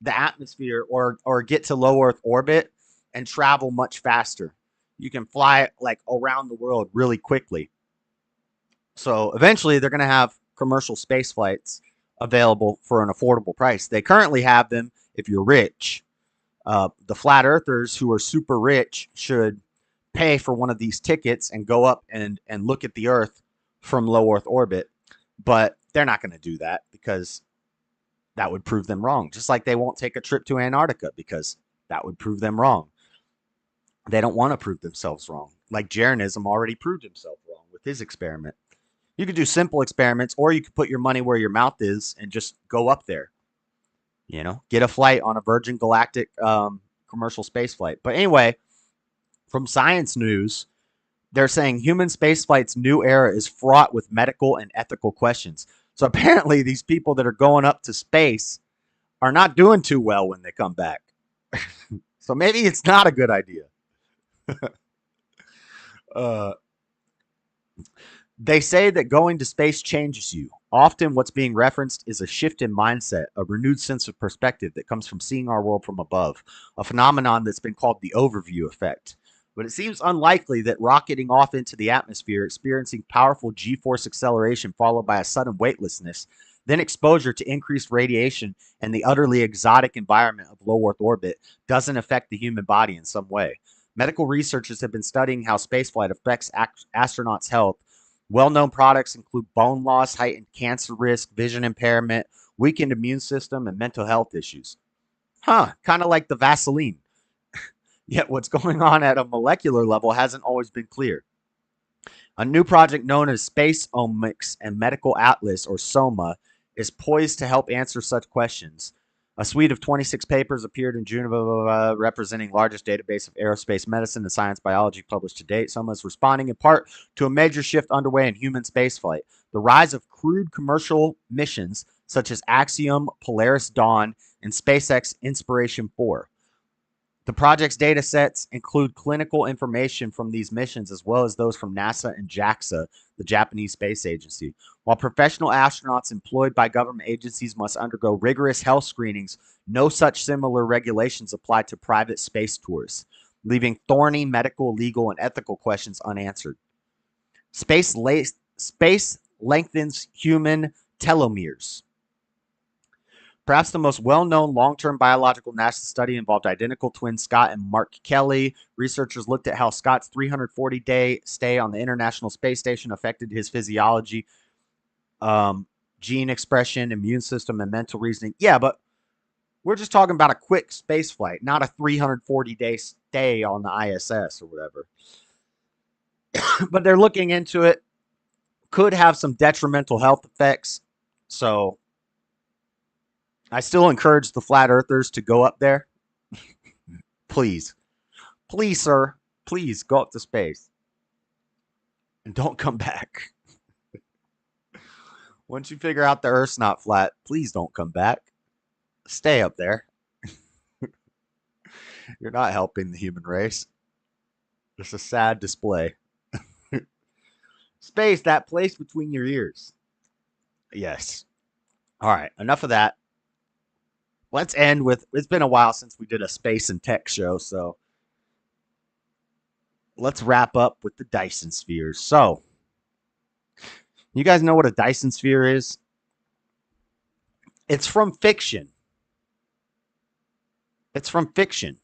the atmosphere or get to low Earth orbit and travel much faster. You can fly like around the world really quickly. So eventually they're going to have commercial space flights available for an affordable price. They currently have them if you're rich. The flat earthers who are super rich should pay for one of these tickets and go up and look at the Earth from low Earth orbit. But they're not going to do that because that would prove them wrong. Just like they won't take a trip to Antarctica because that would prove them wrong. They don't want to prove themselves wrong. Like Jeranism already proved himself wrong with his experiment. You could do simple experiments, or you could put your money where your mouth is and just go up there. You know, get a flight on a Virgin Galactic commercial space flight. But anyway, from Science News, they're saying human spaceflight's new era is fraught with medical and ethical questions. So apparently these people that are going up to space are not doing too well when they come back. So maybe it's not a good idea. They say that going to space changes you. Often what's being referenced is a shift in mindset, a renewed sense of perspective that comes from seeing our world from above, a phenomenon that's been called the overview effect. But it seems unlikely that rocketing off into the atmosphere, experiencing powerful G-force acceleration followed by a sudden weightlessness, then exposure to increased radiation and the utterly exotic environment of low Earth orbit doesn't affect the human body in some way. Medical researchers have been studying how spaceflight affects astronauts' health. Well-known products include bone loss, heightened cancer risk, vision impairment, weakened immune system, and mental health issues. Kind of like the Vaseline. Yet what's going on at a molecular level hasn't always been clear. A new project known as Space Omics and Medical Atlas, or SOMA, is poised to help answer such questions. A suite of 26 papers appeared in June, representing largest database of aerospace medicine and science biology published to date. SOMA is responding in part to a major shift underway in human spaceflight. The rise of crewed commercial missions such as Axiom, Polaris Dawn, and SpaceX Inspiration 4. The project's data sets include clinical information from these missions as well as those from NASA and JAXA, the Japanese Space Agency. While professional astronauts employed by government agencies must undergo rigorous health screenings, no such similar regulations apply to private space tours, leaving thorny medical, legal, and ethical questions unanswered. Space lengthens human telomeres. Perhaps the most well-known long-term biological NASA study involved identical twins Scott and Mark Kelly. Researchers looked at how Scott's 340-day stay on the International Space Station affected his physiology, gene expression, immune system, and mental reasoning. Yeah, but we're just talking about a quick space flight, not a 340-day stay on the ISS or whatever. but they're looking into it. Could have some detrimental health effects. So I still encourage the flat earthers to go up there. Please, sir, please go up to space and don't come back. Once you figure out the Earth's not flat, please don't come back. Stay up there. You're not helping the human race. It's a sad display. Space, that place between your ears. Yes. All right, enough of that. Let's end with, it's been a while since we did a space and tech show, so let's wrap up with the Dyson spheres. So, you guys know what a Dyson sphere is? It's from fiction. It's from fiction.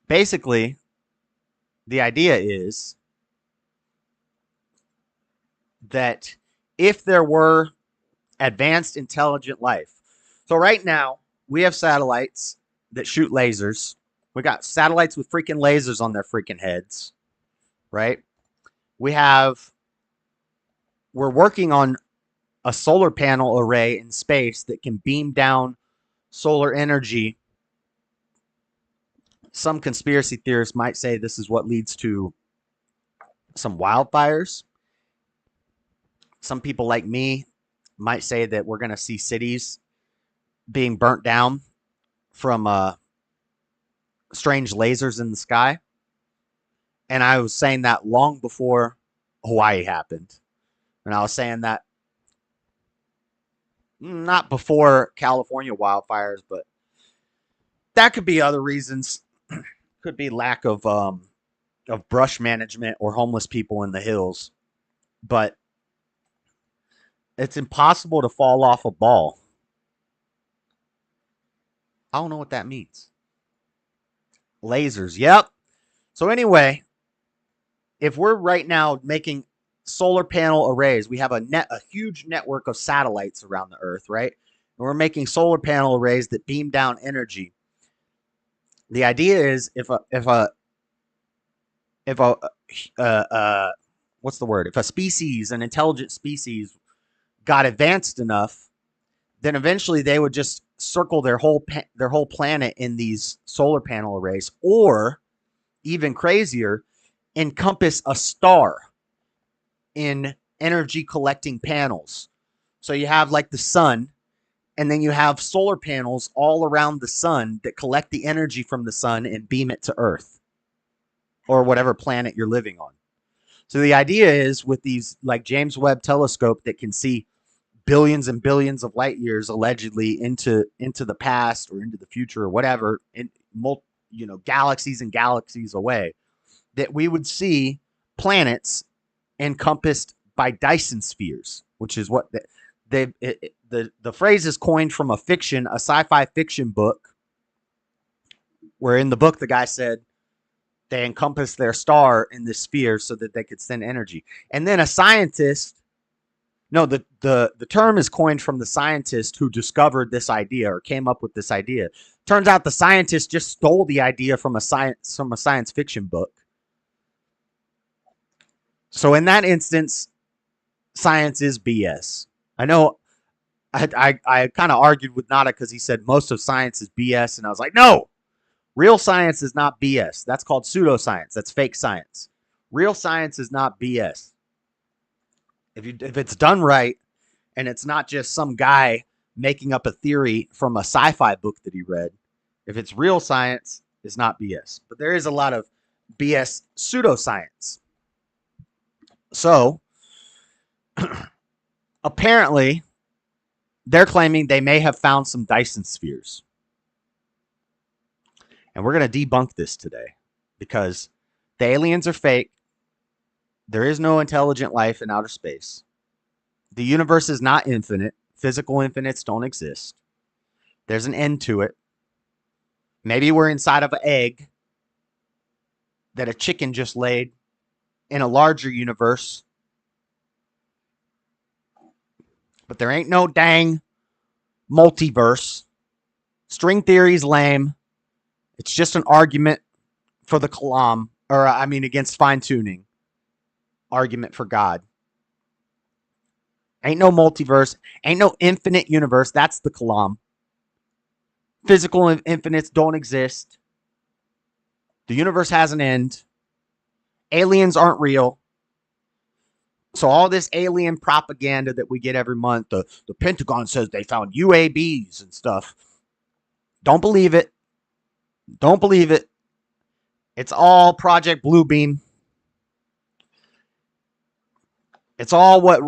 Basically, the idea is that if there were advanced intelligent life. So right now, we have satellites that shoot lasers. We got satellites with freaking lasers on their freaking heads, right? We're working on a solar panel array in space that can beam down solar energy. Some conspiracy theorists might say this is what leads to some wildfires. Some people like me might say that we're going to see cities being burnt down from strange lasers in the sky. And I was saying that long before Hawaii happened. And I was saying that not before California wildfires, but that could be other reasons. Could be lack of brush management or homeless people in the hills. But it's impossible to fall off a ball. I don't know what that means. Lasers, yep. So anyway, if we're right now making solar panel arrays, we have a huge network of satellites around the Earth, right? And we're making solar panel arrays that beam down energy. The idea is if a species, an intelligent species, got advanced enough, then eventually they would just circle their whole planet in these solar panel arrays, or even crazier, encompass a star in energy collecting panels. So you have like the sun, and then you have solar panels all around the sun that collect the energy from the sun and beam it to Earth or whatever planet you're living on. So the idea is with these like James Webb telescope that can see billions and billions of light years allegedly into the past or into the future or whatever, in galaxies and galaxies away, that we would see planets encompassed by Dyson spheres, which is what the phrase is coined from a sci-fi fiction book, where in the book the guy said they encompassed their star in this sphere so that they could send energy. And then a scientist, no, the term is coined from the scientist who discovered this idea or came up with this idea. Turns out the scientist just stole the idea from a science fiction book. So in that instance, science is BS. I know I kind of argued with Nada because he said most of science is BS, and I was like, no, real science is not BS. That's called pseudoscience. That's fake science. Real science is not BS. If it's done right, and it's not just some guy making up a theory from a sci-fi book that he read, if it's real science, it's not BS. But there is a lot of BS pseudoscience. So, apparently, they're claiming they may have found some Dyson spheres. And we're going to debunk this today because the aliens are fake. There is no intelligent life in outer space. The universe is not infinite. Physical infinites don't exist. There's an end to it. Maybe we're inside of an egg that a chicken just laid in a larger universe. But there ain't no dang multiverse. String theory's lame. It's just an argument for the kalam, or I mean against fine-tuning argument for God. Ain't no multiverse, ain't no infinite universe. That's the kalam. Physical infinites don't exist. The universe has an end. Aliens aren't real. So all this alien propaganda that we get every month, the Pentagon says they found UAVs and stuff. Don't believe it. Don't believe it. It's all Project Bluebeam. It's all what,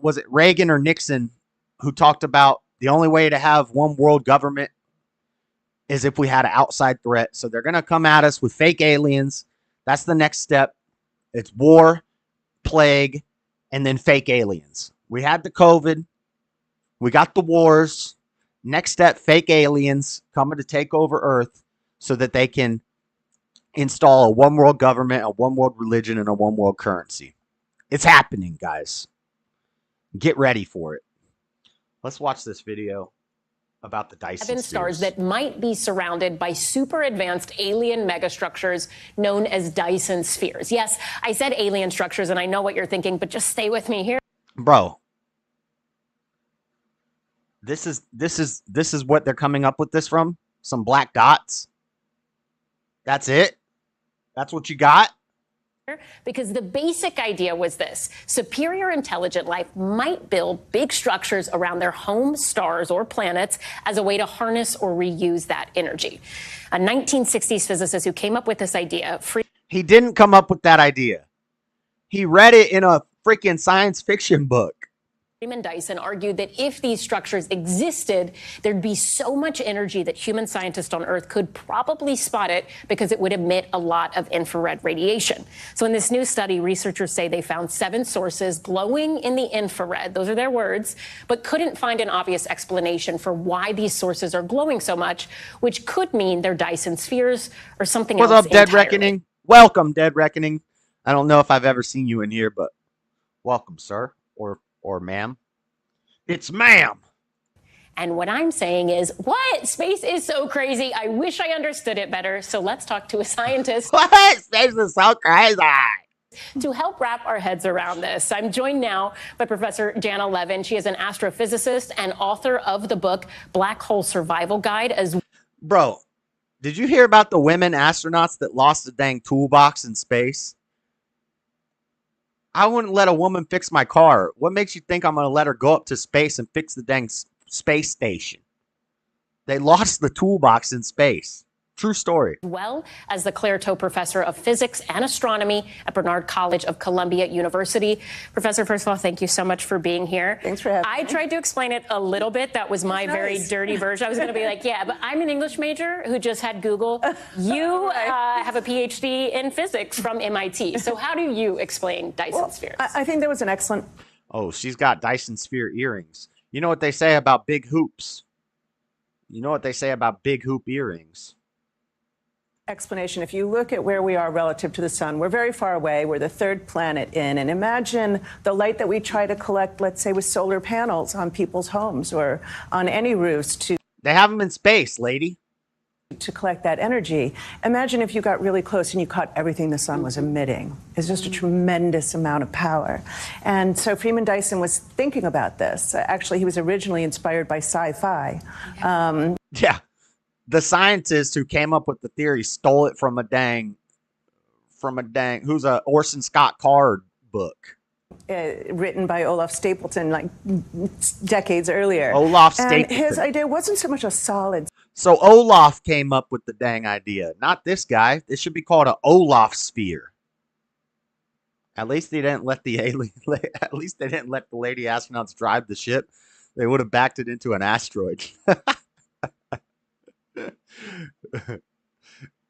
was it Reagan or Nixon who talked about the only way to have one world government is if we had an outside threat. So they're going to come at us with fake aliens. That's the next step. It's war, plague, and then fake aliens. We had the COVID. We got the wars. Next step, fake aliens coming to take over Earth so that they can install a one world government, a one world religion, and a one world currency. It's happening, guys. Get ready for it. Let's watch this video about the DYSON spheres. Stars that might be surrounded by super advanced alien megastructures known as DYSON spheres. Yes, I said alien structures, and I know what you're thinking, but just stay with me here. Bro, this is what they're coming up with this from? Some black dots? That's it? That's what you got? Because the basic idea was this: superior intelligent life might build big structures around their home stars or planets as a way to harness or reuse that energy. A 1960s physicist who came up with this idea. He didn't come up with that idea. He read it in a freaking science fiction book. Freeman Dyson argued that if these structures existed, there'd be so much energy that human scientists on Earth could probably spot it because it would emit a lot of infrared radiation. So in this new study, researchers say they found 7 sources glowing in the infrared. Those are their words, but couldn't find an obvious explanation for why these sources are glowing so much, which could mean they're Dyson spheres or something else. What's up, Dead Reckoning? Welcome, Dead Reckoning. I don't know if I've ever seen you in here, but welcome, sir. Or ma'am. It's ma'am. And what I'm saying is, what? Space is so crazy. I wish I understood it better. So let's talk to a scientist. What? Space is so crazy. To help wrap our heads around this, I'm joined now by Professor Jana Levin. She is an astrophysicist and author of the book Black Hole Survival Guide. Bro, did you hear about the women astronauts that lost the dang toolbox in space? I wouldn't let a woman fix my car. What makes you think I'm going to let her go up to space and fix the dang space station? They lost the toolbox in space. True story. Well as the Claire Tow Professor of Physics and Astronomy at Barnard College of Columbia University. Professor, first of all, thank you so much for being here. Thanks for having me. I tried to explain it a little bit. That was my very dirty version. I was going to be like, yeah, but I'm an English major who just had Google. You have a PhD in physics from MIT. So how do you explain Dyson spheres? I think there was an excellent... Oh, she's got Dyson sphere earrings. You know what they say about big hoops? You know what they say about big hoop earrings? Explanation. If you look at where we are relative to the sun, we're very far away. We're the 3rd planet in. And imagine the light that we try to collect, let's say, with solar panels on people's homes or on any roofs to... They have them in space, lady. To collect that energy. Imagine if you got really close and you caught everything the sun was emitting. It's just a tremendous amount of power. And so Freeman Dyson was thinking about this. Actually, he was originally inspired by sci-fi. Yeah. The scientist who came up with the theory stole it from a dang, who's a Orson Scott Card book. Written by Olaf Stapleton like decades earlier. Olaf Stapleton. And his idea wasn't so much a solid. So Olaf came up with the dang idea, not this guy. This should be called an Olaf sphere. At least they didn't let the alien. At least they didn't let the lady astronauts drive the ship. They would have backed it into an asteroid.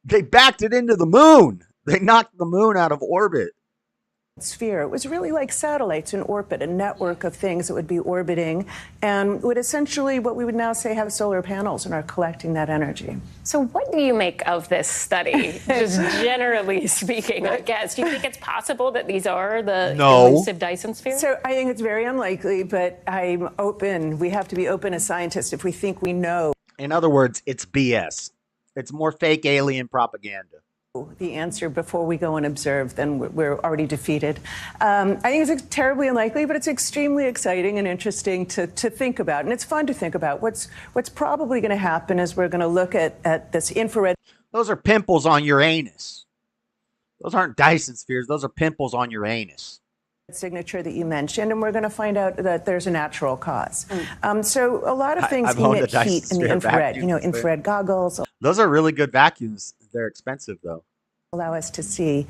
They backed it into the moon. They knocked the moon out of orbit. Sphere. It was really like satellites in orbit, a network of things that would be orbiting and would essentially, what we would now say, have solar panels and are collecting that energy. So what do you make of this study? Just generally speaking, I guess. Do you think it's possible that these are the elusive Dyson spheres? So I think it's very unlikely, but I'm open. We have to be open as scientists if we think we know. In other words, it's BS. It's more fake alien propaganda. the answer before we go and observe, then we're already defeated. I think it's terribly unlikely, but it's extremely exciting and interesting to think about. And it's fun to think about. What's probably going to happen is we're going to look at this infrared. Those are pimples on your anus. Those aren't Dyson spheres. Those are pimples on your anus. Signature that you mentioned, and we're going to find out that there's a natural cause. So a lot of things emit heat in the infrared, infrared goggles. Those are really good vacuums. They're expensive, though. Allow us to see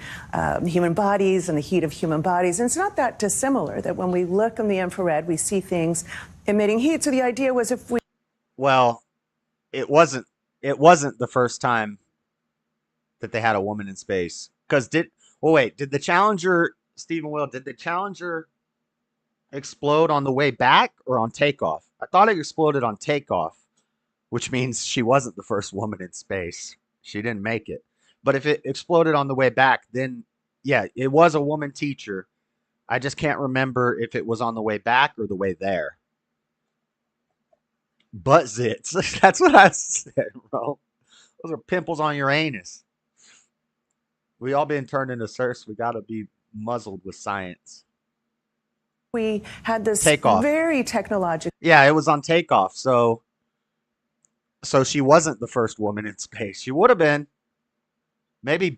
human bodies and the heat of human bodies. And it's not that dissimilar that when we look in the infrared, we see things emitting heat. So the idea was if we... Well, it wasn't the first time that they had a woman in space. Because did the Challenger... Stephen Will, did the Challenger explode on the way back or on takeoff? I thought it exploded on takeoff, which means she wasn't the first woman in space. She didn't make it. But if it exploded on the way back, then, yeah, it was a woman teacher. I just can't remember if it was on the way back or the way there. Butt zits. That's what I said, bro. Those are pimples on your anus. We all been turned into serfs. We got to be muzzled with science. We had this takeoff. Very technological. Yeah, it was on takeoff. So she wasn't the first woman in space. She would have been. Maybe.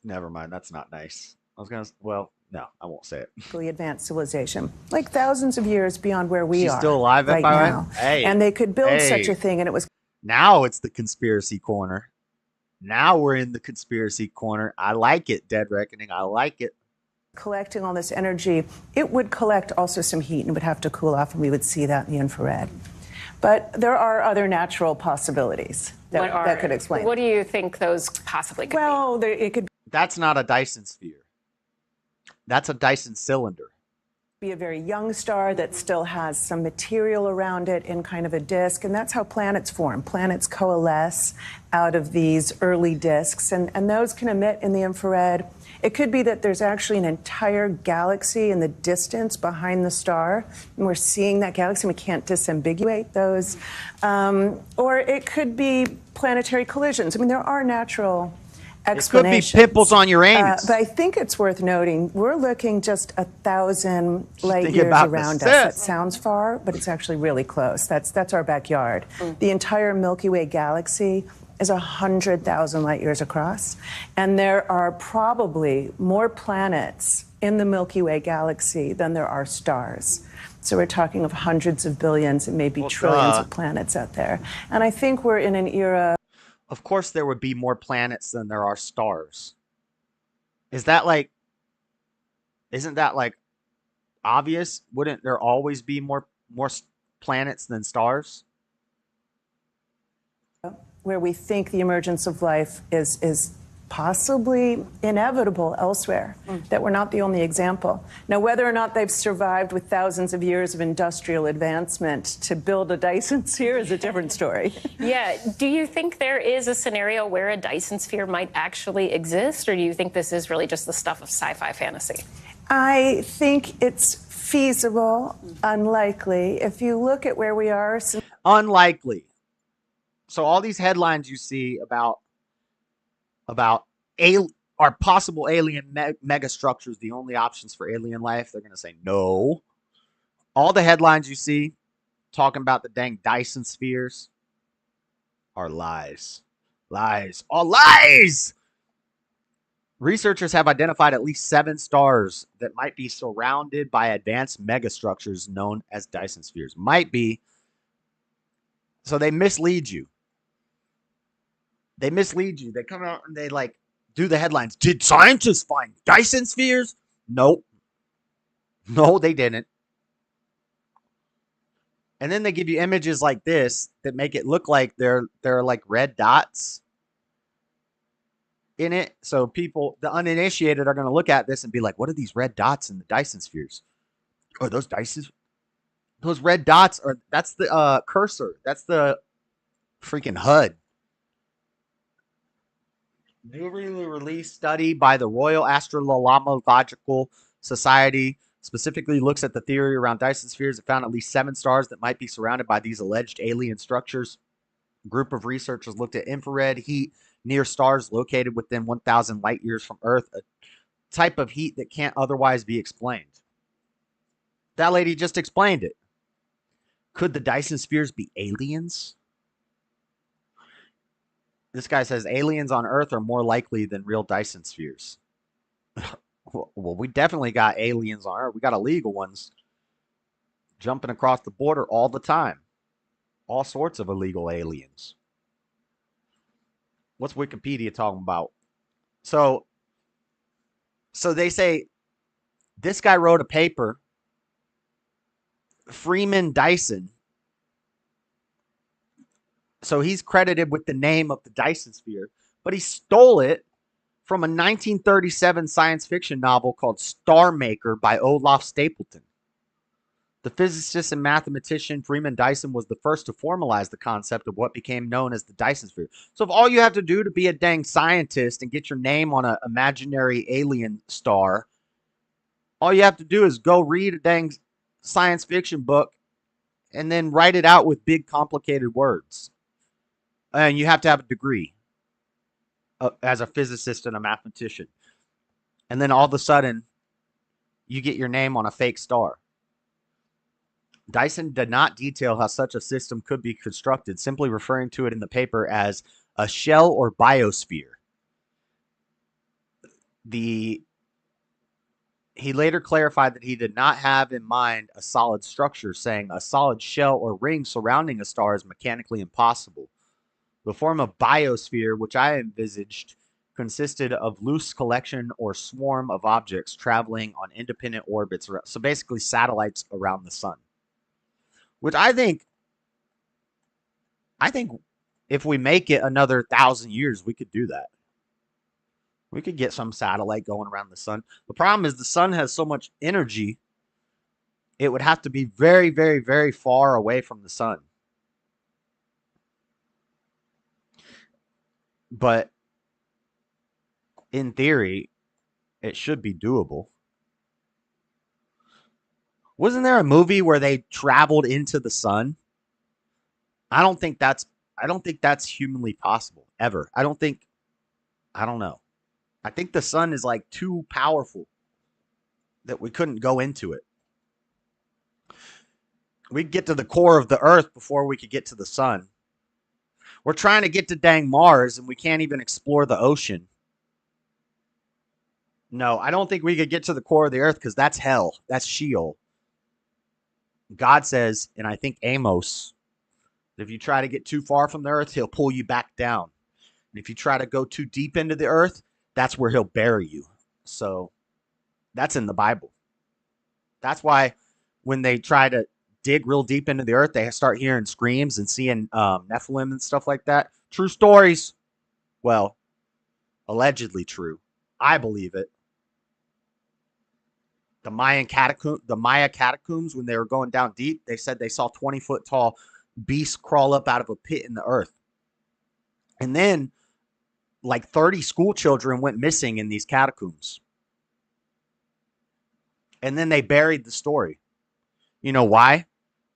Never mind. That's not nice. No, I won't say it. Advanced civilization, like thousands of years beyond where we are. She's still alive right now. Hey, and they could build such a thing, and it was. Now it's the conspiracy corner. Now we're in the conspiracy corner. I like it, Dead Reckoning. I like it. Collecting all this energy, it would collect also some heat and it would have to cool off, and we would see that in the infrared. But there are other natural possibilities that could explain. What do you think those possibly could be? Well, it could That's not a Dyson sphere. That's a Dyson cylinder. Be a very young star that still has some material around it in kind of a disk, and that's how planets form. Planets coalesce out of these early disks, and those can emit in the infrared. It could be that there's actually an entire galaxy in the distance behind the star, and we're seeing that galaxy, and we can't disambiguate those. Or it could be planetary collisions. I mean, there are natural explanations. It could be pimples on your anus. But I think it's worth noting, we're looking just 1,000 light years around us. That sounds far, but it's actually really close. That's our backyard. The entire Milky Way galaxy is 100,000 light years across. And there are probably more planets in the Milky Way galaxy than there are stars. So we're talking of hundreds of billions and maybe trillions of planets out there. And I think we're in an era... Of course there would be more planets than there are stars. Isn't that like obvious? Wouldn't there always be more planets than stars? Where we think the emergence of life is possibly inevitable elsewhere, that we're not the only example. Now, whether or not they've survived with thousands of years of industrial advancement to build a Dyson sphere is a different story. Yeah. Do you think there is a scenario where a Dyson sphere might actually exist, or do you think this is really just the stuff of sci-fi fantasy? I think it's feasible, unlikely. If you look at where we are... Unlikely. So all these headlines you see about are possible alien megastructures the only options for alien life, they're going to say no. All the headlines you see talking about the dang Dyson spheres are lies. Lies. All lies! Researchers have identified at least 7 stars that might be surrounded by advanced megastructures known as Dyson spheres. Might be. So they mislead you. They mislead you. They come out and they do the headlines. Did scientists find Dyson spheres? Nope. No, they didn't. And then they give you images like this that make it look like there are like red dots in it. So people, the uninitiated, are going to look at this and be like, what are these red dots in the Dyson spheres? Are those Dyson? Those red dots are, that's the cursor. That's the freaking HUD. Newly released study by the Royal Astronomical Society specifically looks at the theory around Dyson spheres. It found at least 7 stars that might be surrounded by these alleged alien structures. A group of researchers looked at infrared, heat, near stars located within 1,000 light years from Earth, a type of heat that can't otherwise be explained. That lady just explained it. Could the Dyson spheres be aliens? This guy says aliens on Earth are more likely than real Dyson spheres. Well, we definitely got aliens on Earth. We got illegal ones jumping across the border all the time. All sorts of illegal aliens. What's Wikipedia talking about? So they say this guy wrote a paper, Freeman Dyson. So he's credited with the name of the Dyson sphere, but he stole it from a 1937 science fiction novel called Star Maker by Olaf Stapleton. The physicist and mathematician Freeman Dyson was the first to formalize the concept of what became known as the Dyson sphere. So if all you have to do to be a dang scientist and get your name on an imaginary alien star, all you have to do is go read a dang science fiction book and then write it out with big complicated words. And you have to have a degree as a physicist and a mathematician. And then all of a sudden, you get your name on a fake star. Dyson did not detail how such a system could be constructed, simply referring to it in the paper as a shell or biosphere. He later clarified that he did not have in mind a solid structure, saying a solid shell or ring surrounding a star is mechanically impossible. The form of biosphere, which I envisaged, consisted of loose collection or swarm of objects traveling on independent orbits, so basically satellites around the sun. Which I think if we make it another 1,000 years, we could do that. We could get some satellite going around the sun. The problem is the sun has so much energy, it would have to be very, very, very far away from the sun. But in theory, it should be doable. Wasn't there a movie where they traveled into the sun? I don't think that's humanly possible ever. I don't know. I think the sun is like too powerful that we couldn't go into it. We'd get to the core of the earth before we could get to the sun. We're trying to get to dang Mars and we can't even explore the ocean. No, I don't think we could get to the core of the earth because that's hell. That's Sheol. God says, and I think Amos, that if you try to get too far from the earth, he'll pull you back down. And if you try to go too deep into the earth, that's where he'll bury you. So that's in the Bible. That's why when they try to dig real deep into the earth, they start hearing screams and seeing Nephilim and stuff like that. True stories. Well, allegedly true. I believe it. The Maya catacombs, when they were going down deep, they said they saw 20-foot tall beasts crawl up out of a pit in the earth. And then like 30 school children went missing in these catacombs. And then they buried the story. You know why?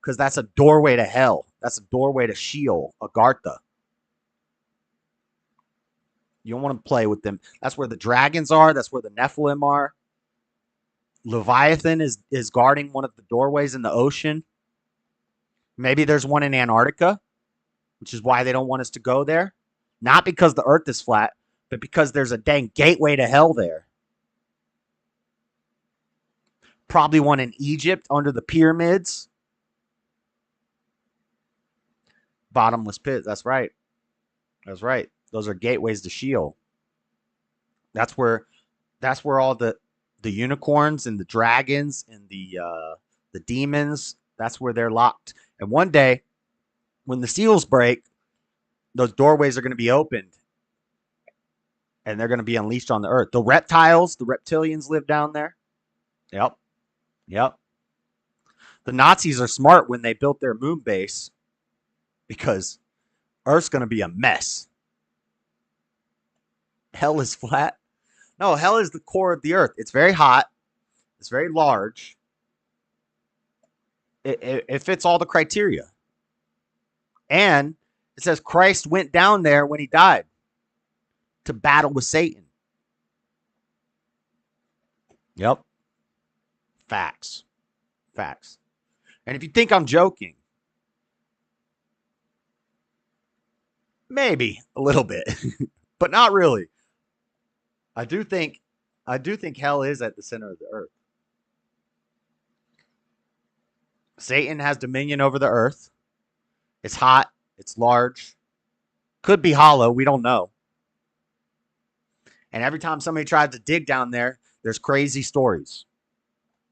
Because that's a doorway to hell. That's a doorway to Sheol, Agartha. You don't want to play with them. That's where the dragons are. That's where the Nephilim are. Leviathan is guarding one of the doorways in the ocean. Maybe there's one in Antarctica, which is why they don't want us to go there. Not because the earth is flat, but because there's a dang gateway to hell there. Probably one in Egypt under the pyramids. Bottomless pit. That's right. That's right. Those are gateways to Sheol. That's where all the unicorns and the dragons and the demons, that's where they're locked. And one day, when the seals break, those doorways are going to be opened. And they're going to be unleashed on the earth. The reptiles, the reptilians live down there. Yep. The Nazis are smart when they built their moon base because Earth's going to be a mess. Hell is flat. No, hell is the core of the earth. It's very hot. It's very large. It fits all the criteria. And it says Christ went down there when he died. to battle with Satan. Yep. Facts. Facts. And if you think I'm joking, maybe a little bit, but not really. I do think hell is at the center of the earth. Satan has dominion over the earth. It's hot. It's large. Could be hollow. We don't know. And every time somebody tries to dig down there, there's crazy stories.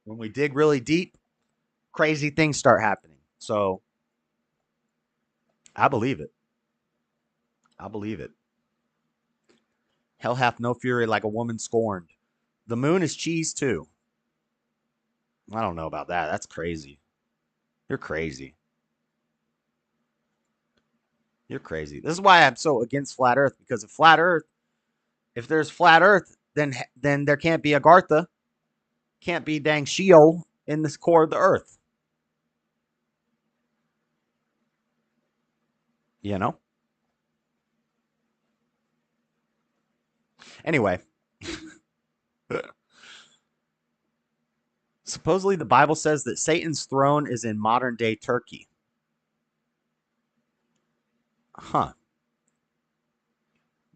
When we dig really deep, crazy things start happening. So I believe it. I believe it. Hell hath no fury like a woman scorned. The moon is cheese too. I don't know about that. That's crazy. You're crazy. You're crazy. This is why I'm so against flat earth, because if there's flat earth, then there can't be Agartha. Can't be dang Sheol in this core of the earth. You know? Anyway. Supposedly the Bible says that Satan's throne is in modern day Turkey. Huh.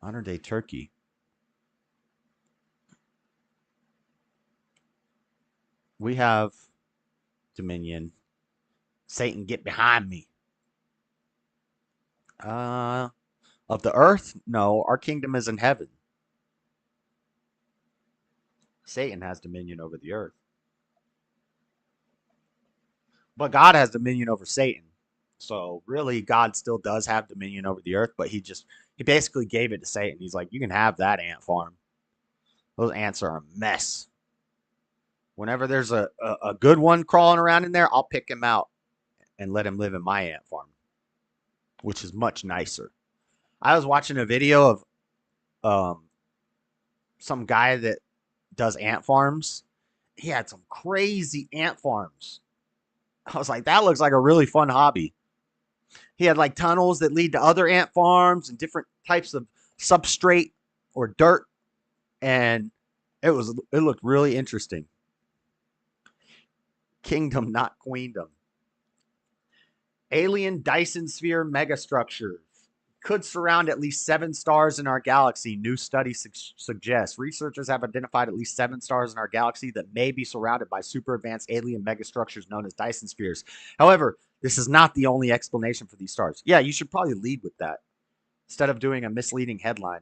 Modern day Turkey. We have dominion. Satan, get behind me. Of the earth? No, our kingdom is in heaven. Satan has dominion over the earth. But God has dominion over Satan. So really, God still does have dominion over the earth, but he basically gave it to Satan. He's like, you can have that ant farm. Those ants are a mess. Whenever there's a good one crawling around in there, I'll pick him out and let him live in my ant farm, which is much nicer. I was watching a video of some guy that does ant farms. He had some crazy ant farms. I was like, that looks like a really fun hobby. He had like tunnels that lead to other ant farms and different types of substrate or dirt. And it looked really interesting. Kingdom, not queendom. Alien Dyson sphere megastructures could surround at least 7 stars in our galaxy, new study suggests. Researchers have identified at least 7 stars in our galaxy that may be surrounded by super advanced alien megastructures known as Dyson spheres. However, this is not the only explanation for these stars. Yeah, you should probably lead with that instead of doing a misleading headline.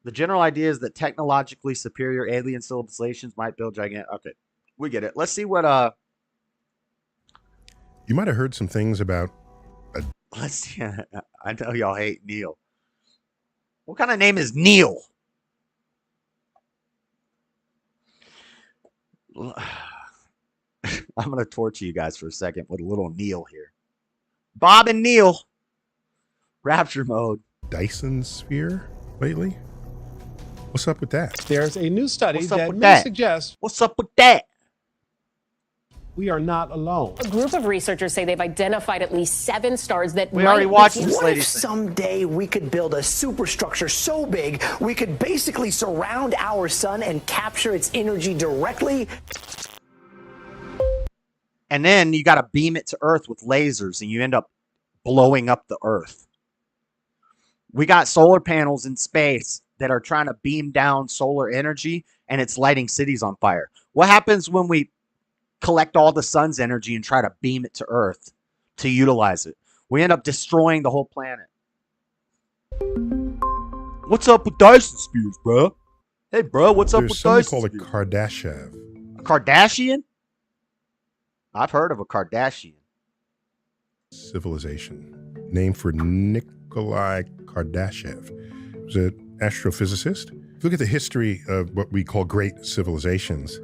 The general idea is that technologically superior alien civilizations might build gigantic... Okay, we get it. Let's see what... You might have heard some things about... Let's see. I know y'all hate Neil. What kind of name is Neil? I'm going to torture you guys for a second with a little Neil here. Bob and Neil. Rapture mode. Dyson sphere lately? What's up with that? There's a new study that may that? suggest... What's up with that? We are not alone. A group of researchers say they've identified at least 7 stars that we already watched this What lady if someday we could build a superstructure so big we could basically surround our sun and capture its energy directly? And then you got to beam it to Earth with lasers and you end up blowing up the Earth. We got solar panels in space that are trying to beam down solar energy and it's lighting cities on fire. What happens when we collect all the sun's energy and try to beam it to Earth to utilize it? We end up destroying the whole planet. What's up with Dyson spheres, bro? Hey, bro, what's up with Dyson There's something spheres? called a Kardashev. A Kardashian? I've heard of a Kardashian. Civilization, named for Nikolai Kardashev. He was an astrophysicist. Look at the history of what we call great civilizations.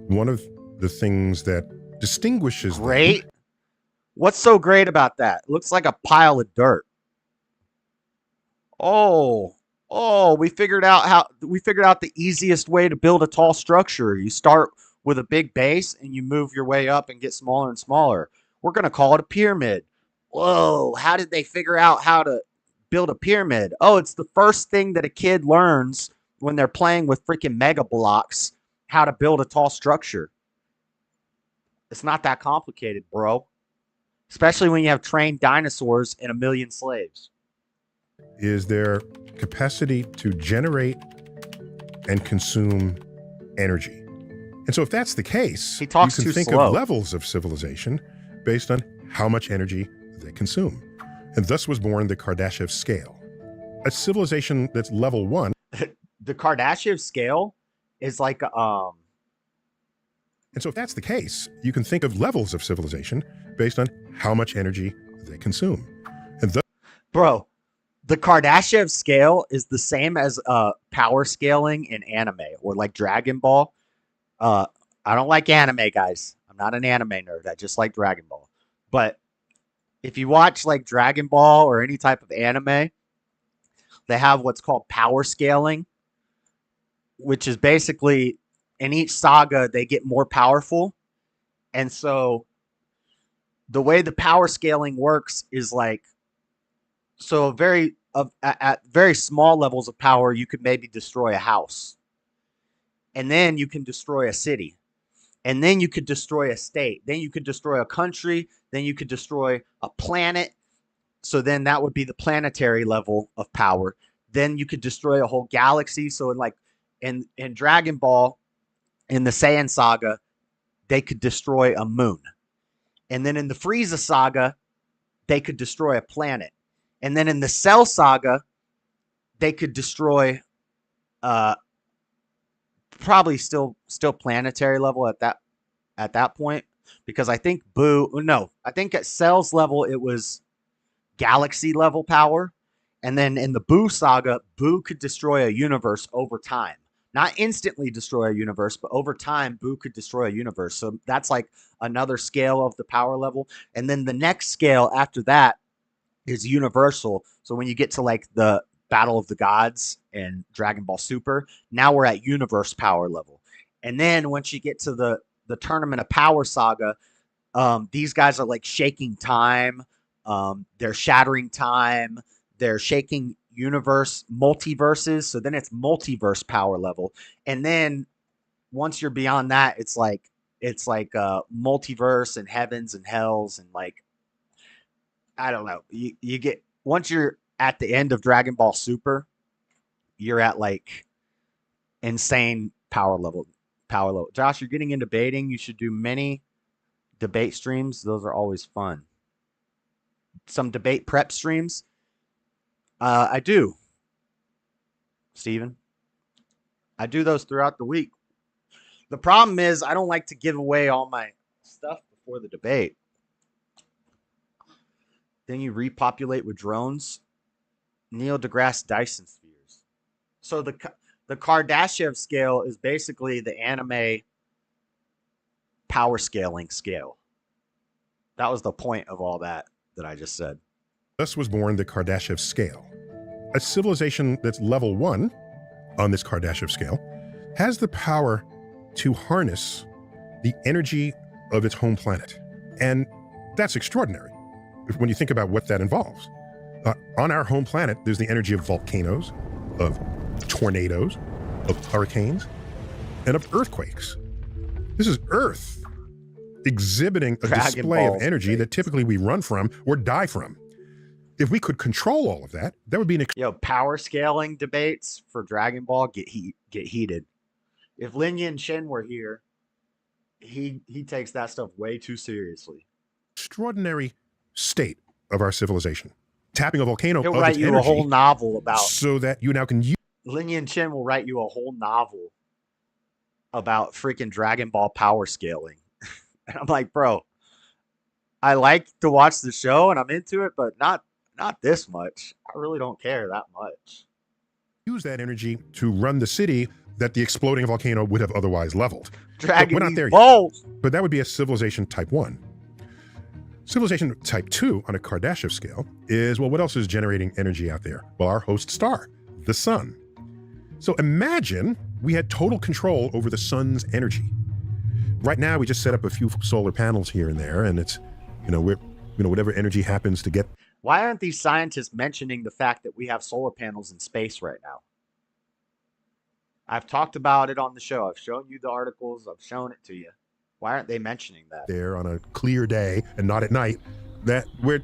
One of the things that distinguishes great. What's so great about that? It looks like a pile of dirt. Oh, we figured out the easiest way to build a tall structure. You start with a big base and you move your way up and get smaller and smaller. We're going to call it a pyramid. Whoa, how did they figure out how to build a pyramid. Oh, it's the first thing that a kid learns when they're playing with freaking mega blocks, how to build a tall structure. It's not that complicated, bro. Especially when you have trained dinosaurs and 1 million slaves. Is their capacity to generate and consume energy. And so if that's the case, he talks you can too think slow. of levels of civilization based on how much energy they consume. And thus was born the Kardashev scale. A civilization that's level 1. The Kardashev scale is like And so if that's the case, you can think of levels of civilization based on how much energy they consume. And thus, bro, the Kardashev scale is the same as power scaling in anime or like Dragon Ball. I don't like anime, guys. I'm not an anime nerd. I just like Dragon Ball. But if you watch like Dragon Ball or any type of anime, they have what's called power scaling, which is basically in each saga, they get more powerful. And so the way the power scaling works is like, so at very small levels of power, you could maybe destroy a house. And then you can destroy a city. And then you could destroy a state. Then you could destroy a country. Then you could destroy a planet. So then that would be the planetary level of power. Then you could destroy a whole galaxy. So in Dragon Ball, in the Saiyan saga, they could destroy a moon. And then in the Frieza saga, they could destroy a planet. And then in the Cell saga, they could destroy probably still planetary level at that point, because I think I think at Cell's level it was galaxy level power. And then in the Boo saga, Boo could destroy a universe over time. Not instantly destroy a universe, but over time, Boo could destroy a universe. So that's like another scale of the power level. And then the next scale after that is universal. So when you get to like the Battle of the Gods and Dragon Ball Super, now we're at universe power level. And then once you get to the Tournament of Power saga, these guys are like shaking time. They're shattering time. They're shaking multiverses. So then it's multiverse power level. And then once you're beyond that, it's like multiverse and heavens and hells and like, I don't know. You get, once you're at the end of Dragon Ball Super, you're at like insane power level. Josh, you're getting into debating. You should do many debate streams. Those are always fun. Some debate prep streams. I do, Steven. I do those throughout the week. The problem is I don't like to give away all my stuff before the debate. Then you repopulate with drones. Neil deGrasse Dyson spheres. So the Kardashev scale is basically the anime power scaling scale. That was the point of all that I just said. Thus was born the Kardashev scale. A civilization that's level 1 on this Kardashev scale has the power to harness the energy of its home planet. And that's extraordinary when you think about what that involves. On our home planet, there's the energy of volcanoes, of tornadoes, of hurricanes, and of earthquakes. This is Earth exhibiting a display of energy that typically we run from or die from. If we could control all of that, that would be an power scaling debates for Dragon Ball get heated. If Lin Yin Shen were here, he takes that stuff way too seriously. Extraordinary state of our civilization. Tapping a volcano. He'll write you a whole novel about, so that you now can use. Lin Yin Shen will write you a whole novel about freaking Dragon Ball power scaling. And I'm like, bro, I like to watch the show and I'm into it, but not this much. I really don't care that much. Use that energy to run the city that the exploding volcano would have otherwise leveled. Dragon we're not there yet. But that would be a civilization type 1. Civilization type 2 on a Kardashev scale is, well, what else is generating energy out there? Well, our host star, the sun. So imagine we had total control over the sun's energy. Right now, we just set up a few solar panels here and there, and it's, we're whatever energy happens to get. Why aren't these scientists mentioning the fact that we have solar panels in space right now? I've talked about it on the show. I've shown you the articles. I've shown it to you. Why aren't they mentioning that? There on a clear day and not at night, that we're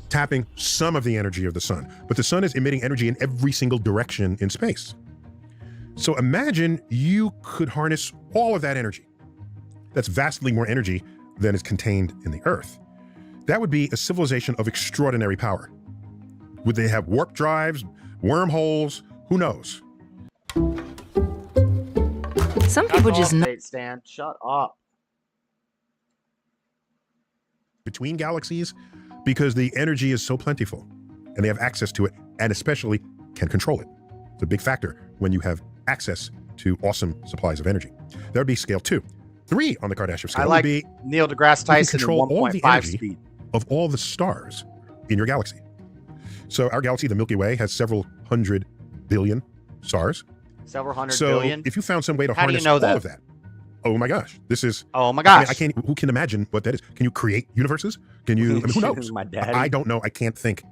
tapping some of the energy of the sun. But the sun is emitting energy in every single direction in space. So imagine you could harness all of that energy. That's vastly more energy than is contained in the Earth. That would be a civilization of extraordinary power. Would they have warp drives, wormholes? Who knows? Some people just stand. Shut up. Between galaxies, because the energy is so plentiful and they have access to it, and especially can control it. It's a big factor when you have access to awesome supplies of energy. That would be scale 2. 3 on the Kardashev scale would be Neil deGrasse Tyson control at all the 1.5 energy speed of all the stars in your galaxy. So our galaxy, the Milky Way, has several hundred billion stars. Several hundred so billion. If you found some way to How do you harness know all that? of that, oh my gosh, this is. Oh my gosh, I can't. Who can imagine what that is? Can you create universes? Can you? Who knows? My daddy. I don't know. I can't think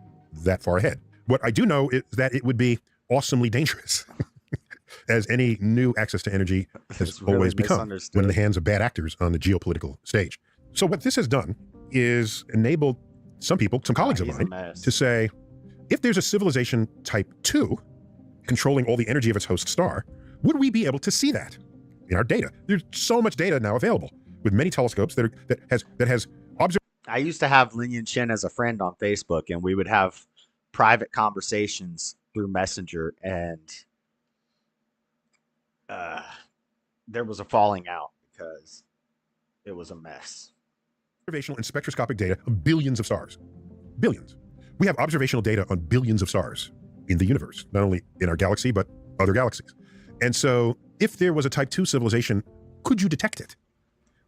that far ahead. What I do know is that it would be awesomely dangerous, as any new access to energy has really always become misunderstood. when in the hands of bad actors on the geopolitical stage. So what this has done is enabled some people, some colleagues of he's a mine, mess. to say, if there's a civilization type 2 controlling all the energy of its host star, would we be able to see that in our data? There's so much data now available with many telescopes that has observed. I used to have Lin Yin Chen as a friend on Facebook, and we would have private conversations through Messenger, and there was a falling out because it was a mess. Observational and spectroscopic data of billions of stars. Billions. We have observational data on billions of stars in the universe, not only in our galaxy, but other galaxies. And so if there was a type 2 civilization, could you detect it?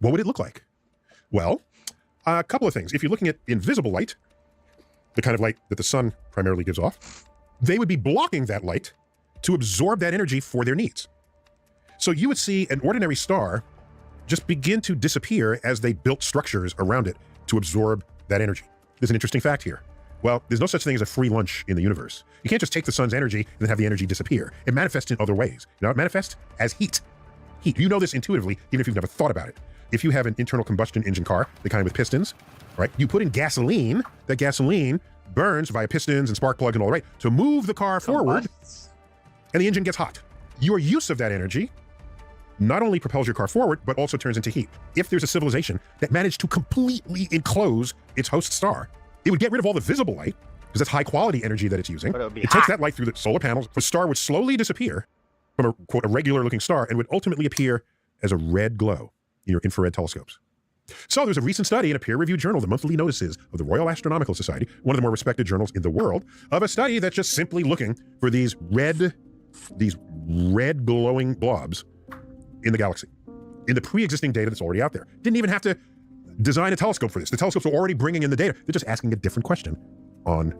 What would it look like? Well, a couple of things. If you're looking at invisible light, the kind of light that the sun primarily gives off, they would be blocking that light to absorb that energy for their needs. So you would see an ordinary star just begin to disappear as they built structures around it to absorb that energy. There's an interesting fact here. Well, there's no such thing as a free lunch in the universe. You can't just take the sun's energy and then have the energy disappear. It manifests in other ways. You know, it manifests as heat. Heat. You know this intuitively, even if you've never thought about it. If you have an internal combustion engine car, the kind with pistons, right? You put in gasoline, that gasoline burns via pistons and spark plugs and all right to move the car forward, and the engine gets hot. Your use of that energy not only propels your car forward, but also turns into heat. If there's a civilization that managed to completely enclose its host star, it would get rid of all the visible light, because that's high quality energy that it's using. It takes that light through the solar panels. The star would slowly disappear from a, quote, a regular looking star and would ultimately appear as a red glow in your infrared telescopes. So there's a recent study in a peer-reviewed journal, the Monthly Notices of the Royal Astronomical Society, one of the more respected journals in the world, of a study that's just simply looking for these red glowing blobs in the galaxy, in the pre-existing data that's already out there. Didn't even have to design a telescope for this. The telescopes are already bringing in the data. They're just asking a different question on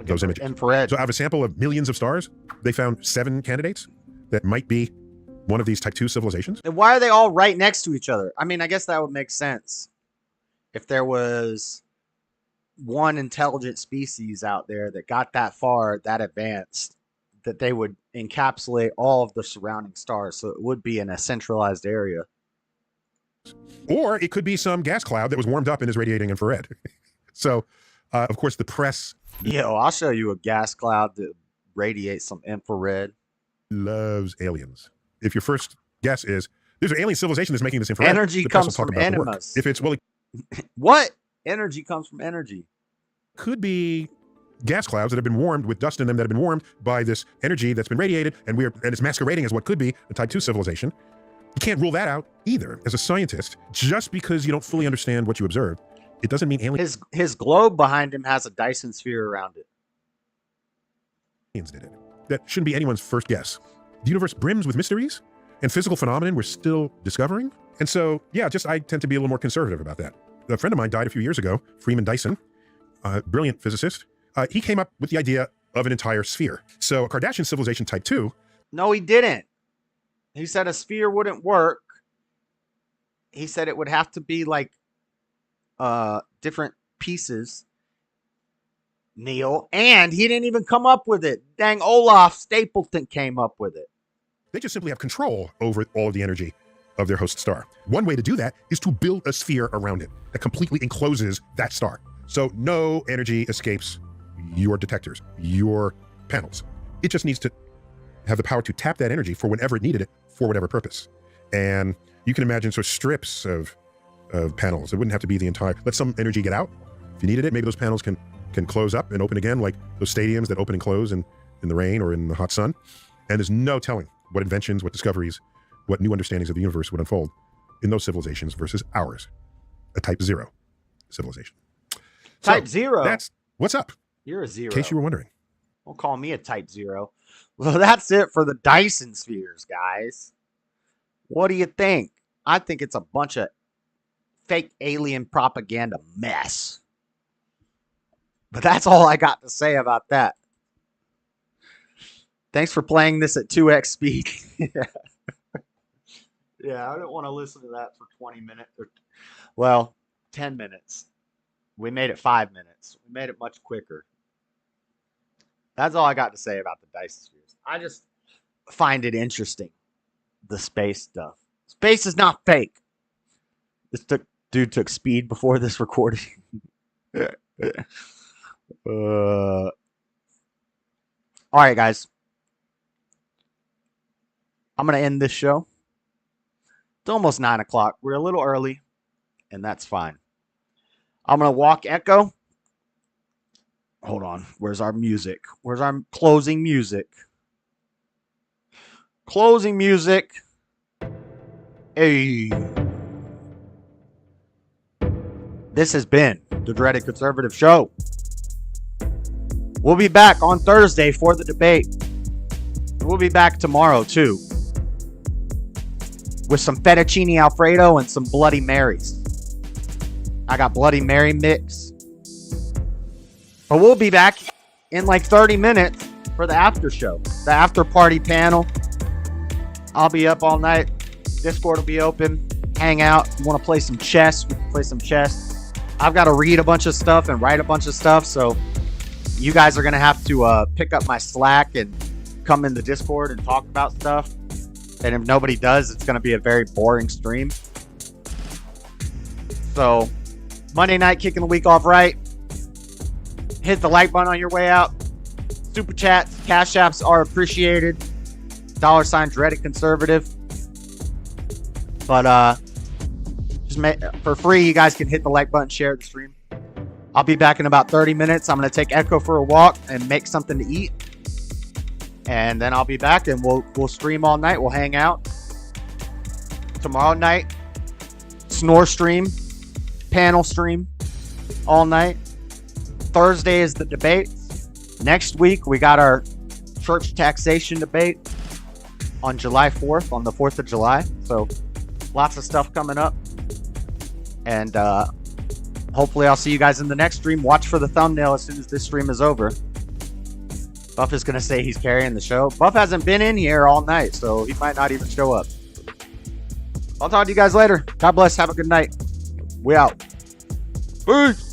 those images. Infrared. So out of a sample of millions of stars, they found 7 candidates that might be one of these type 2 civilizations. And why are they all right next to each other? I mean, I guess that would make sense if there was one intelligent species out there that got that far, that advanced, that they would encapsulate all of the surrounding stars, so it would be in a centralized area. Or it could be some gas cloud that was warmed up and is radiating infrared. So, of course, the press... Yo, I'll show you a gas cloud that radiates some infrared. Loves aliens. If your first guess is, there's an alien civilization that's making this infrared, energy the press will comes talk from about the work. enemas. If it's, well, What? Energy comes from energy. Could be gas clouds that have been warmed with dust in them that have been warmed by this energy that's been radiated, and it's masquerading as what could be a type 2 civilization. You can't rule that out either. As a scientist, just because you don't fully understand what you observed, it doesn't mean aliens. His globe behind him has a Dyson sphere around it. Aliens did it. That shouldn't be anyone's first guess. The universe brims with mysteries and physical phenomenon we're still discovering. And so, yeah, I tend to be a little more conservative about that. A friend of mine died a few years ago, Freeman Dyson, a brilliant physicist. He came up with the idea of an entire sphere. So a Kardashian civilization type 2. No, he didn't. He said a sphere wouldn't work. He said it would have to be like different pieces. Neil, and he didn't even come up with it. Dang, Olaf Stapleton came up with it. They just simply have control over all of the energy of their host star. One way to do that is to build a sphere around it that completely encloses that star. So no energy escapes your detectors, your panels. It just needs to have the power to tap that energy for whenever it needed it for whatever purpose. And you can imagine strips of panels. It wouldn't have to be the entire, let some energy get out. If you needed it, maybe those panels can close up and open again, like those stadiums that open and close in the rain or in the hot sun. And there's no telling what inventions, what discoveries, what new understandings of the universe would unfold in those civilizations versus ours, a type 0 civilization. Type 0? That's, what's up? You're a 0. In case you were wondering. Don't call me a type 0. Well, that's it for the DYSON spheres, guys. What do you think? I think it's a bunch of fake alien propaganda mess. But that's all I got to say about that. Thanks for playing this at 2x speed. Yeah, I don't want to listen to that for 20 minutes. Well, 10 minutes. We made it 5 minutes. We made it much quicker. That's all I got to say about the DYSON spheres. I just find it interesting, the space stuff. Space is not fake. Dude took speed before this recording. All right, guys. I'm going to end this show. It's almost 9 o'clock. We're a little early, and that's fine. I'm going to walk Echo. Hold on. Where's our music? Where's our closing music? Closing music. Hey. This has been the Dreaded Conservative Show. We'll be back on Thursday for the debate. We'll be back tomorrow, too, with some fettuccine Alfredo and some Bloody Marys. I got Bloody Mary mix. But we'll be back in like 30 minutes for the after show, the after party panel. I'll be up all night. Discord will be open. Hang out. If you want to play some chess, we can play some chess. I've got to read a bunch of stuff and write a bunch of stuff, so you guys are going to have to pick up my Slack and come in the Discord and talk about stuff. And if nobody does, it's going to be a very boring stream. So, Monday night, kicking the week off right. Hit the like button on your way out. Super chats, cash apps are appreciated. $sign Dreadedconservative. But for free, you guys can hit the like button, share the stream. I'll be back in about 30 minutes. I'm going to take Echo for a walk and make something to eat. And then I'll be back and we'll stream all night. We'll hang out. Tomorrow night, snore stream, panel stream all night. Thursday is the debate. Next week, we got our church taxation debate on July 4th, on the 4th of July. So lots of stuff coming up. And hopefully I'll see you guys in the next stream. Watch for the thumbnail as soon as this stream is over. Buff is going to say he's carrying the show. Buff hasn't been in here all night, so he might not even show up. I'll talk to you guys later. God bless. Have a good night. We out. Peace.